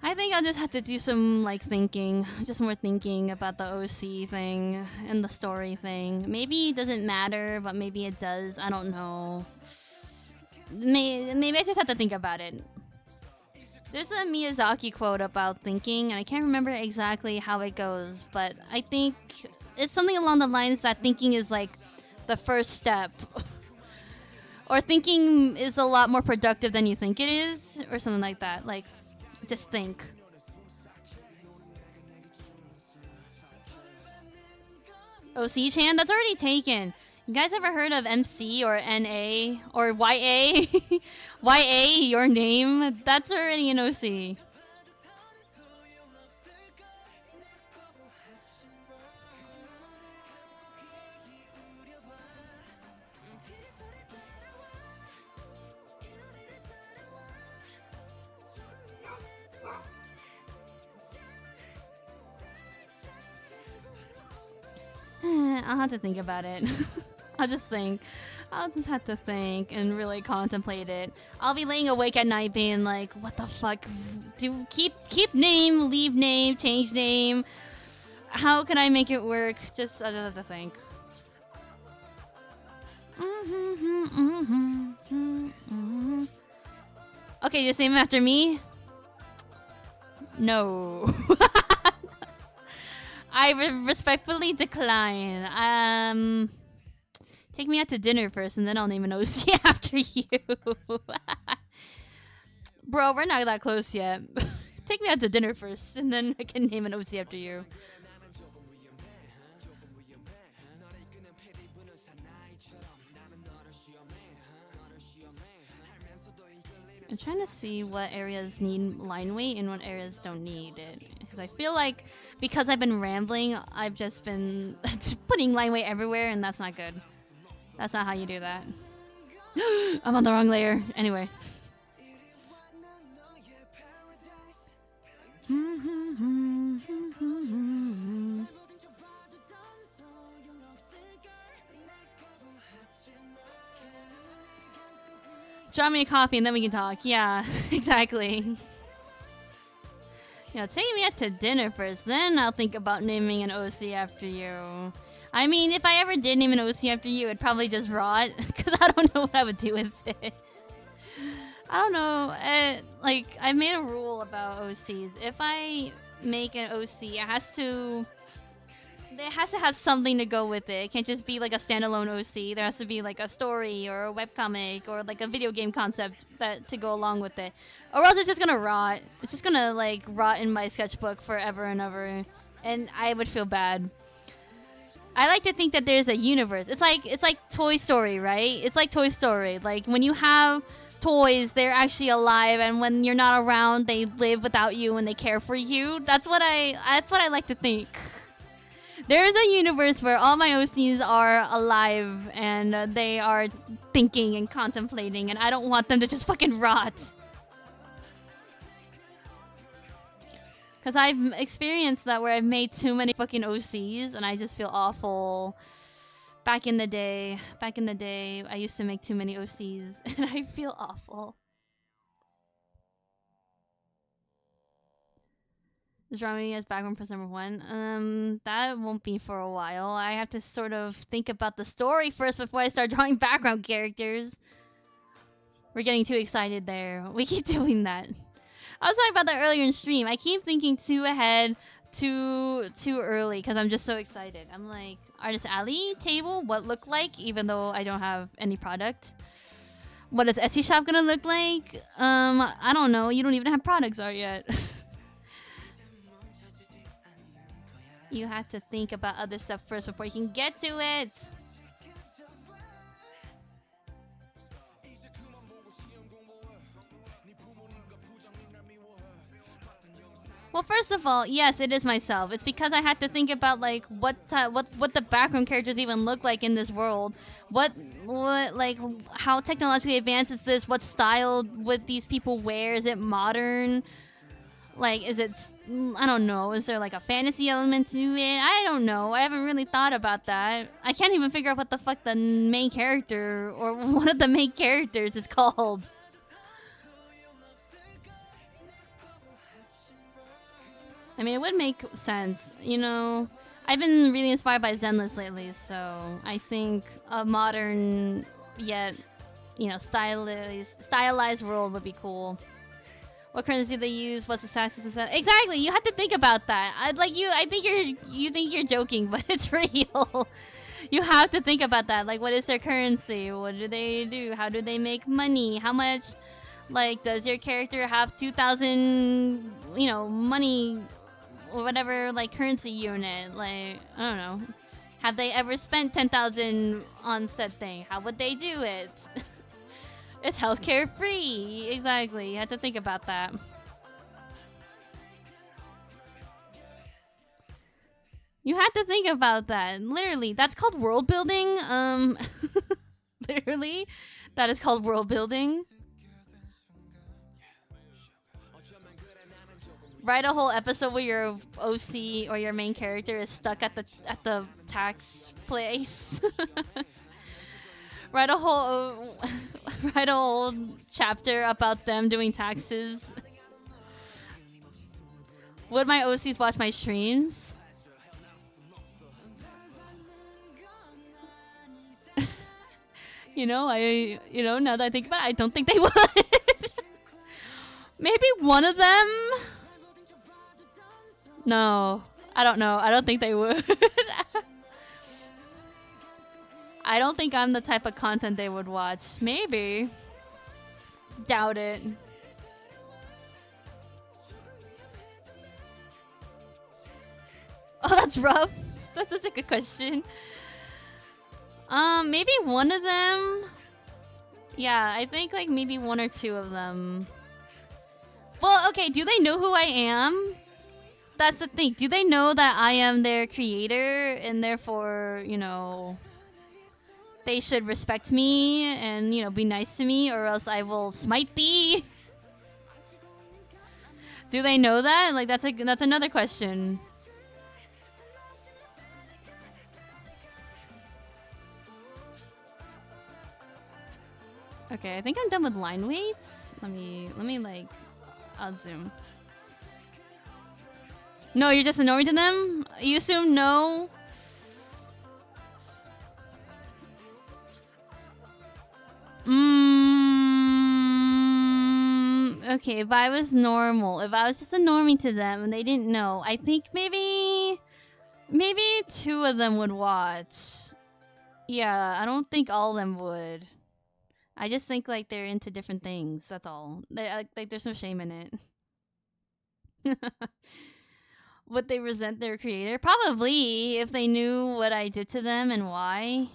I think I'll just have to do some like thinking, just more thinking about the OC thing and the story thing. Maybe it doesn't matter, but maybe it does. I don't know. Maybe I just have to think about it. There's a Miyazaki quote about thinking, and I can't remember exactly how it goes, but I think it's something along the lines that thinking is like the first step. Or thinking is a lot more productive than you think it is, or something like that. Like, just think. OC-chan? That's already taken. You guys ever heard of MC or NA or YA? YA, your name? That's already an OC. I'll have to think about it. I'll just have to think and really contemplate it. I'll be laying awake at night being like, what the fuck? Do keep name, leave name, change name. How can I make it work? I'll just have to think. Okay, just name him after me. No. I respectfully decline. Take me out to dinner first, and then I'll name an OC after you. Bro, we're not that close yet. Take me out to dinner first, and then I can name an OC after you. I'm trying to see what areas need line weight and what areas don't need it. Because I feel like because I've been rambling, I've just been putting line weight everywhere, and that's not good. That's not how you do that. I'm on the wrong layer. Anyway. Draw me a coffee and then we can talk. Yeah, exactly. Take me out to dinner first, then I'll think about naming an OC after you. I mean, if I ever did name an OC after you, it'd probably just rot, because I don't know what I would do with it. I don't know. Like, I made a rule about OCs. If I make an OC, it has to have something to go with it. It can't just be like a standalone OC. There has to be like a story or a webcomic or like a video game concept to go along with it. Or else it's just gonna rot. It's just gonna like rot in my sketchbook forever and ever. And I would feel bad. I like to think that there's a universe. It's like Toy Story, right? It's like Toy Story. Like when you have toys, they're actually alive, and when you're not around, they live without you and they care for you. That's what I like to think. There's a universe where all my OCs are alive and they are thinking and contemplating, and I don't want them to just fucking rot. Because I've experienced that where I've made too many fucking OCs and I just feel awful. Back in the day, I used to make too many OCs and I feel awful. Is Rami as background person number 1? That won't be for a while. I have to sort of think about the story first before I start drawing background characters. We're getting too excited there. We keep doing that. I was talking about that earlier in stream. I keep thinking too ahead, too early, because I'm just so excited. I'm like, Artist Alley table, what look like, even though I don't have any product. What is Etsy shop gonna look like? I don't know. You don't even have products art yet. You have to think about other stuff first before you can get to it. Well, first of all, yes, it is myself. It's because I had to think about like what the background characters even look like in this world. What like how technologically advanced is this? What style would these people wear? Is it modern? Like, is it? I don't know. Is there like a fantasy element to it? I don't know. I haven't really thought about that. I can't even figure out what the fuck the main character or one of the main characters is called. I mean, it would make sense. You know, I've been really inspired by Zenless lately, so I think a modern yet, you know, stylized world would be cool. What currency do they use? What's the taxes? Exactly. You have to think about that. I think you're joking, but it's real. You have to think about that. Like, what is their currency? What do they do? How do they make money? How much? Like, does your character have 2,000? You know, money. Or whatever, like, currency unit, like, I don't know. Have they ever spent 10,000 on said thing? How would they do it? It's healthcare free. Exactly. You have to think about that. You have to think about that. Literally, that's called world building. Literally, that is called world building. Write a whole episode where your OC or your main character is stuck at the tax place. write a whole chapter about them doing taxes. Would my OCs watch my streams? Now that I think about it, I don't think they would. Maybe one of them? No, I don't know. I don't think they would. I don't think I'm the type of content they would watch. Maybe. Doubt it. Oh, that's rough. That's such a good question. Maybe one of them. Yeah, I think like maybe one or two of them. Well, okay, do they know who I am? That's the thing. Do they know that I am their creator and therefore, they should respect me and, be nice to me or else I will smite thee? Do they know that? Like, that's another question. Okay, I think I'm done with line weights. Let me like, I'll zoom. No, you're just annoying to them? You assume no? Okay, if I was normal, if I was just a normie to them and they didn't know, I think maybe two of them would watch. Yeah, I don't think all of them would. I just think like they're into different things. That's all. Like there's no shame in it. Would they resent their creator? Probably, if they knew what I did to them and why.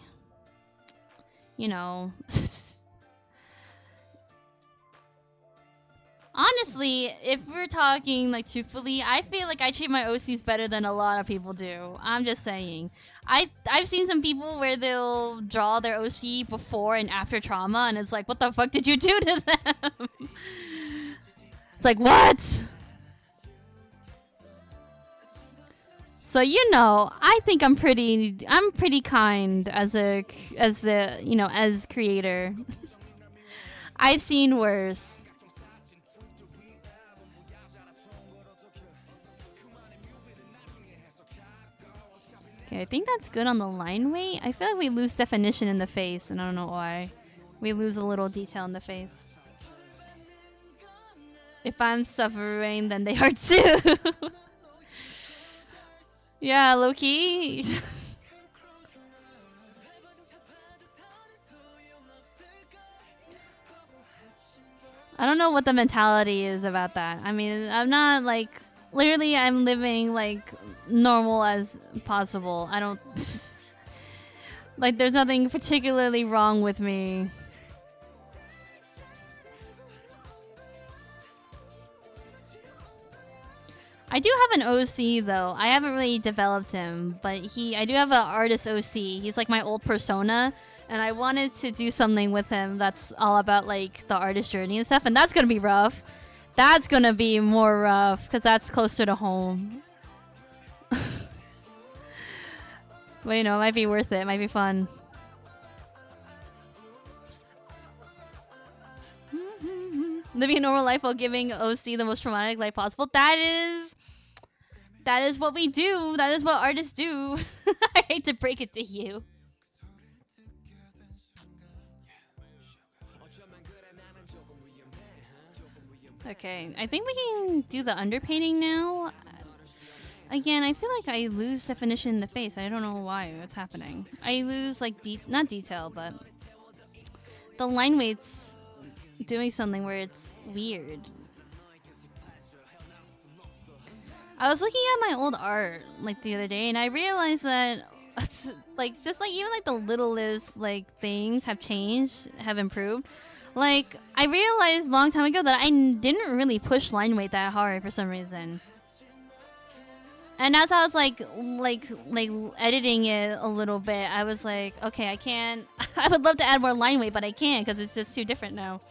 Honestly, if we're talking like truthfully, I feel like I treat my OCs better than a lot of people do. I'm just saying. I've seen some people where they'll draw their OC before and after trauma, and it's like, what the fuck did you do to them? It's like, what? So I think I'm pretty kind as creator. I've seen worse. Okay, I think that's good on the line weight. I feel like we lose definition in the face, and I don't know why. We lose a little detail in the face. If I'm suffering, then they are too. Yeah, low-key. I don't know what the mentality is about that. I mean, I'm not like... Literally, I'm living like normal as possible. I don't... like, there's nothing particularly wrong with me. I do have an OC though. I haven't really developed him, but I do have an artist OC. He's like my old persona, and I wanted to do something with him that's all about like the artist journey and stuff, and that's gonna be rough. That's gonna be more rough because that's closer to home. But it might be worth it. It might be fun. Living a normal life while giving OC the most traumatic life possible. That is what we do. That is what artists do. I hate to break it to you. Okay, I think we can do the underpainting now. Again, I feel like I lose definition in the face. I don't know why. What's happening? I lose like not detail, but the line weight's doing something where it's weird. I was looking at my old art like the other day, and I realized that like just like even like the littlest like things have changed, have improved. Like I realized a long time ago that I didn't really push line weight that hard for some reason. And as I was like editing it a little bit, I was like, okay, I can't. I would love to add more line weight, but I can't because it's just too different now.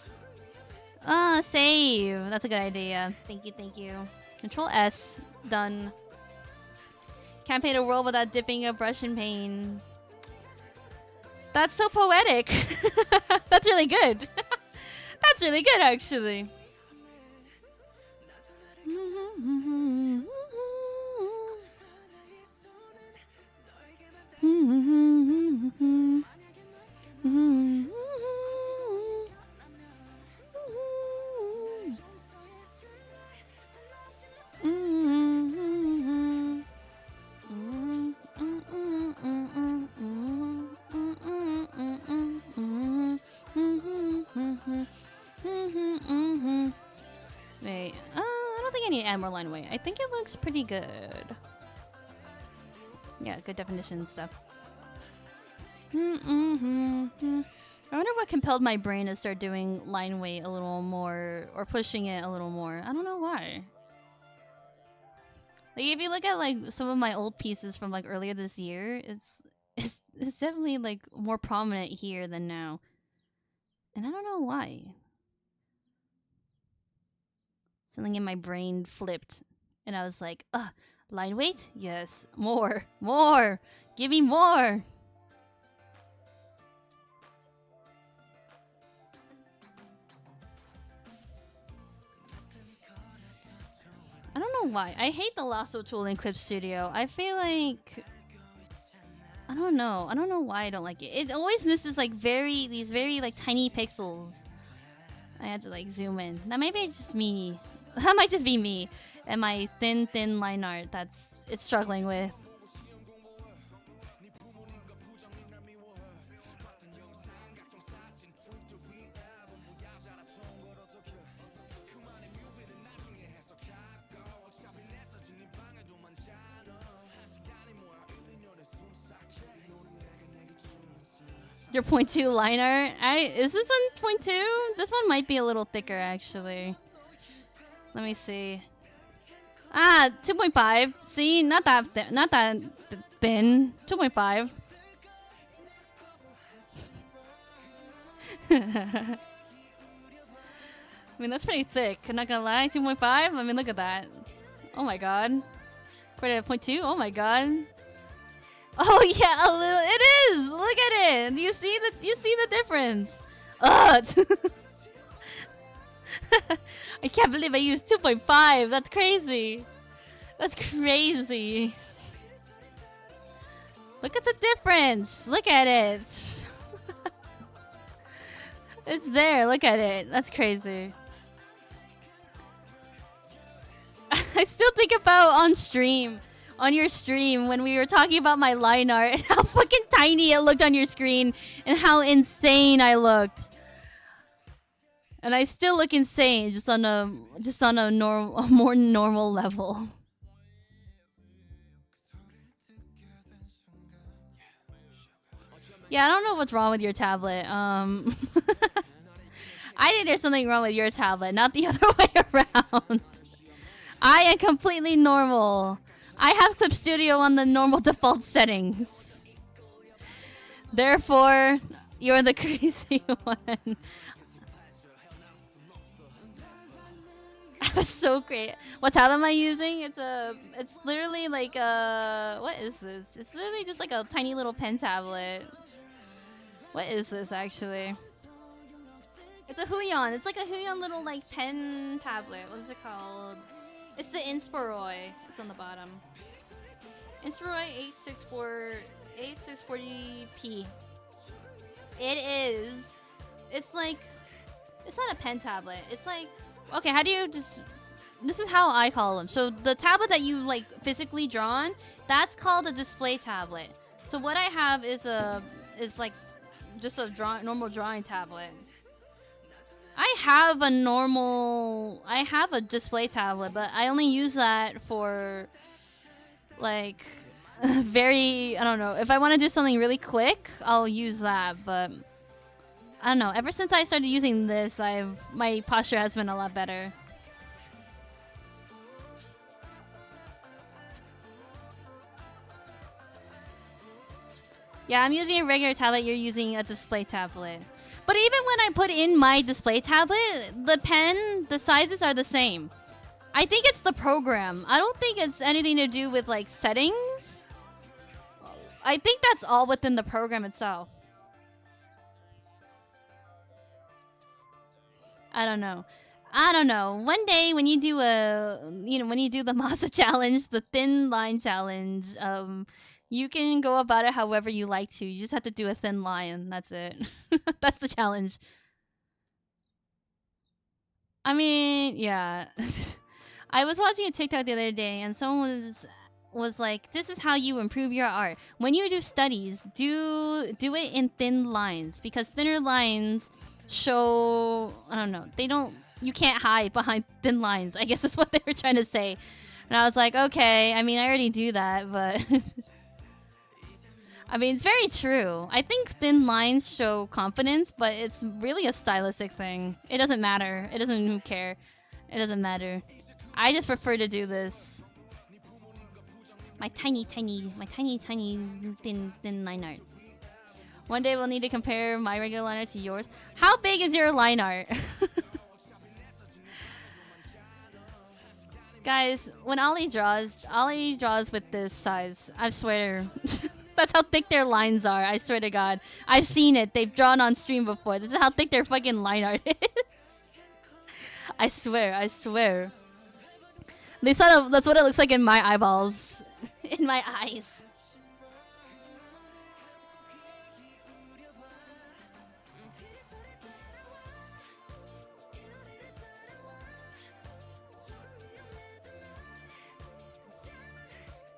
Save. That's a good idea. Thank you. Control S. Done. Can't paint a world without dipping a brush in paint. That's so poetic. That's really good. That's really good, actually. need to add more line weight. I think it looks pretty good. Yeah, good definition and stuff. I wonder what compelled my brain to start doing line weight a little more, or pushing it a little more. I don't know why. Like if you look at like some of my old pieces from like earlier this year, it's definitely like more prominent here than now. And I don't know why. Something in my brain flipped and I was like, line weight? Yes. More. More. Give me more. I don't know why. I hate the lasso tool in Clip Studio. I feel like I don't know why I don't like it. It always misses like these very like tiny pixels. I had to like zoom in. Now maybe it's just me. That might just be me and my thin line art it's struggling with. Your 0.2 line art? Is this one 0.2? This one might be a little thicker actually. Let me see. 2.5. See, not that thin. 2.5. I mean, that's pretty thick. I'm not gonna lie. 2.5. I mean, look at that. Oh my god. Quite a 0.2. Oh my god. Oh yeah, a little. It is. Look at it. You see the difference. Ugh. I can't believe I used 2.5. That's crazy. That's crazy. Look at the difference. Look at it. It's there. Look at it. That's crazy. I still think about on your stream when we were talking about my line art and how fucking tiny it looked on your screen and how insane I looked. And I still look insane just on a more normal level. Yeah, I don't know what's wrong with your tablet. I think there's something wrong with your tablet, not the other way around. I am completely normal. I have Clip Studio on the normal default settings. Therefore, you're the crazy one. That's so great. What tablet am I using? It's literally like what is this? It's literally just like a tiny little pen tablet. What is this actually? It's a Huion. It's like a Huion little like pen tablet. What is it called? It's the Inspiroy. It's on the bottom. Inspiroy H640p. It is. It's like. It's not a pen tablet. It's like. Okay, how do you just... This is how I call them. So the tablet that you like physically drawn, that's called a display tablet. So what I have is like just a normal drawing tablet. I have a display tablet, but I only use that for like very, I don't know, if I want to do something really quick, I'll use that, but I don't know. Ever since I started using this, my posture has been a lot better. Yeah, I'm using a regular tablet. You're using a display tablet. But even when I put in my display tablet, the sizes are the same. I think it's the program. I don't think it's anything to do with like settings. I think that's all within the program itself. I don't know. One day when you do the Masa challenge, the thin line challenge, you can go about it however you like to. You just have to do a thin line. That's it. That's the challenge. I mean, yeah. I was watching a TikTok the other day and someone was like, this is how you improve your art. When you do studies, do it in thin lines because thinner lines show, I don't know, they you can't hide behind thin lines. I guess that's what they were trying to say. And I was like, okay, I mean, I already do that, but... I mean, it's very true. I think thin lines show confidence, but it's really a stylistic thing. It doesn't matter. It doesn't care. It doesn't matter. I just prefer to do this. My tiny thin line art. One day we'll need to compare my regular line art to yours. How big is your line art? Guys, when Ollie draws with this size. I swear. That's how thick their lines are. I swear to God. I've seen it. They've drawn on stream before. This is how thick their fucking line art is. I swear. That's what it looks like in my eyeballs. In my eyes.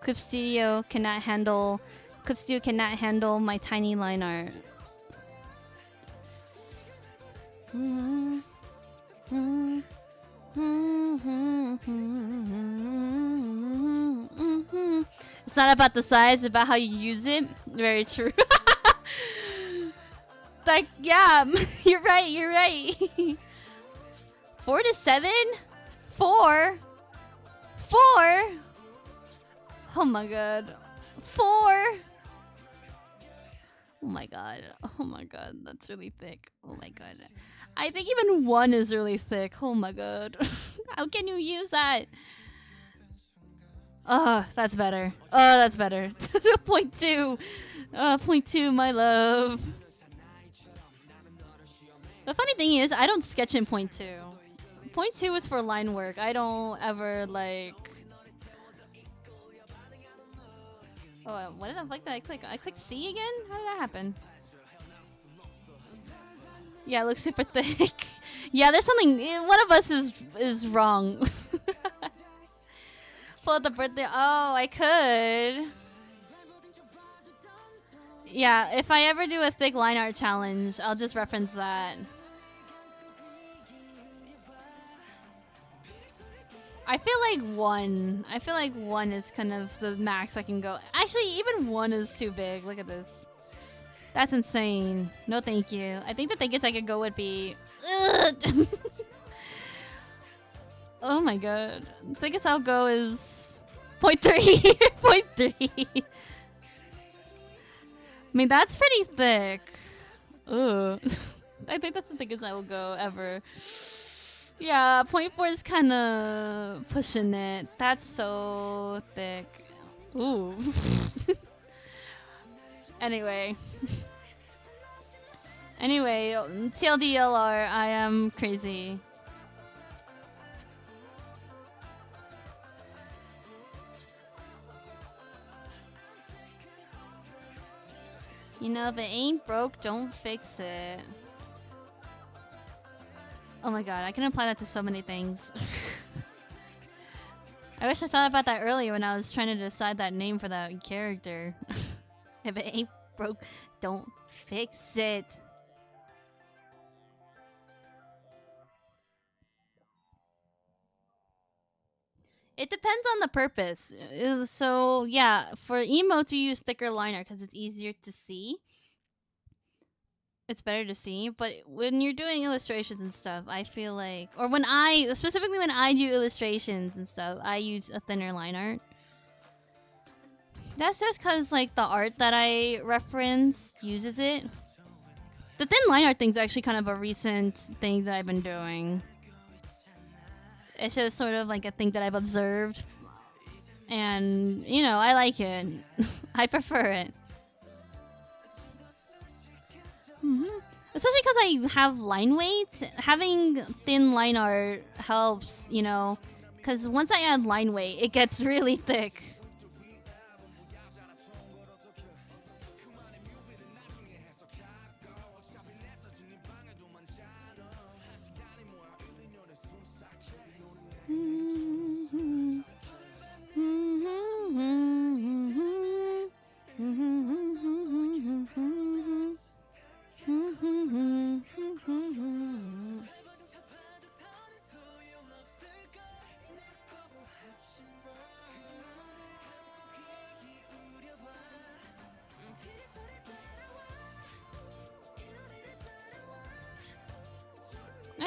Clip Studio cannot handle my tiny line art. It's not about the size, it's about how you use it. Very true. Like, yeah, you're right. 4 to 7? 4? Oh my god. 4? Oh my god, that's really thick. Oh my god. I think even 1 is really thick. Oh my god. How can you use that? Oh, that's better. Oh, that's better. 0.2. 0.2, my love. The funny thing is, I don't sketch in 0.2. 0.2 is for line work. I don't ever, like... Oh, what did I click? I clicked C again? How did that happen? Yeah, it looks super thick. Yeah, there's something... One of us is wrong. Pull out the birthday... Oh, I could. Yeah, if I ever do a thick line art challenge, I'll just reference that. I feel like 1. I feel like 1 is kind of the max I can go. Actually, even 1 is too big. Look at this. That's insane. No, thank you. I think the thickest I could go would be... Oh my god. The thickest I'll go is... 0.3. 0.3. I mean, that's pretty thick. Ugh. I think that's the thickest I will go ever. Yeah, 0.4 is kind of pushing it. That's so thick. Ooh. Anyway, TLDLR, I am crazy. You know, if it ain't broke, don't fix it. Oh my god, I can apply that to so many things. I wish I thought about that earlier when I was trying to decide that name for that character. If it ain't broke, don't fix it. It depends on the purpose. So yeah, for emo to use thicker liner because it's easier to see. It's better to see, but when you're doing illustrations and stuff, I feel like, or specifically when I do illustrations and stuff, I use a thinner line art. That's just because, like, the art that I reference uses it. The thin line art thing's actually kind of a recent thing that I've been doing. It's just sort of like a thing that I've observed. And, you know, I like it. I prefer it. Especially because I have line weight, having thin line art helps, you know, because once I add line weight, it gets really thick.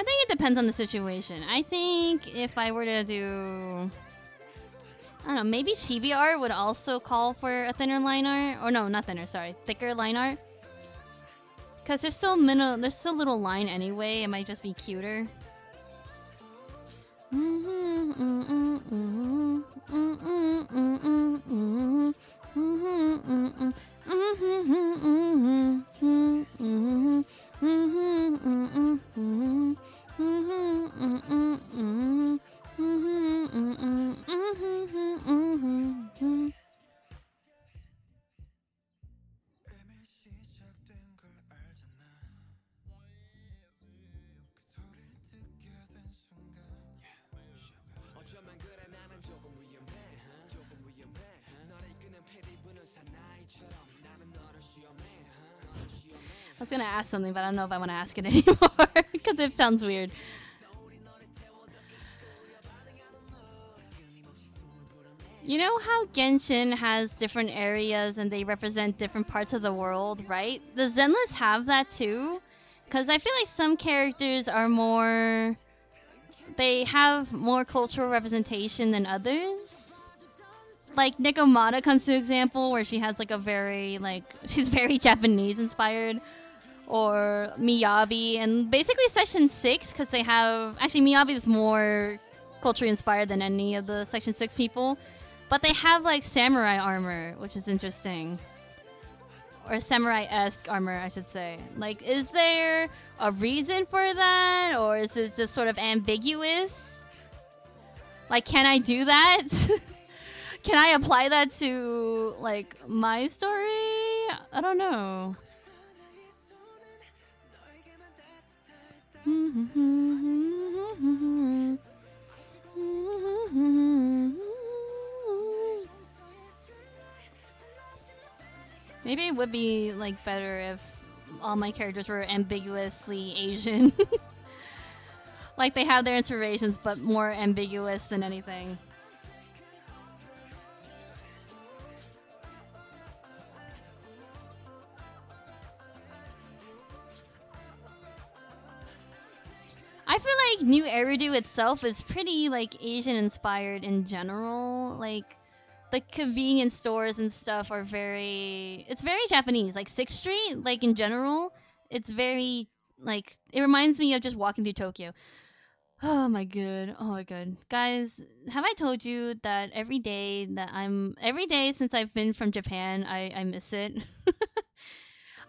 I think it depends on the situation. I think if I were to do, I don't know, maybe chibi art would also call for a thinner line art. Or no, not thinner, sorry, thicker line art. Because there's so little line anyway, it might just be cuter. I was gonna ask something, but I don't know if I want to ask it anymore because it sounds weird. You know how Genshin has different areas and they represent different parts of the world, right? The Zenless have that too? Because I feel like some characters are more... They have more cultural representation than others. Like Nikomata comes to example where she has like a very, like... She's very Japanese inspired. Or Miyabi. And basically Section 6, because they have... Actually, Miyabi is more culturally inspired than any of the Section 6 people. But they have like samurai armor, which is interesting. Or samurai-esque armor, I should say. Like, is there a reason for that? Or is it just sort of ambiguous? Like, can I do that? Can I apply that to, like, my story? I don't know. Maybe it would be like better if all my characters were ambiguously Asian. Like they have their inspirations but more ambiguous than anything. I feel like New Eridu itself is pretty like Asian inspired in general. Like the convenience stores and stuff are it's very Japanese. Like 6th Street, like in general, it's very like it reminds me of just walking through Tokyo. Oh my god. Guys, have I told you that every day since I've been from Japan, I miss it.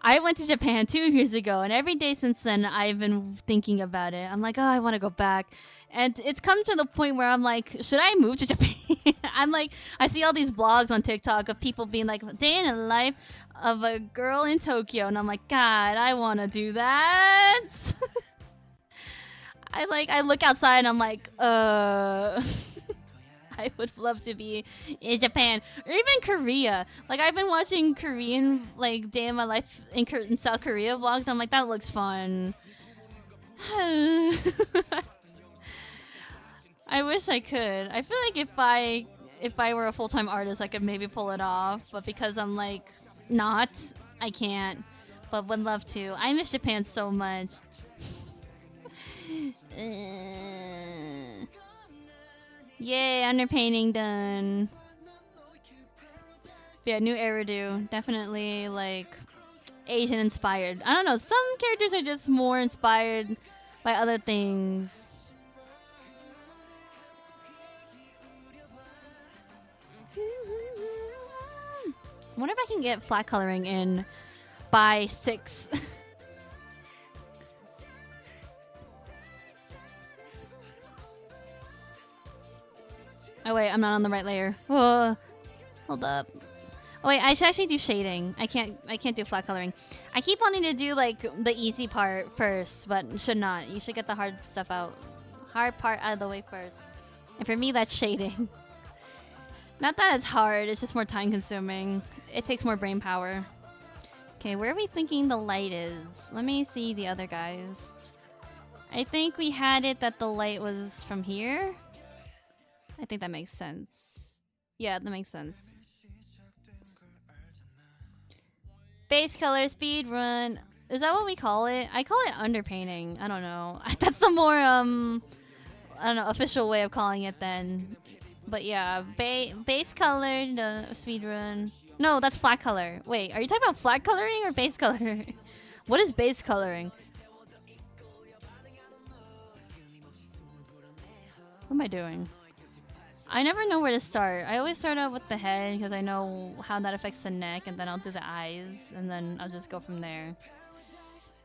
I went to Japan 2 years ago, and every day since then, I've been thinking about it. I'm like, oh, I want to go back. And it's come to the point where I'm like, should I move to Japan? I'm like, I see all these blogs on TikTok of people being like, day in the life of a girl in Tokyo. And I'm like, God, I want to do that. I look outside and I'm like, I would love to be in Japan or even Korea. Like I've been watching Korean like day in my life in South Korea vlogs. I'm like that looks fun. I wish I could. I feel like if I were a full-time artist, I could maybe pull it off. But because I'm like not, I can't. But would love to. I miss Japan so much. Yay, underpainting done. But yeah, New Eridu. Definitely, like, Asian inspired. I don't know, some characters are just more inspired by other things. I wonder if I can get flat coloring in by 6. Oh wait, I'm not on the right layer. Oh, hold up. Oh wait, I should actually do shading. I can't do flat coloring. I keep wanting to do like the easy part first, but should not. You should get the hard stuff out. Hard part out of the way first. And for me, that's shading. Not that it's hard, it's just more time consuming. It takes more brain power. Okay, where are we thinking the light is? Let me see the other guys. I think we had it that the light was from here. I think that makes sense. Yeah, that makes sense. Base color speed run. Is that what we call it? I call it underpainting. I don't know. That's the more I don't know, official way of calling it then. But yeah, base color, the speedrun. No, that's flat color. Wait, are you talking about flat coloring or base color? What is base coloring? What am I doing? I never know where to start. I always start out with the head because I know how that affects the neck, and then I'll do the eyes, and then I'll just go from there.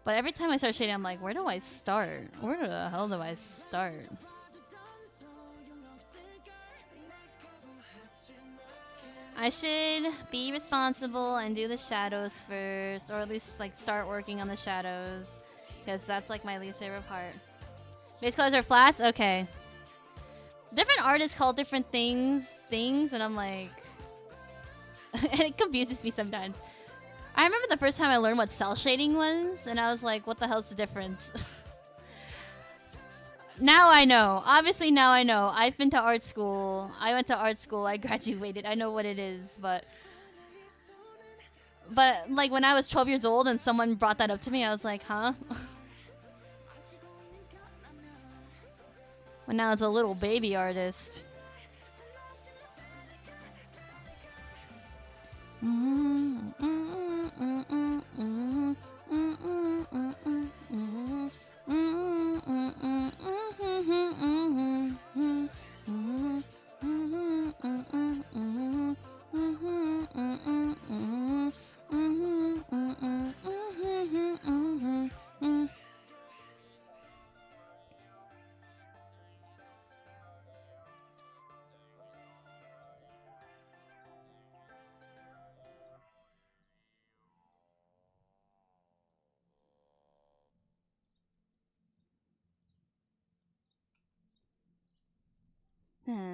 But every time I start shading, I'm like, where do I start? Where the hell do I start? I should be responsible and do the shadows first, or at least like start working on the shadows, because that's like my least favorite part. Base colors are flats? Okay. Different artists call different things, and I'm like... and it confuses me sometimes. I remember the first time I learned what cell shading was, and I was like, what the hell's the difference? Now I know. Obviously now I know. I've been to art school. I went to art school. I graduated. I know what it is, but like when I was 12 years old and someone brought that up to me, I was like, huh? When I was a little baby artist.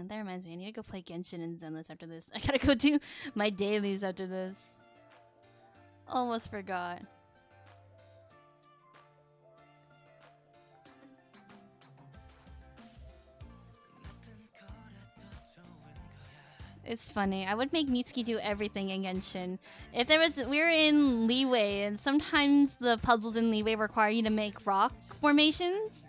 That reminds me, I need to go play Genshin and Zenless after this. I gotta go do my dailies after this. Almost forgot. It's funny. I would make Mitsuki do everything in Genshin. If there was, we were in Leeway, and sometimes the puzzles in Leeway require you to make rock formations.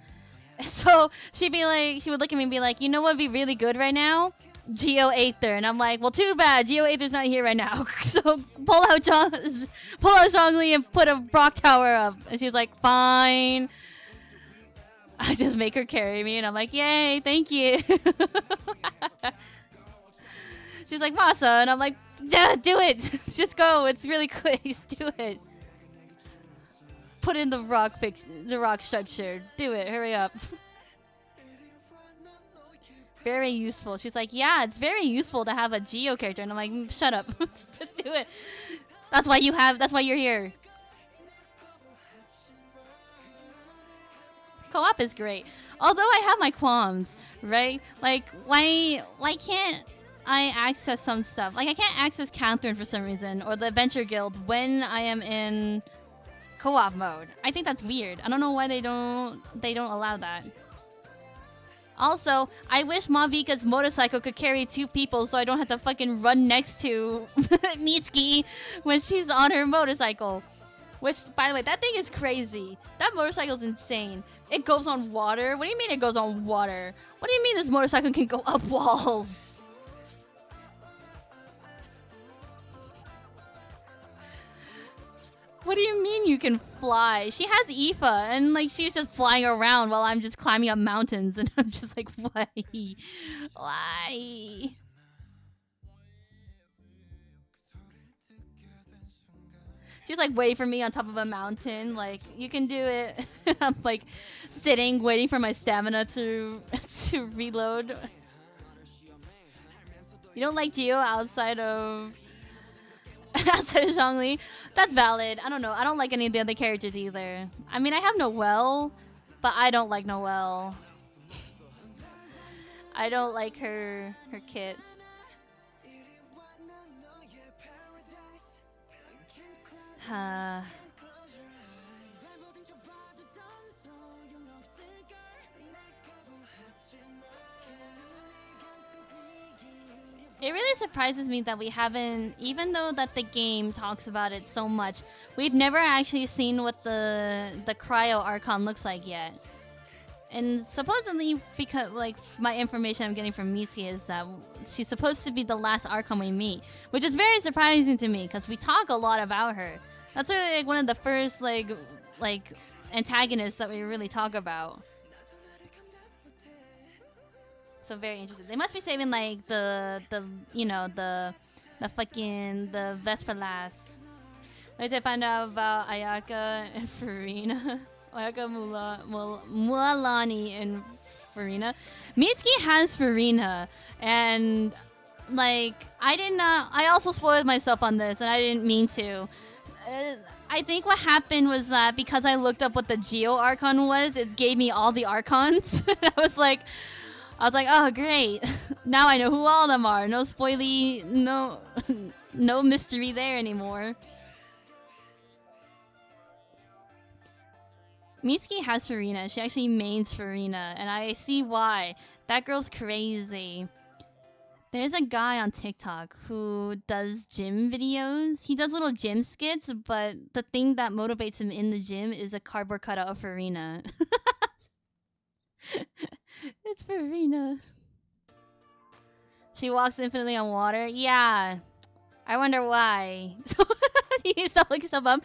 So she would look at me and be like, you know what would be really good right now? Geo Aether. And I'm like, well, too bad. Geo Aether's not here right now. So pull out Zhongli and put a rock tower up. And she's like, fine. I just make her carry me, and I'm like, yay, thank you. She's like, Masa, and I'm like, yeah, do it. Just go. It's really quick. Just do it. Put in the rock structure. Do it. Hurry up. Very useful. She's like, yeah, it's very useful to have a Geo character, and I'm like, shut up. Just do it. That's why you're here. Co-op is great. Although I have my qualms, right? Like, why can't I access some stuff? Like, I can't access Catherine for some reason, or the Adventure Guild when I am in co-op mode. I think that's weird. I don't know why they don't allow that. Also, I wish Mavika's motorcycle could carry 2 people so I don't have to fucking run next to Mitsuki when she's on her motorcycle. Which, by the way, that thing is crazy. That motorcycle's insane. It goes on water? What do you mean it goes on water? What do you mean this motorcycle can go up walls? What do you mean you can fly? She has Aoife, and like she's just flying around while I'm just climbing up mountains, and I'm just like, why? Why? She's like waiting for me on top of a mountain, like, you can do it. I'm like sitting, waiting for my stamina to reload. You don't like Geo outside of Zhongli? That's valid. I don't know. I don't like any of the other characters either. I mean, I have Noelle, but I don't like Noelle. I don't like her kit. It really surprises me that we haven't, even though that the game talks about it so much, we've never actually seen what the Cryo Archon looks like yet. And supposedly, because like my information I'm getting from Mitsuki is that she's supposed to be the last Archon we meet, which is very surprising to me because we talk a lot about her. That's really like one of the first like antagonists that we really talk about. So very interesting. They must be saving like the you know the best for last. Like to find out about Ayaka and Farina. Ayaka Mualani and Farina. Mitsuki has Farina, and like I also spoiled myself on this, and I didn't mean to. I think what happened was that because I looked up what the Geo Archon was, it gave me all the Archons. I was like, oh great, now I know who all of them are. No spoily, no mystery there anymore. Mitsuki has Farina. She actually mains Farina, and I see why. That girl's crazy. There's a guy on TikTok who does gym videos. He does little gym skits, but the thing that motivates him in the gym is a cardboard cutout of Farina. It's Farina. She walks infinitely on water. Yeah. I wonder why. You stop looking stuff up.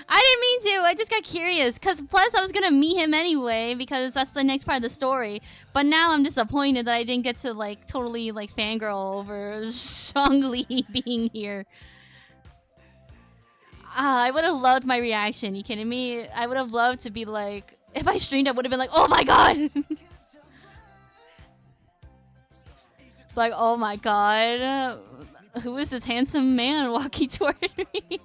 I didn't mean to. I just got curious. Because plus I was going to meet him anyway. Because that's the next part of the story. But now I'm disappointed that I didn't get to like totally like fangirl over Shangli being here. I would have loved my reaction. You kidding me? I would have loved to be like... If I streamed, I would have been like, oh my god! Like, oh my god. Who is this handsome man walking toward me?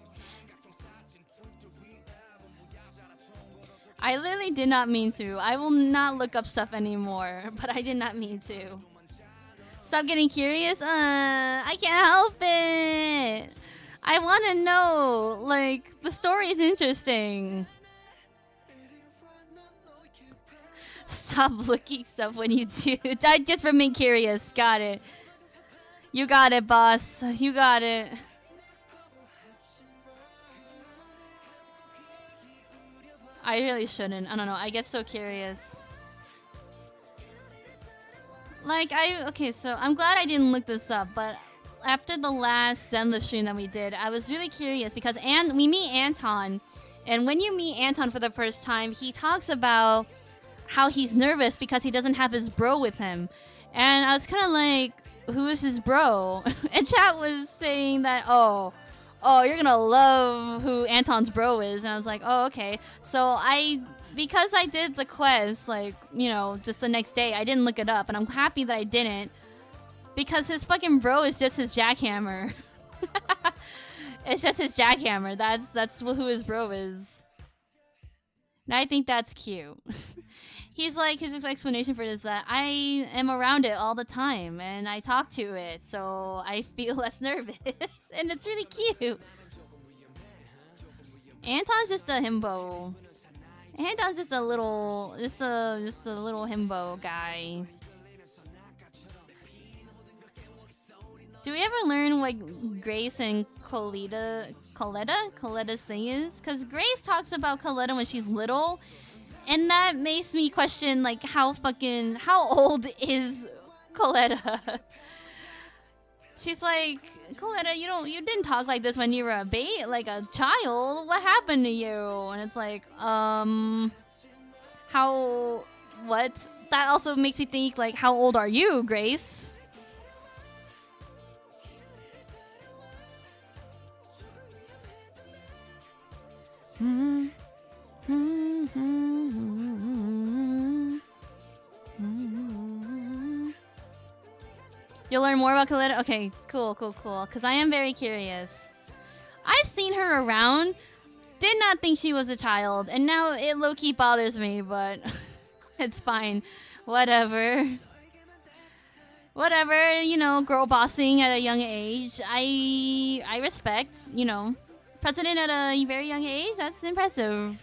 I literally did not mean to. I will not look up stuff anymore, but I did not mean to. Stop getting curious? I can't help it. I want to know. Like, the story is interesting. Stop looking stuff when you do. I just remain curious. Got it. You got it, boss. You got it. I really shouldn't. I don't know. I get so curious. Like, okay, so I'm glad I didn't look this up, but after the last Zenless stream that we did, I was really curious because we meet Anton, and when you meet Anton for the first time, he talks about how he's nervous because he doesn't have his bro with him. And I was kind of like, who is his bro? And chat was saying that, oh, you're gonna love who Anton's bro is. And I was like, oh, okay. So because I did the quest, like, you know, just the next day, I didn't look it up. And I'm happy that I didn't. Because his fucking bro is just his jackhammer. It's just his jackhammer. That's who his bro is. And I think that's cute. He's like, his explanation for it is that I am around it all the time and I talk to it, so I feel less nervous. And it's really cute. Anton's just a himbo. Anton's just a little himbo guy. Do we ever learn what Grace and Coletta's thing is? Because Grace talks about Coletta when she's little. And that makes me question, like, how old is Coletta? She's like, Coletta, you didn't talk like this when you were like a child. What happened to you? And it's like, what? That also makes me think, like, how old are you, Grace? You'll learn more about Coletta? Okay, cool. Because I am very curious. I've seen her around. Did not think she was a child. And now it low-key bothers me, but it's fine. Whatever. Whatever, you know, girl bossing at a young age. I respect, you know. President at a very young age? That's impressive.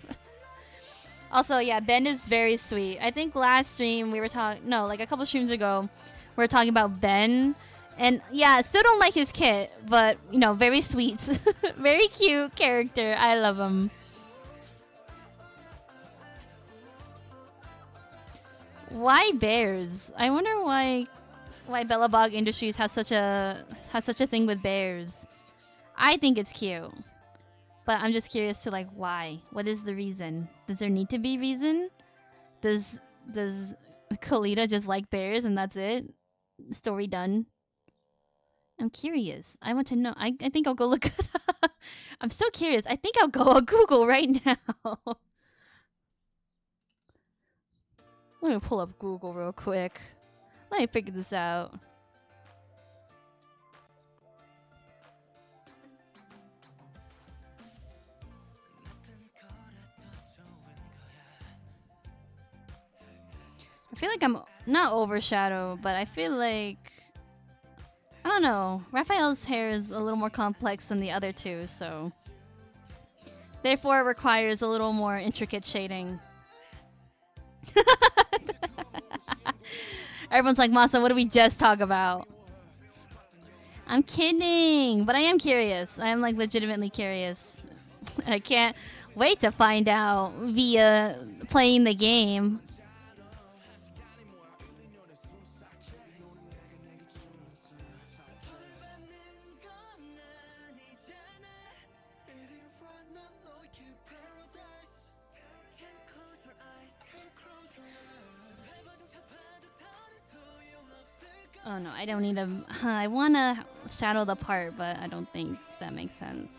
Also, yeah, Ben is very sweet. I think last stream we were talking... No, like a couple streams ago, we were talking about Ben. And yeah, still don't like his kit, but you know, very sweet, very cute character. I love him. Why bears? I wonder why Bellabog Industries has such a thing with bears. I think it's cute, but I'm just curious to like why. What is the reason? Does there need to be reason? Does Kalita just like bears and that's it? Story done. I'm curious. I want to know. I think I'll go look it up. I'm so curious. I think I'll go on Google right now. Let me pull up Google real quick. Let me figure this out. I feel like I'm not overshadowed, but I feel like I don't know. Raphael's hair is a little more complex than the other two, so therefore it requires a little more intricate shading. Everyone's like, Masa, what did we just talk about? I'm kidding, but I am curious. I am like legitimately curious. I can't wait to find out via playing the game. Oh no, I don't need a... I want to shadow the part, but I don't think that makes sense.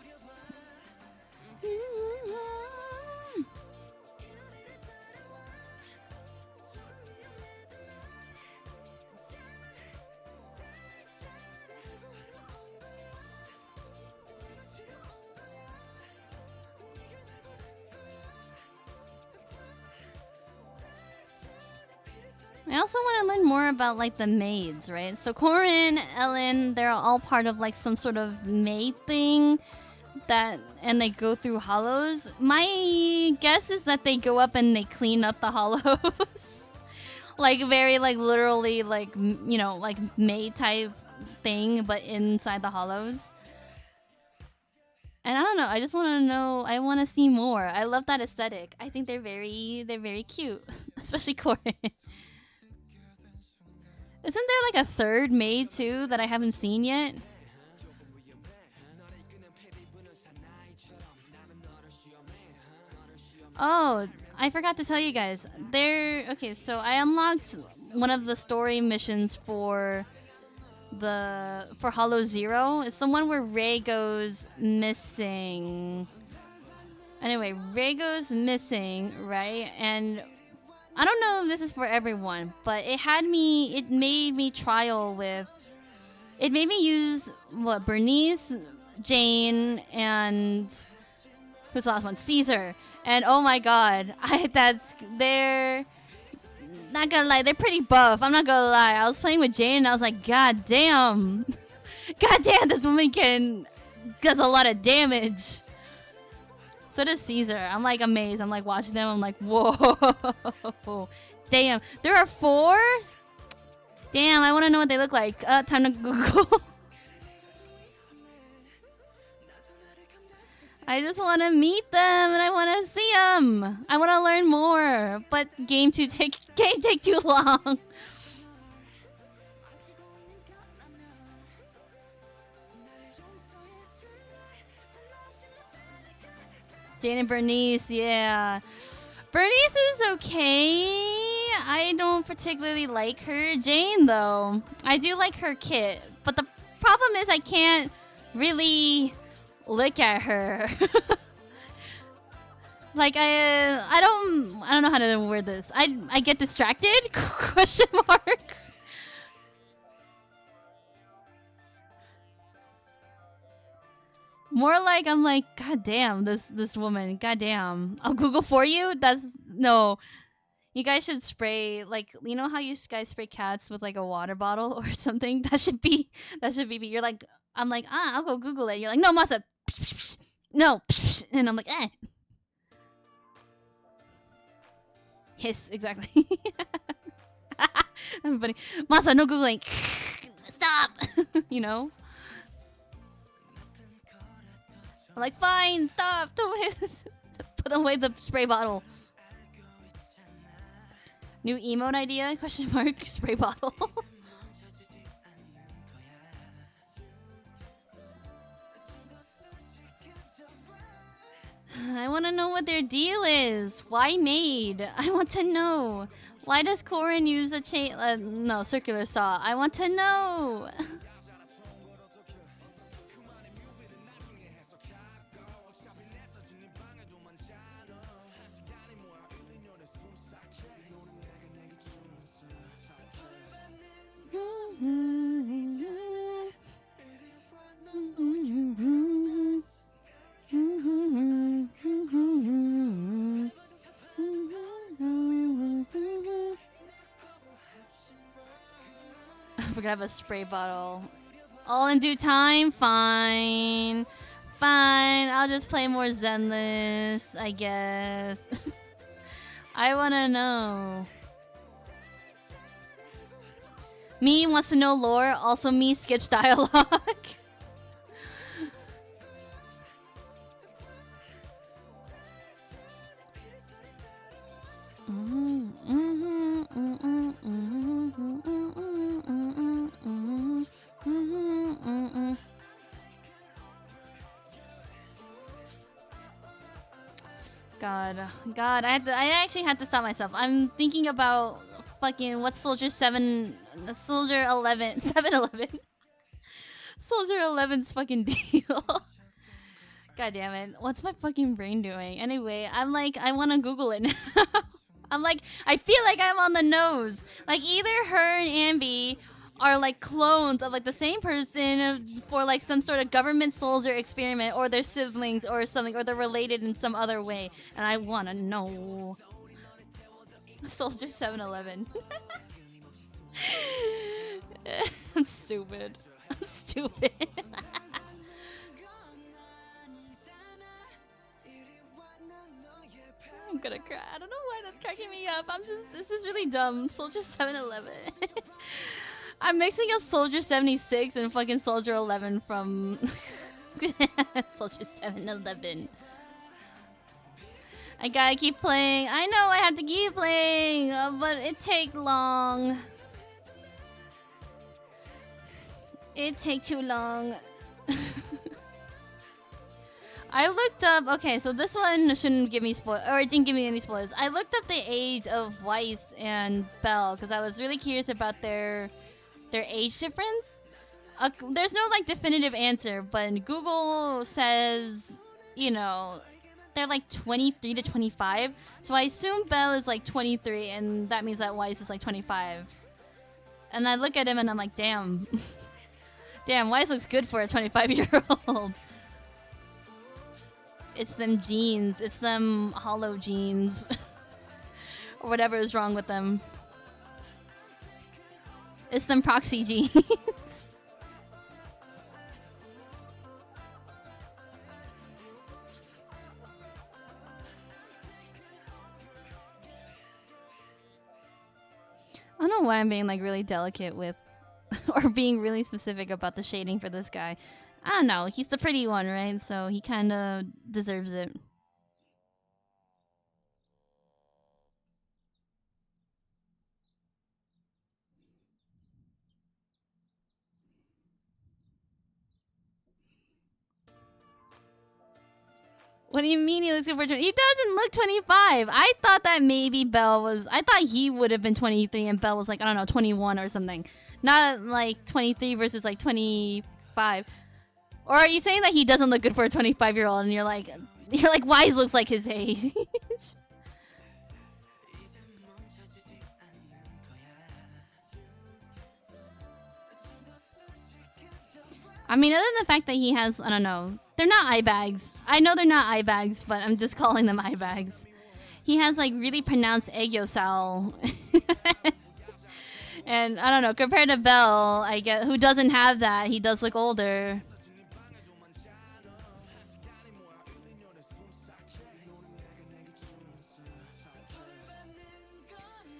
I also want to learn more about like the maids, right? So Corin, Ellen, they're all part of like some sort of maid thing that, and they go through hollows. My guess is that they go up and they clean up the hollows. Like very like literally like, you know, like maid type thing, but inside the hollows. And I don't know, I just want to know, I want to see more. I love that aesthetic. I think they're very cute, especially Corin. Isn't there like a third maid too that I haven't seen yet? Oh, I forgot to tell you guys. Okay, so I unlocked one of the story missions for Hollow Zero. It's the one where Ray goes missing. Anyway, Ray goes missing, right? And I don't know if this is for everyone, but it made me trial with, it made me use, Bernice, Jane, and, who's the last one? Caesar. And oh my god, they're, not gonna lie, they're pretty buff, I'm not gonna lie. I was playing with Jane and I was like, god damn. God damn, this woman does a lot of damage. So does Caesar. I'm like amazed. I'm like watching them. I'm like, whoa. Damn. There are 4? Damn, I want to know what they look like. Time to Google. I just want to meet them and I want to see them. I want to learn more. But game take too long. Jane and Bernice, yeah. Bernice is okay. I don't particularly like her. Jane, though, I do like her kit. But the problem is I can't really look at her. Like, I don't know how to word this. I get distracted? Question mark. More like I'm like, god damn, this woman, god damn. I'll Google for you? No. You guys should spray, like, you know how you guys spray cats with like a water bottle or something? That should be you're like, I'm like, I'll go Google it. You're like, no, Masa. No. And I'm like, eh. Hiss, exactly. That's funny. Masa, no Googling. stop! You know? I'm like, fine, stop! Put away the spray bottle. New emote idea? Question mark, spray bottle. I want to know what their deal is. Why made? I want to know. Why does Korin use a chain? No, circular saw. I want to know. We're gonna have a spray bottle. All in due time? Fine. Fine. I'll just play more Zenless, I guess. I wanna know. Me wants to know lore, also me skips dialogue. God, I actually had to stop myself. I'm thinking about fucking what's Soldier 7, Soldier 11, 7-Eleven. Soldier 11's fucking deal. God damn it. What's my fucking brain doing? Anyway, I'm like, I want to Google it now. I'm like, I feel like I'm on the nose. Like, either her and Ambi are like clones of like the same person for like some sort of government soldier experiment, or they're siblings or something, or they're related in some other way. And I want to know. Soldier 7-Eleven. I'm stupid. I'm stupid. I'm gonna cry. I don't know why that's cracking me up. This is really dumb. Soldier 7-Eleven. I'm mixing up Soldier 76 and fucking Soldier 11 from Soldier 7-Eleven. I gotta keep playing. I know I have to keep playing, but it take long. It take too long. I looked up. Okay, so this one shouldn't give me spoilers, or it didn't give me any spoilers. I looked up the age of Weiss and Belle because I was really curious about their age difference. There's no like definitive answer, but Google says, you know, they're like 23 to 25. So I assume Belle is like 23, and that means that Weiss is like 25. And I look at him and I'm like, damn. Damn, Weiss looks good for a 25-year-old. It's them genes. It's them hollow genes. Or whatever is wrong with them. It's them proxy genes. I don't know why I'm being like really delicate with or being really specific about the shading for this guy. I don't know. He's the pretty one, right? So he kind of deserves it. What do you mean he looks good for 20? He doesn't look 25. I thought that maybe Belle was... I thought he would have been 23 and Belle was like, I don't know, 21 or something. Not like 23 versus like 25. Or are you saying that he doesn't look good for a 25-year-old and you're like, Wise looks like his age? I mean, other than the fact that he has, I don't know, they're not eye bags. I know they're not eye bags, but I'm just calling them eye bags. He has like really pronounced aegyosal. And I don't know, compared to Belle, I get who doesn't have that, he does look older.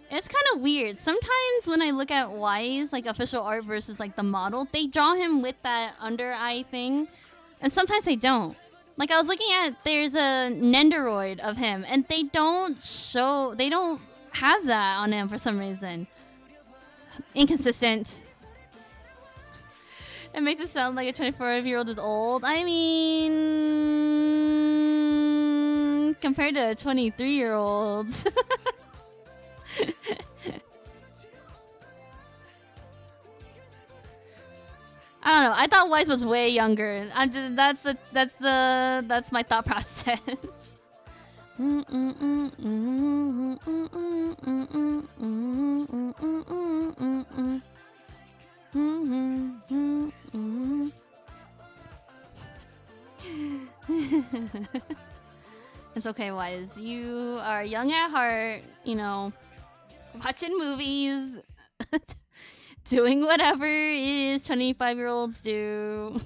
It's kind of weird. Sometimes when I look at Y's like official art versus like the model, they draw him with that under eye thing, and sometimes they don't. Like I was looking at, there's a Nendoroid of him, and they don't have that on him for some reason. Inconsistent. It makes it sound like a 24-year-old is old. I mean, compared to a 23-year-old. I don't know. I thought Wise was way younger. That's my thought process. It's okay, Wise. You are young at heart, you know, watching movies, doing whatever it is 25-year-olds do.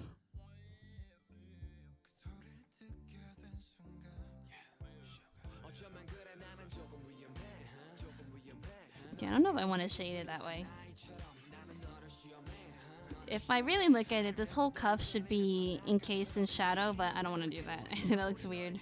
Okay, I don't know if I want to shade it that way. If I really look at it, this whole cuff should be encased in shadow, but I don't want to do that. I think that looks weird.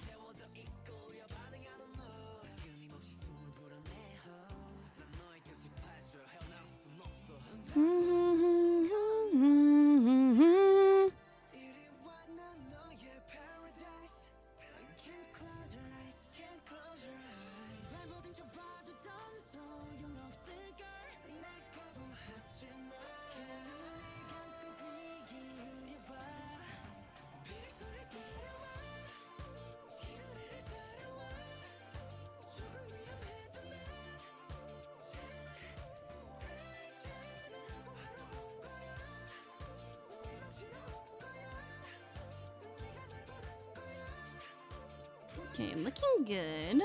Okay, looking good.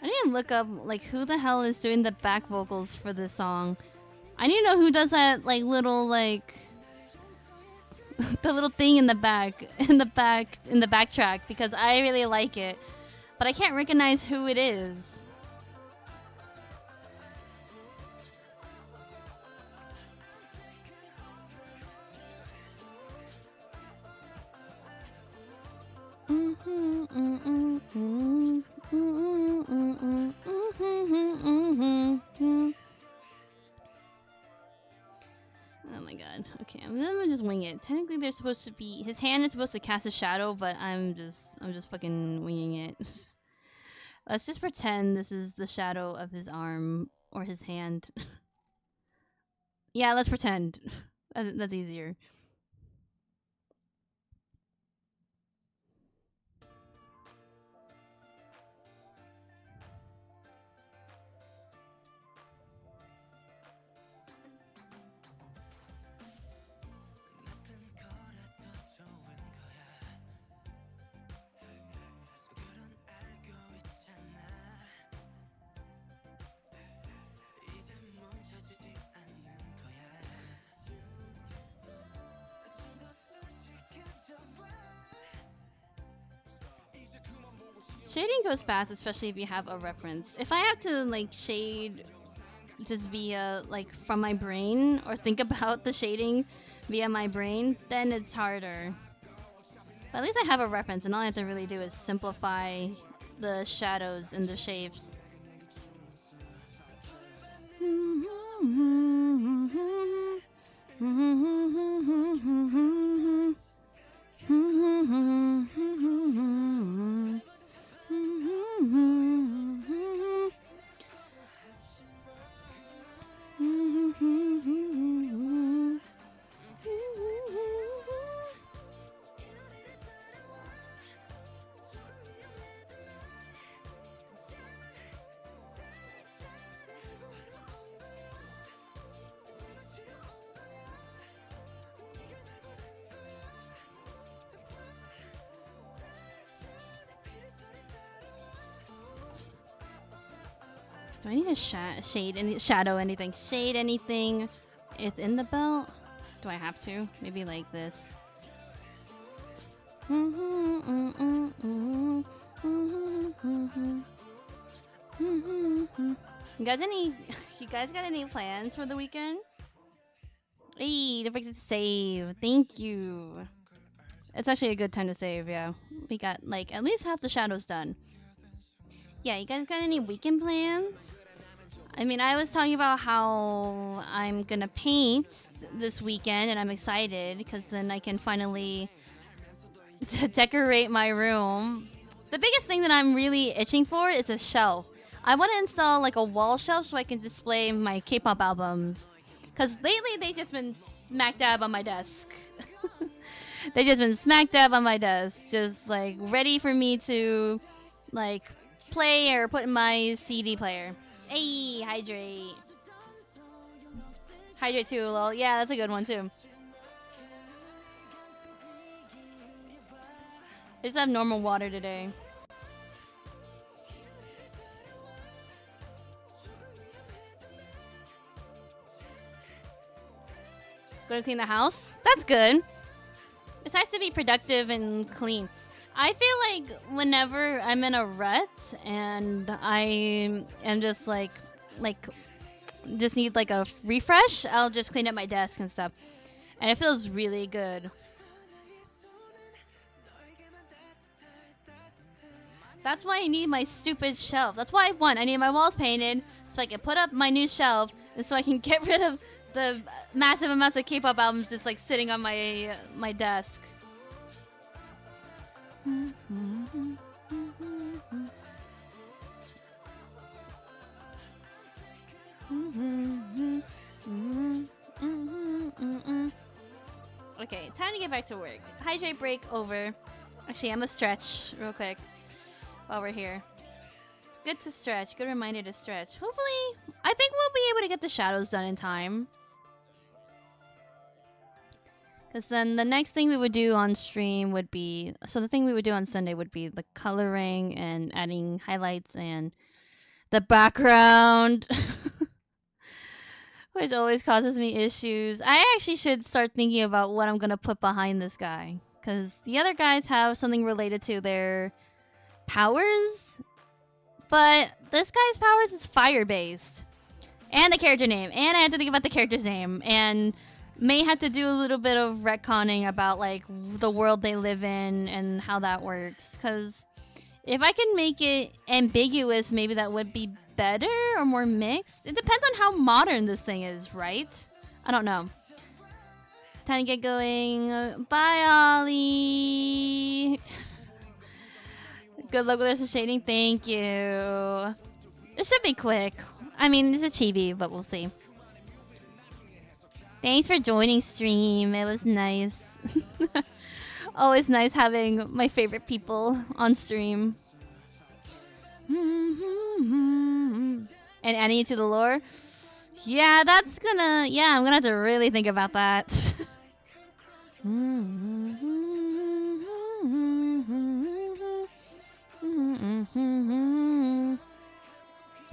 I need to look up like who the hell is doing the back vocals for this song. I need to know who does that like little like the little thing in the backtrack because I really like it, but I can't recognize who it is. Oh my god. Okay, I'm gonna just wing it. Technically, they're supposed to be. His hand is supposed to cast a shadow, but I'm just fucking winging it. Let's just pretend this is the shadow of his arm or his hand. Yeah, let's pretend. That's easier. Shading goes fast, especially if you have a reference. If I have to like shade just via like from my brain or think about the shading via my brain, then it's harder. But at least I have a reference, and all I have to really do is simplify the shadows and the shapes. Do I need to shade any shadow anything? Shade anything? It's in the belt. Do I have to? Maybe like this. You guys any? You guys got any plans for the weekend? Hey, don't forget to save. Thank you. It's actually a good time to save. Yeah, we got like at least half the shadows done. Yeah, you guys got any weekend plans? I mean, I was talking about how I'm gonna paint this weekend, and I'm excited because then I can finally decorate my room. The biggest thing that I'm really itching for is a shelf. I want to install like a wall shelf so I can display my K-pop albums. Because lately they've just been smack dab on my desk. They've just been smack dab on my desk, just like ready for me to like play or put in my CD player. Hey, hydrate. Hydrate too, lol. Yeah, that's a good one too. I just have normal water today. Gonna clean the house? That's good. It's nice to be productive and clean. I feel like whenever I'm in a rut and I am just just need like a refresh, I'll just clean up my desk and stuff. And it feels really good. That's why I need my stupid shelf. That's why I need my walls painted so I can put up my new shelf and so I can get rid of the massive amounts of K-pop albums just like sitting on my desk. Okay, time to get back to work. Hydrate break over. Actually, I'm gonna stretch real quick while we're here. It's good to stretch. Good reminder to stretch. Hopefully, I think we'll be able to get the shadows done in time. Because then the next thing we would do on stream would be... So the thing we would do on Sunday would be the coloring and adding highlights and the background. Which always causes me issues. I actually should start thinking about what I'm going to put behind this guy. Because the other guys have something related to their powers. But this guy's powers is fire-based. And the character name. And I have to think about the character's name. And... may have to do a little bit of retconning about like the world they live in and how that works, because if I can make it ambiguous, maybe that would be better or more mixed. It depends on how modern this thing is, right? I don't know. Time to get going. Bye, Ollie. Good luck with this shading. Thank you. It should be quick. I mean, it's a chibi, but we'll see. Thanks for joining stream. It was nice. Always nice having my favorite people on stream. And adding you to the lore. Yeah, that's gonna... Yeah, I'm gonna have to really think about that.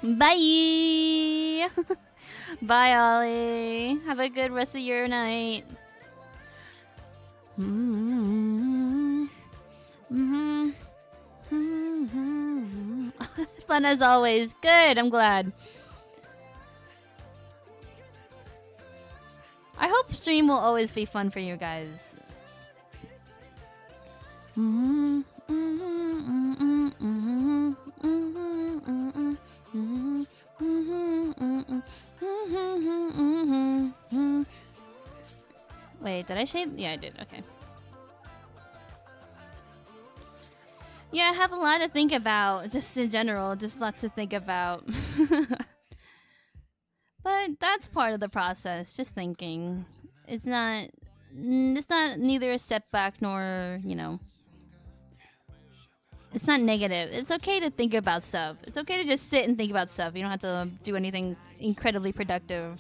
Bye! Bye, Ollie. Have a good rest of your night. Fun as always. Good, I'm glad. I hope stream will always be fun for you guys. Wait, did I shade? Yeah, I did. Okay. Yeah, I have a lot to think about, just in general, just lots to think about. But that's part of the process, just thinking. It's not neither a setback nor, you know, it's not negative. It's okay to think about stuff. It's okay to just sit and think about stuff. You don't have to do anything incredibly productive.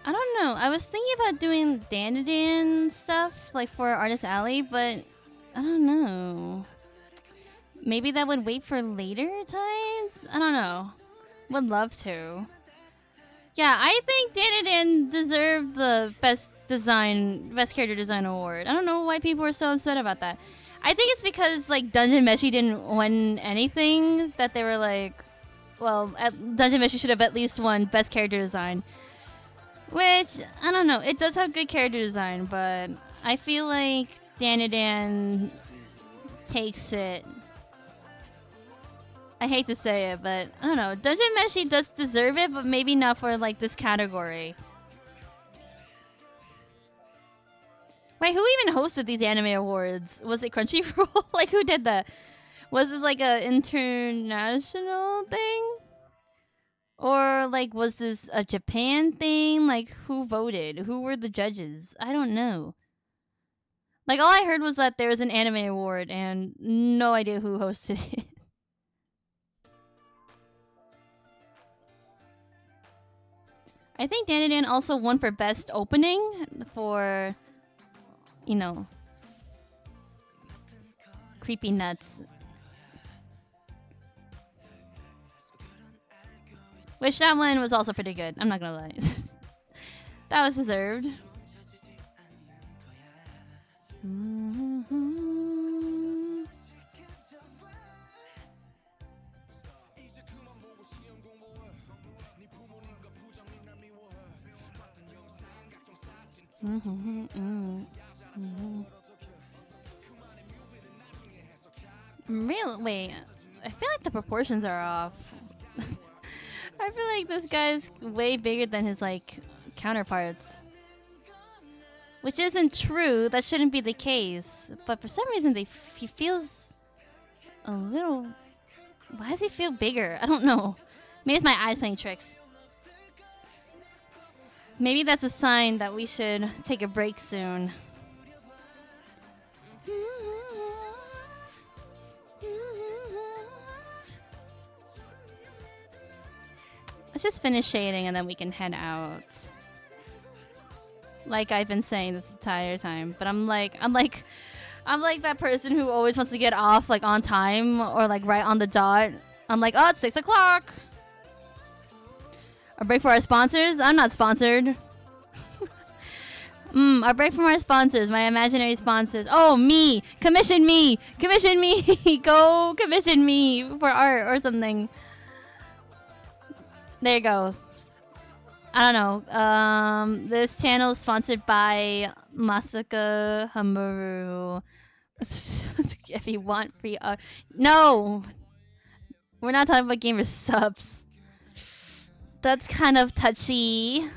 I don't know. I was thinking about doing Danadan stuff like for Artist Alley, but I don't know. Maybe that would wait for later times? I don't know. Would love to. Yeah, I think Danadan deserved the best character design award. I don't know why people are so upset about that. I think it's because like Dungeon Meshi didn't win anything that they were like, well, Dungeon Meshi should have at least won best character design. Which, I don't know, it does have good character design, but I feel like Danadan takes it. I hate to say it, but I don't know. Dungeon Meshi does deserve it, but maybe not for like this category. Wait, who even hosted these anime awards? Was it Crunchyroll? Like, who did that? Was this like a international thing? Or like, was this a Japan thing? Like, who voted? Who were the judges? I don't know. Like, all I heard was that there was an anime award and no idea who hosted it. I think Danadan also won for best opening for, you know, Creepy Nuts. Which that one was also pretty good. I'm not gonna lie. That was deserved. Real wait, I feel like the proportions are off. I feel like this guy's way bigger than his like counterparts. Which isn't true. That shouldn't be the case. But for some reason he feels a little. Why does he feel bigger? I don't know. Maybe it's my eyes playing tricks. Maybe that's a sign that we should take a break soon. Let's just finish shading and then we can head out. Like I've been saying this entire time, but I'm like that person who always wants to get off like on time or like right on the dot. I'm like, oh, it's 6 o'clock. A break for our sponsors? I'm not sponsored. A break from our sponsors, my imaginary sponsors. Oh, me! Commission me! Commission me! Go commission me for art or something. There you go. I don't know. This channel is sponsored by Masaka, Hamaru. If you want free art. No! We're not talking about gamer subs. That's kind of touchy.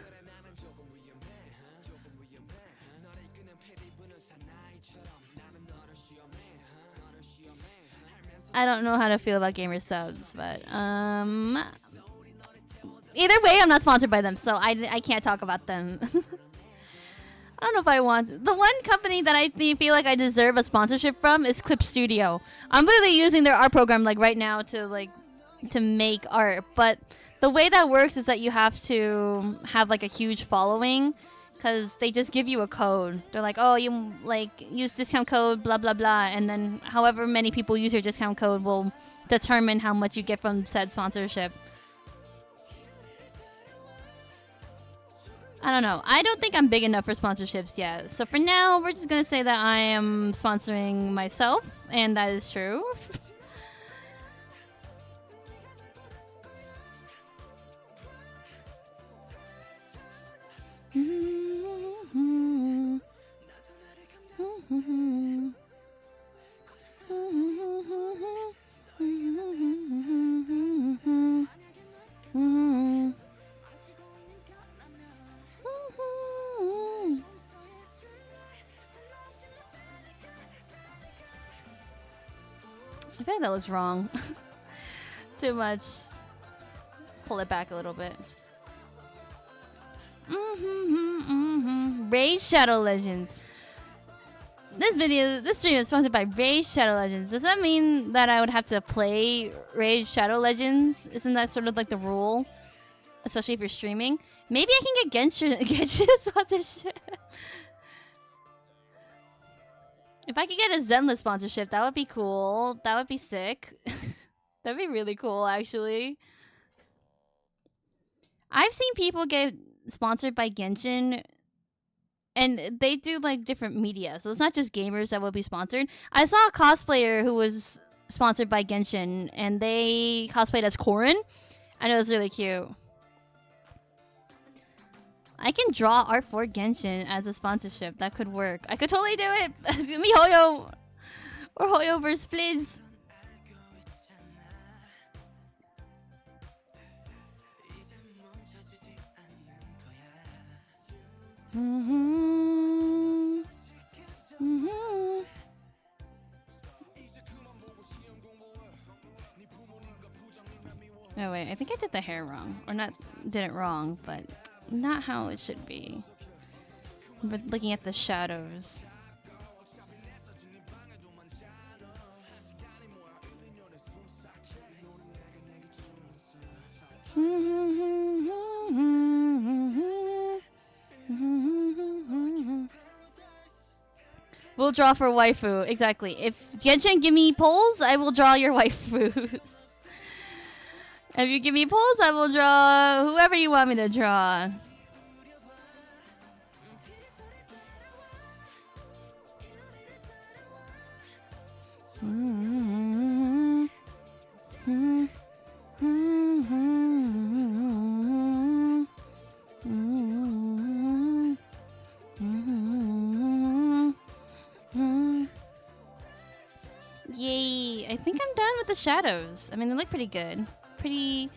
I don't know how to feel about gamer subs, but either way, I'm not sponsored by them, so I can't talk about them. I don't know if I want the one company that I feel like I deserve a sponsorship from is Clip Studio. I'm literally using their art program like right now to make art, but the way that works is that you have to have like a huge following, because they just give you a code. They're like, oh, you like use discount code blah blah blah, and then however many people use your discount code will determine how much you get from said sponsorship. I don't know. I don't think I'm big enough for sponsorships yet. So for now, we're just gonna say that I am sponsoring myself, and that is true. I feel like that looks wrong. Too much. Pull it back a little bit. Raid Shadow Legends. This stream is sponsored by Raid Shadow Legends. Does that mean that I would have to play Raid Shadow Legends? Isn't that sort of like the rule? Especially if you're streaming. Maybe I can get Genshin sponsorship. If I could get a Zenless sponsorship, that would be cool. That would be sick. That'd be really cool, actually. I've seen people get sponsored by Genshin, and they do like different media, so it's not just gamers that will be sponsored. I saw a cosplayer who was sponsored by Genshin, and they cosplayed as Corrin, and it was really cute. I can draw art for Genshin as a sponsorship. That could work. I could totally do it. MiHoYo or Hoyoverse, please. No, wait, I think I did the hair wrong. Or not, did it wrong, but not how it should be. But looking at the shadows. We'll draw for waifu. Exactly. If Genshin give me polls, I will draw your waifus. If you give me polls, I will draw whoever you want me to draw. Yay! I think I'm done with the shadows. I mean, they look pretty good. Pretty...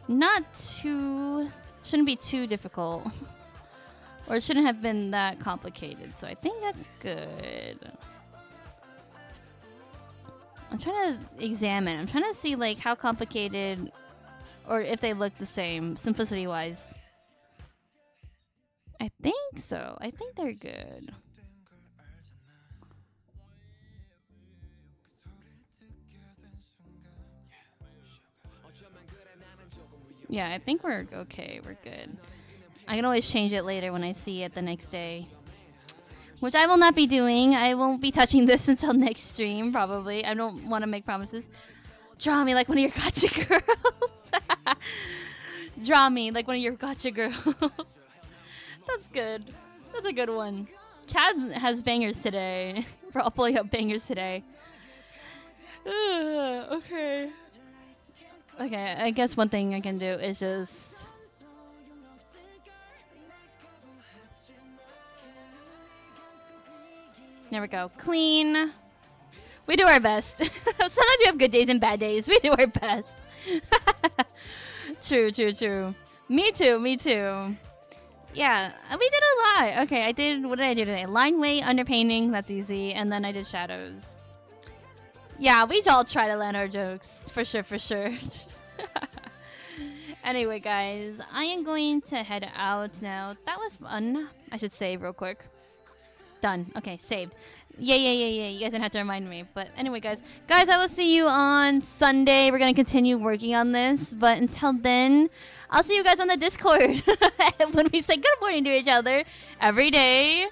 not too... shouldn't be too difficult. Or it shouldn't have been that complicated. So I think that's good. I'm trying to examine. I'm trying to see like how complicated or if they look the same, simplicity-wise. I think so. I think they're good. Yeah, I think we're okay. We're good. I can always change it later when I see it the next day. Which I will not be doing. I won't be touching this until next stream, probably. I don't want to make promises. Draw me like one of your gotcha girls. Draw me like one of your gotcha girls. That's good. That's a good one. Chad has bangers today. We're all pulling up bangers today. Okay. Okay, I guess one thing I can do is just... there we go. Clean. We do our best. Sometimes we have good days and bad days. We do our best. True, true, true. Me too, me too. Yeah, we did a lot. Okay, what did I do today? Line weight, underpainting, that's easy. And then I did shadows. Yeah, we all try to land our jokes. For sure, for sure. Anyway, guys, I am going to head out now. That was fun. I should save real quick. Done. Okay, saved. Yeah. You guys didn't have to remind me. But anyway, guys, I will see you on Sunday. We're going to continue working on this. But until then, I'll see you guys on the Discord when we say good morning to each other every day.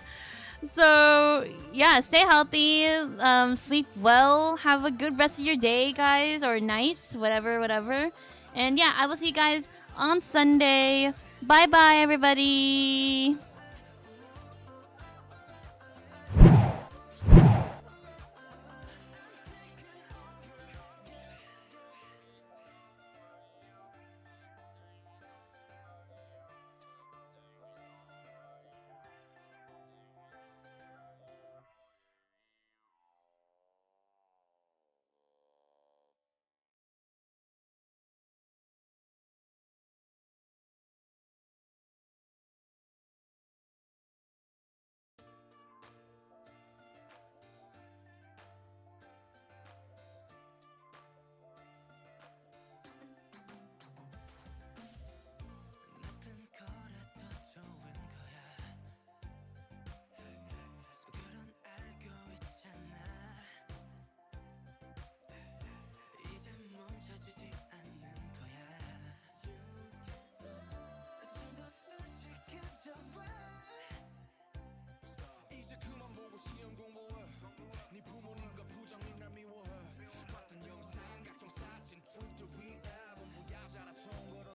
So, yeah, stay healthy, sleep well, have a good rest of your day, guys, or night, whatever. And yeah, I will see you guys on Sunday. Bye-bye, everybody. 부모를